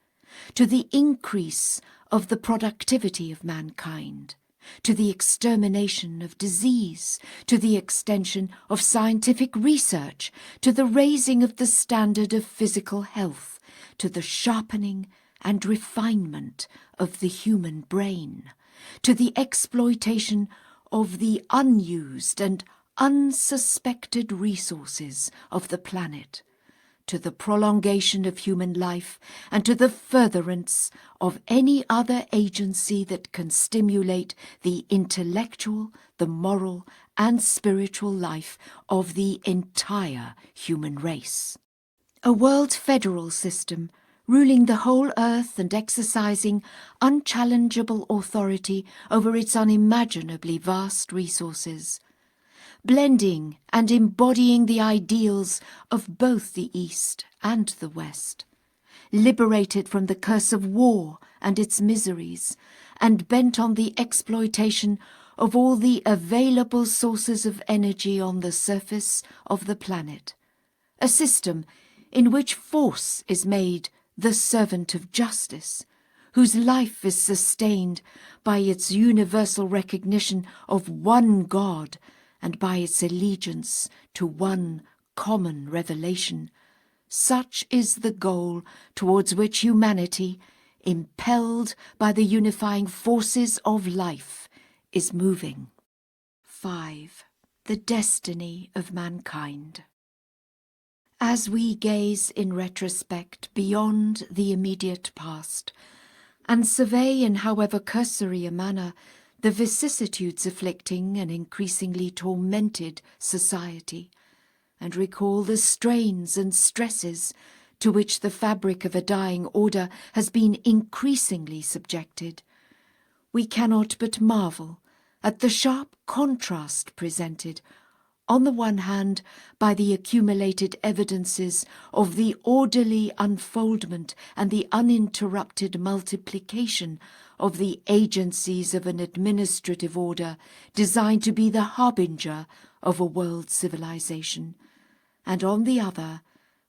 Speaker 1: to the increase of the productivity of mankind, to the extermination of disease, to the extension of scientific research, to the raising of the standard of physical health, to the sharpening and refinement of the human brain, to the exploitation of the unused and unsuspected resources of the planet, to the prolongation of human life, and to the furtherance of any other agency that can stimulate the intellectual, the moral, and spiritual life of the entire human race. A world federal system, ruling the whole earth and exercising unchallengeable authority over its unimaginably vast resources, blending and embodying the ideals of both the East and the West, liberated from the curse of war and its miseries, and bent on the exploitation of all the available sources of energy on the surface of the planet, a system in which force is made the servant of justice, whose life is sustained by its universal recognition of one God and by its allegiance to one common revelation. Such is the goal towards which humanity, impelled by the unifying forces of life, is moving. 5. The destiny of mankind. As we gaze in retrospect beyond the immediate past, and survey in however cursory a manner the vicissitudes afflicting an increasingly tormented society, and recall the strains and stresses to which the fabric of a dying order has been increasingly subjected, we cannot but marvel at the sharp contrast presented, on the one hand, by the accumulated evidences of the orderly unfoldment and the uninterrupted multiplication of the agencies of an administrative order designed to be the harbinger of a world civilization, and on the other,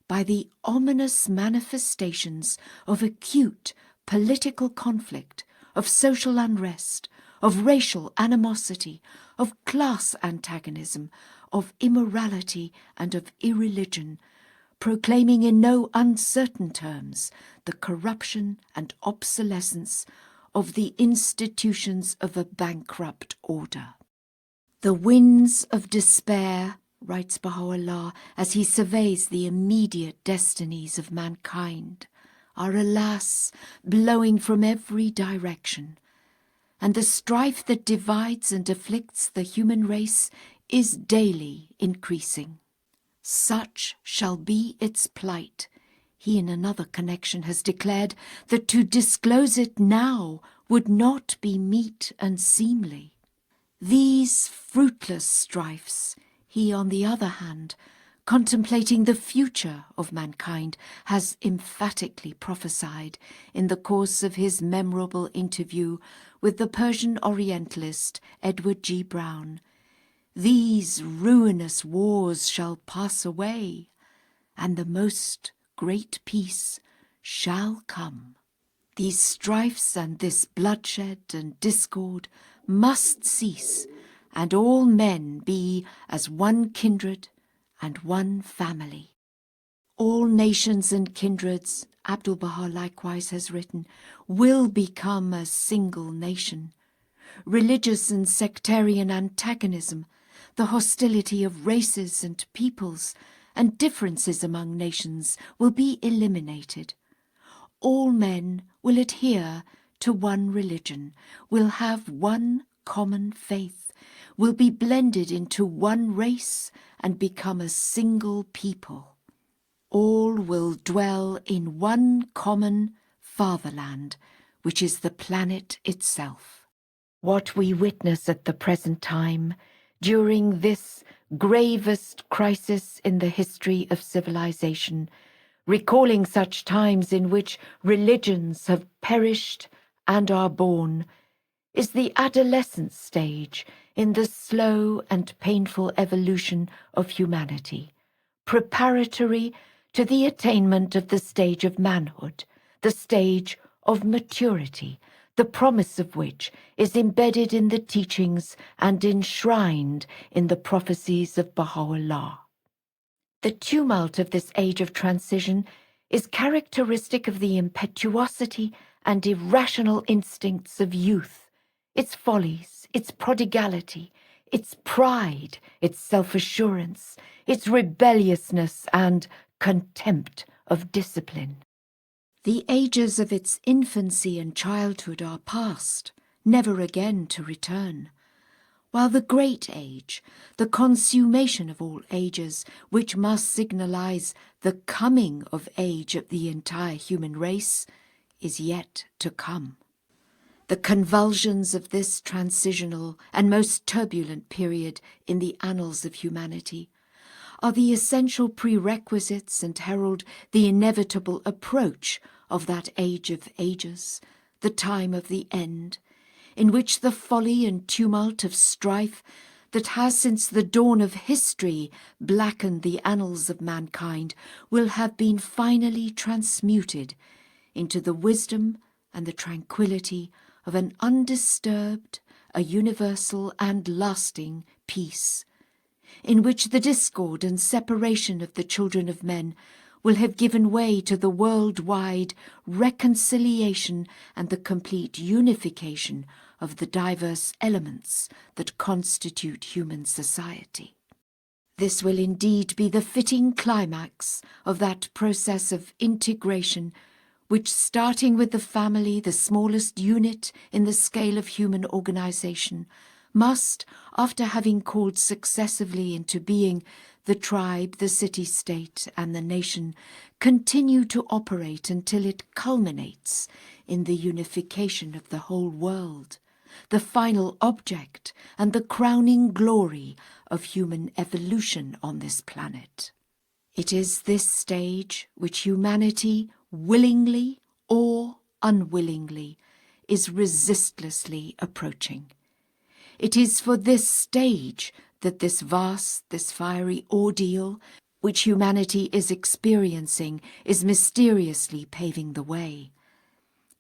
Speaker 1: by the ominous manifestations of acute political conflict of social unrest, of racial animosity, of class antagonism, of immorality and of irreligion, proclaiming in no uncertain terms the corruption and obsolescence of the institutions of a bankrupt order. The winds of despair, writes Baha'u'llah as he surveys the immediate destinies of mankind, are alas blowing from every direction, and the strife that divides and afflicts the human race is daily increasing. Such shall be its plight. He in another connection has declared that to disclose it now would not be meet and seemly. These fruitless strifes, he on the other hand, contemplating the future of mankind, has emphatically prophesied in the course of his memorable interview with the Persian Orientalist Edward G. Brown. These ruinous wars shall pass away, and the most great peace shall come. These strifes and this bloodshed and discord must cease, and all men be as one kindred and one family. All nations and kindreds, Abdu'l-Baha likewise has written, will become a single nation. Religious and sectarian antagonism, the hostility of races and peoples, and differences among nations will be eliminated. All men will adhere to one religion, will have one common faith, will be blended into one race and become a single people. All will dwell in one common fatherland, which is the planet itself. What we witness at the present time, during this gravest crisis in the history of civilization, recalling such times in which religions have perished and are born, is the adolescent stage in the slow and painful evolution of humanity, preparatory to the attainment of the stage of manhood, the stage of maturity, the promise of which is embedded in the teachings and enshrined in the prophecies of Baha'u'llah. The tumult of this age of transition is characteristic of the impetuosity and irrational instincts of youth, its follies, its prodigality, its pride, its self-assurance, its rebelliousness and contempt of discipline. The ages of its infancy and childhood are past, never again to return, while the great age, the consummation of all ages, which must signalize the coming of age of the entire human race, is yet to come. The convulsions of this transitional and most turbulent period in the annals of humanity are the essential prerequisites and herald the inevitable approach of that age of ages, the time of the end, in which the folly and tumult of strife that has since the dawn of history blackened the annals of mankind will have been finally transmuted into the wisdom and the tranquillity of an undisturbed, a universal and lasting peace, in which the discord and separation of the children of men will have given way to the worldwide reconciliation and the complete unification of the diverse elements that constitute human society. This will indeed be the fitting climax of that process of integration which, starting with the family, the smallest unit in the scale of human organization, must, after having called successively into being the tribe, the city-state, and the nation, continue to operate until it culminates in the unification of the whole world, the final object and the crowning glory of human evolution on this planet. It is this stage which humanity, willingly or unwillingly, is resistlessly approaching. It is for this stage that this vast, this fiery ordeal which humanity is experiencing is mysteriously paving the way.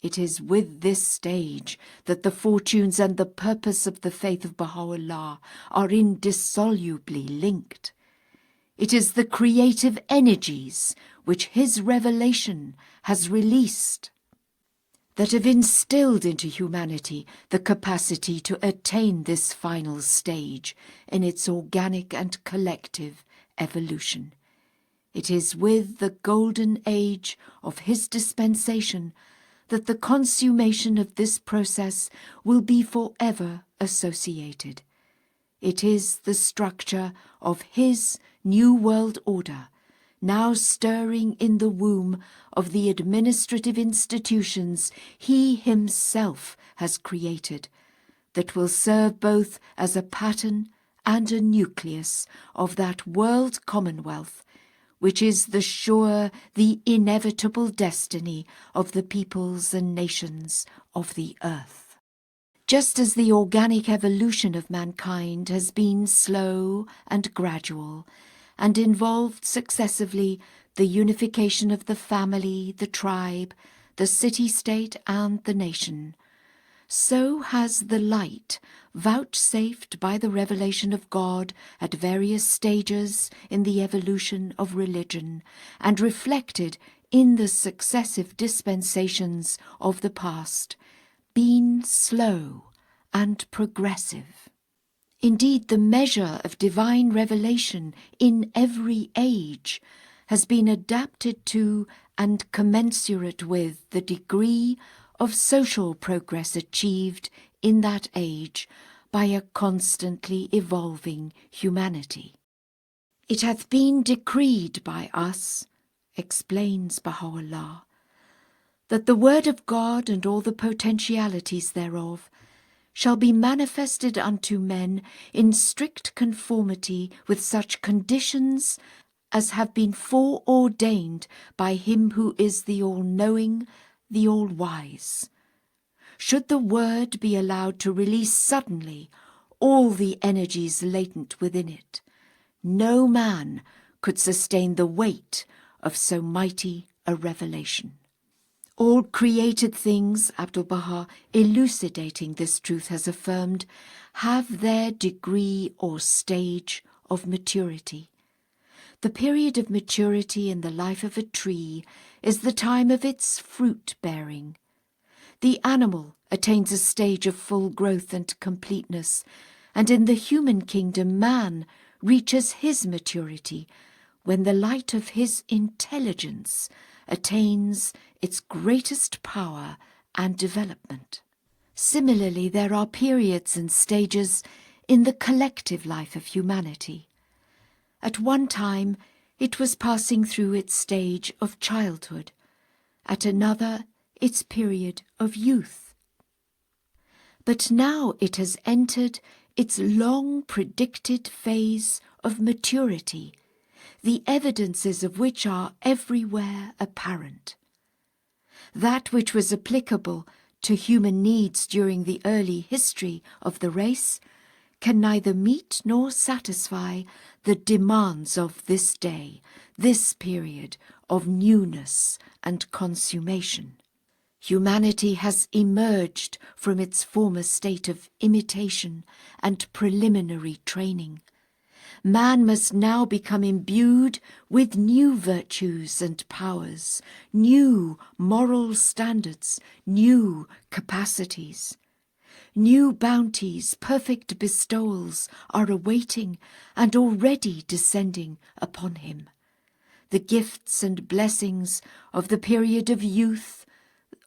Speaker 1: It is with this stage that the fortunes and the purpose of the faith of Baha'u'llah are indissolubly linked. It is the creative energies which his revelation has released that have instilled into humanity the capacity to attain this final stage in its organic and collective evolution. It is with the golden age of his dispensation that the consummation of this process will be forever associated. It is the structure of his new world order, now stirring in the womb of the administrative institutions he himself has created, that will serve both as a pattern and a nucleus of that world commonwealth, which is the sure, the inevitable destiny of the peoples and nations of the earth. Just as the organic evolution of mankind has been slow and gradual, and involved successively the unification of the family, the tribe, the city-state, and the nation, so has the light vouchsafed by the revelation of God at various stages in the evolution of religion, and reflected in the successive dispensations of the past, been slow and progressive. Indeed, the measure of divine revelation in every age has been adapted to and commensurate with the degree of social progress achieved in that age by a constantly evolving humanity. It hath been decreed by us, explains Baha'u'llah, that the word of God and all the potentialities thereof shall be manifested unto men in strict conformity with such conditions as have been foreordained by him who is the all-knowing, the all-wise. Should the word be allowed to release suddenly all the energies latent within it, no man could sustain the weight of so mighty a revelation. All created things, Abdu'l-Baha, elucidating this truth, has affirmed, have their degree or stage of maturity. The period of maturity in the life of a tree is the time of its fruit-bearing. The animal attains a stage of full growth and completeness, and in the human kingdom man reaches his maturity when the light of his intelligence attains its greatest power and development. Similarly, there are periods and stages in the collective life of humanity. At one time, it was passing through its stage of childhood, at another, its period of youth. But now it has entered its long-predicted phase of maturity, the evidences of which are everywhere apparent. That which was applicable to human needs during the early history of the race can neither meet nor satisfy the demands of this day, this period of newness and consummation. Humanity has emerged from its former state of imitation and preliminary training. Man must now become imbued with new virtues and powers, new moral standards, new capacities. New bounties, perfect bestowals are awaiting and already descending upon him. The gifts and blessings of the period of youth,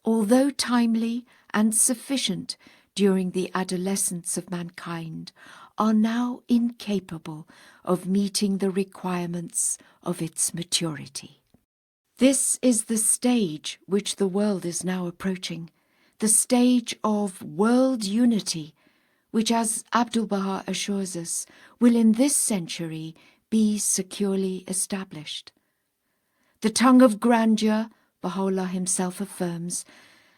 Speaker 1: although timely and sufficient during the adolescence of mankind, are now incapable of meeting the requirements of its maturity. This is the stage which the world is now approaching, the stage of world unity, which, as Abdu'l-Baha assures us, will in this century be securely established. The tongue of grandeur, Baha'u'llah himself affirms,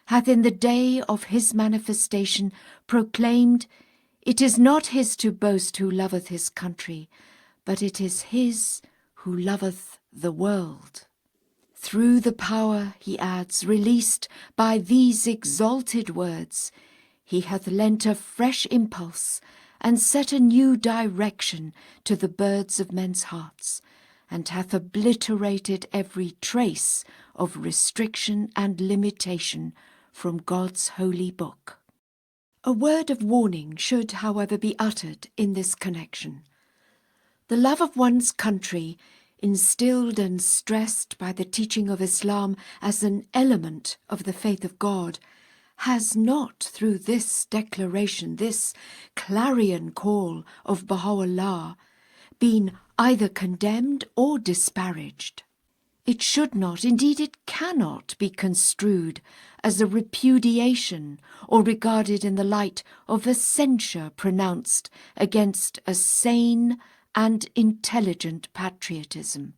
Speaker 1: hath in the day of his manifestation proclaimed, "It is not his to boast who loveth his country, but it is his who loveth the world." Through the power, he adds, released by these exalted words, he hath lent a fresh impulse and set a new direction to the birds of men's hearts, and hath obliterated every trace of restriction and limitation from God's holy book. A word of warning should, however, be uttered in this connection. The love of one's country, instilled and stressed by the teaching of Islam as an element of the faith of God, has not, through this declaration, this clarion call of Baha'u'llah, been either condemned or disparaged. It should not, indeed it cannot, be construed as a repudiation or regarded in the light of a censure pronounced against a sane and intelligent patriotism.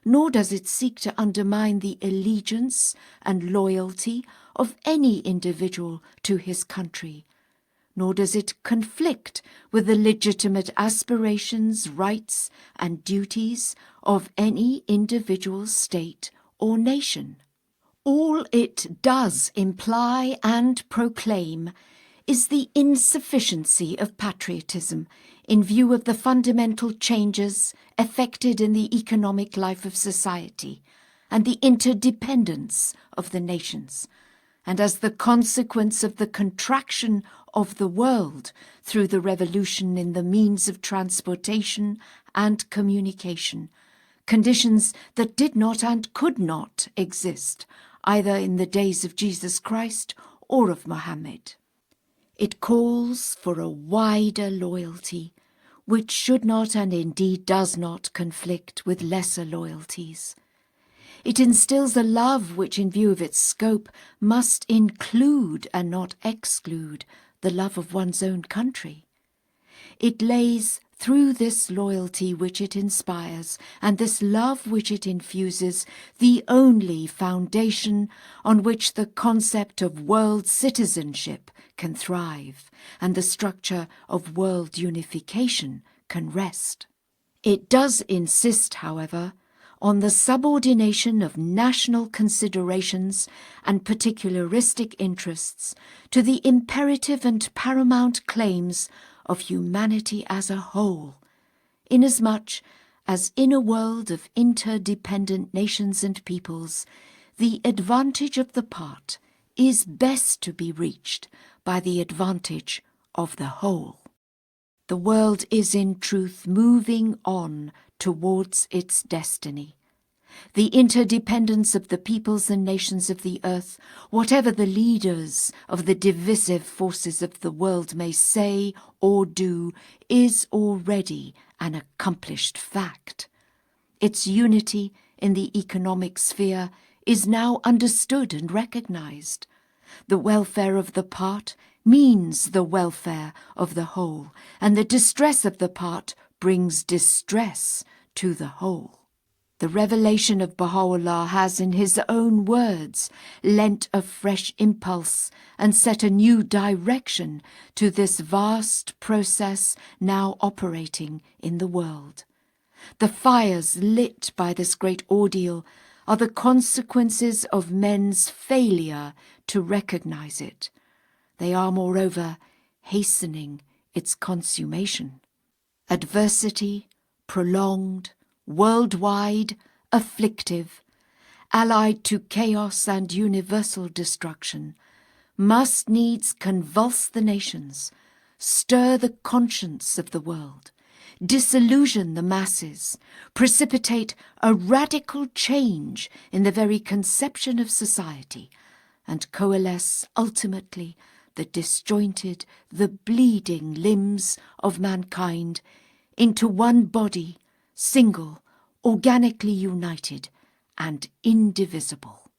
Speaker 1: Nor does it seek to undermine the allegiance and loyalty of any individual to his country, nor does it conflict with the legitimate aspirations, rights, and duties of any individual state or nation. All it does imply and proclaim is the insufficiency of patriotism in view of the fundamental changes effected in the economic life of society and the interdependence of the nations, and as the consequence of the contraction of the world through the revolution in the means of transportation and communication, conditions that did not and could not exist either in the days of Jesus Christ or of Mohammed. It calls for a wider loyalty, which should not and indeed does not conflict with lesser loyalties. It instills a love which, in view of its scope, must include and not exclude the love of one's own country. It lays, through this loyalty which it inspires and this love which it infuses, the only foundation on which the concept of world citizenship can thrive and the structure of world unification can rest. It does insist, however, on the subordination of national considerations and particularistic interests to the imperative and paramount claims of humanity as a whole, inasmuch as in a world of interdependent nations and peoples, the advantage of the part is best to be reached by the advantage of the whole. The world is in truth moving on towards its destiny. The interdependence of the peoples and nations of the earth, whatever the leaders of the divisive forces of the world may say or do, is already an accomplished fact. Its unity in the economic sphere is now understood and recognized. The welfare of the part means the welfare of the whole, and the distress of the part brings distress to the whole. The revelation of Baha'u'llah has, in his own words, lent a fresh impulse and set a new direction to this vast process now operating in the world. The fires lit by this great ordeal are the consequences of men's failure to recognize it. They are, moreover, hastening its consummation. Adversity, prolonged, worldwide, afflictive, allied to chaos and universal destruction, must needs convulse the nations, stir the conscience of the world, disillusion the masses, precipitate a radical change in the very conception of society, and coalesce ultimately the disjointed, the bleeding limbs of mankind into one body, single, organically united, and indivisible.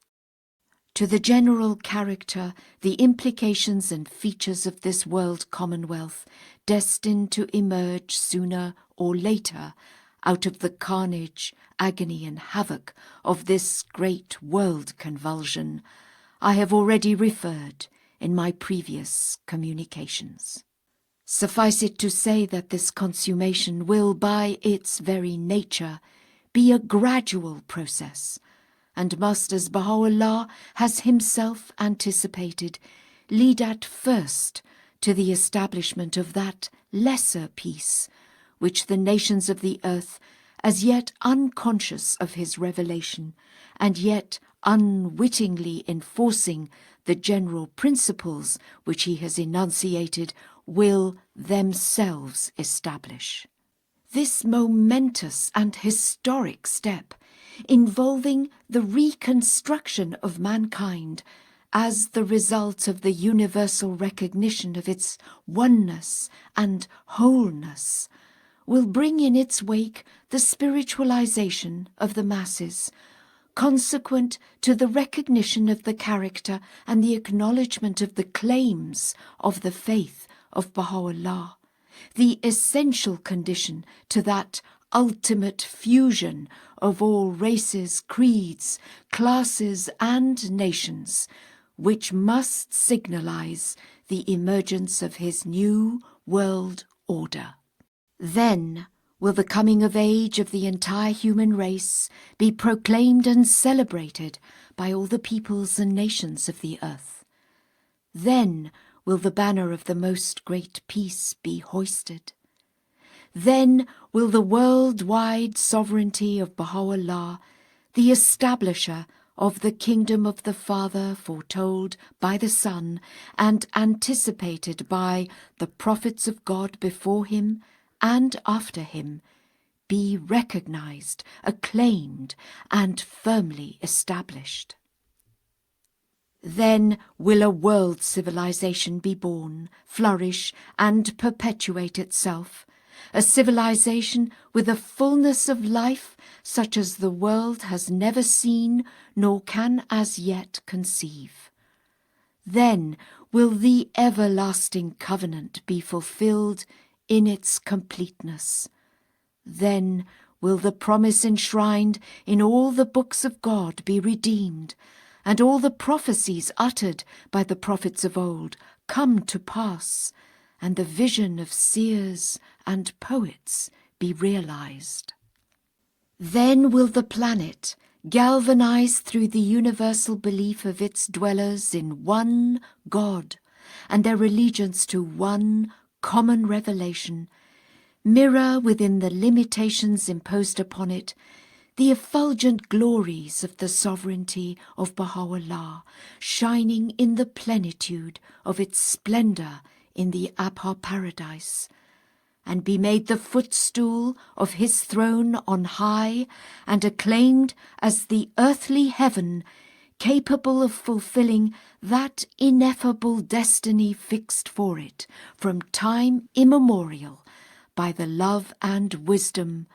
Speaker 1: To the general character, the implications and features of this world commonwealth, destined to emerge sooner or later out of the carnage, agony, and havoc of this great world convulsion, I have already referred in my previous communications. Suffice it to say that this consummation will, by its very nature, be a gradual process, and must, as Baha'u'llah has himself anticipated, lead at first to the establishment of that lesser peace which the nations of the earth, as yet unconscious of his revelation, and yet unwittingly enforcing the general principles which he has enunciated, will themselves establish. This momentous and historic step, involving the reconstruction of mankind as the result of the universal recognition of its oneness and wholeness, will bring in its wake the spiritualization of the masses, consequent to the recognition of the character and the acknowledgement of the claims of the faith of Baha'u'llah, the essential condition to that ultimate fusion of all races, creeds, classes and nations, which must signalize the emergence of his new world order. Then will the coming of age of the entire human race be proclaimed and celebrated by all the peoples and nations of the earth. Then will the banner of the most great peace be hoisted. Then will the worldwide sovereignty of Baha'u'llah, the establisher of the kingdom of the Father foretold by the Son and anticipated by the prophets of God before him and after him, be recognized, acclaimed, and firmly established. Then will a world civilization be born, flourish, and perpetuate itself, a civilization with a fullness of life such as the world has never seen nor can as yet conceive. Then will the everlasting covenant be fulfilled in its completeness. Then will the promise enshrined in all the books of God be redeemed, and all the prophecies uttered by the prophets of old come to pass, and the vision of seers and poets be realized. Then will the planet, galvanized through the universal belief of its dwellers in one God and their allegiance to one common revelation, mirror within the limitations imposed upon it the effulgent glories of the sovereignty of Baha'u'llah, shining in the plenitude of its splendor in the Abha paradise, and be made the footstool of his throne on high, and acclaimed as the earthly heaven capable of fulfilling that ineffable destiny fixed for it from time immemorial by the love and wisdom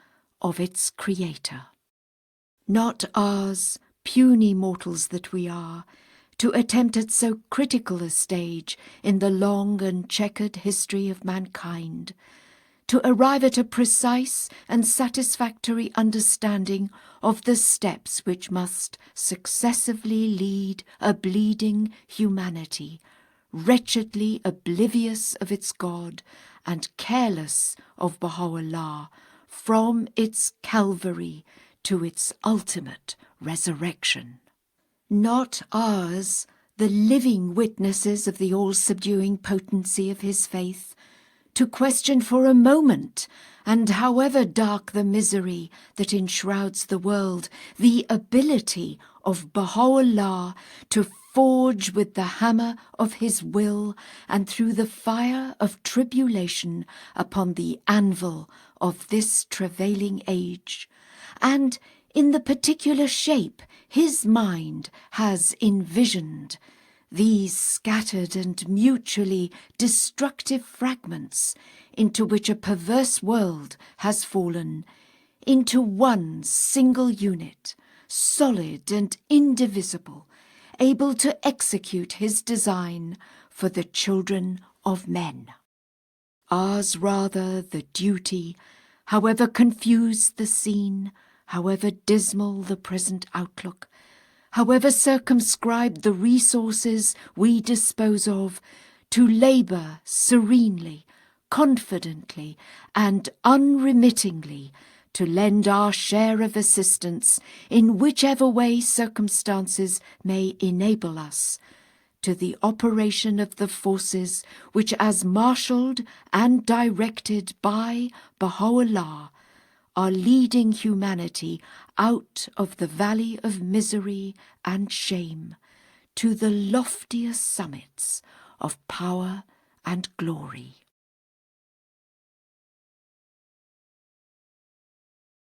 Speaker 1: of its Creator. Not ours, puny mortals that we are, to attempt at so critical a stage in the long and checkered history of mankind, to arrive at a precise and satisfactory understanding of the steps which must successively lead a bleeding humanity, wretchedly oblivious of its God and careless of Baha'u'llah, from its Calvary to its ultimate resurrection. Not ours, the living witnesses of the all-subduing potency of his faith, to question for a moment, and however dark the misery that enshrouds the world, the ability of Baha'u'llah to forge with the hammer of his will and through the fire of tribulation upon the anvil of this travailing age, and in the particular shape his mind has envisioned, these scattered and mutually destructive fragments into which a perverse world has fallen, into one single unit, solid and indivisible, able to execute his design for the children of men. Ours rather the duty, however confused the scene, however dismal the present outlook, however circumscribed the resources we dispose of, to labour serenely, confidently, and unremittingly to lend our share of assistance in whichever way circumstances may enable us, to the operation of the forces which, as marshalled and directed by Baha'u'llah, are leading humanity out of the valley of misery and shame to the loftier summits of power and glory.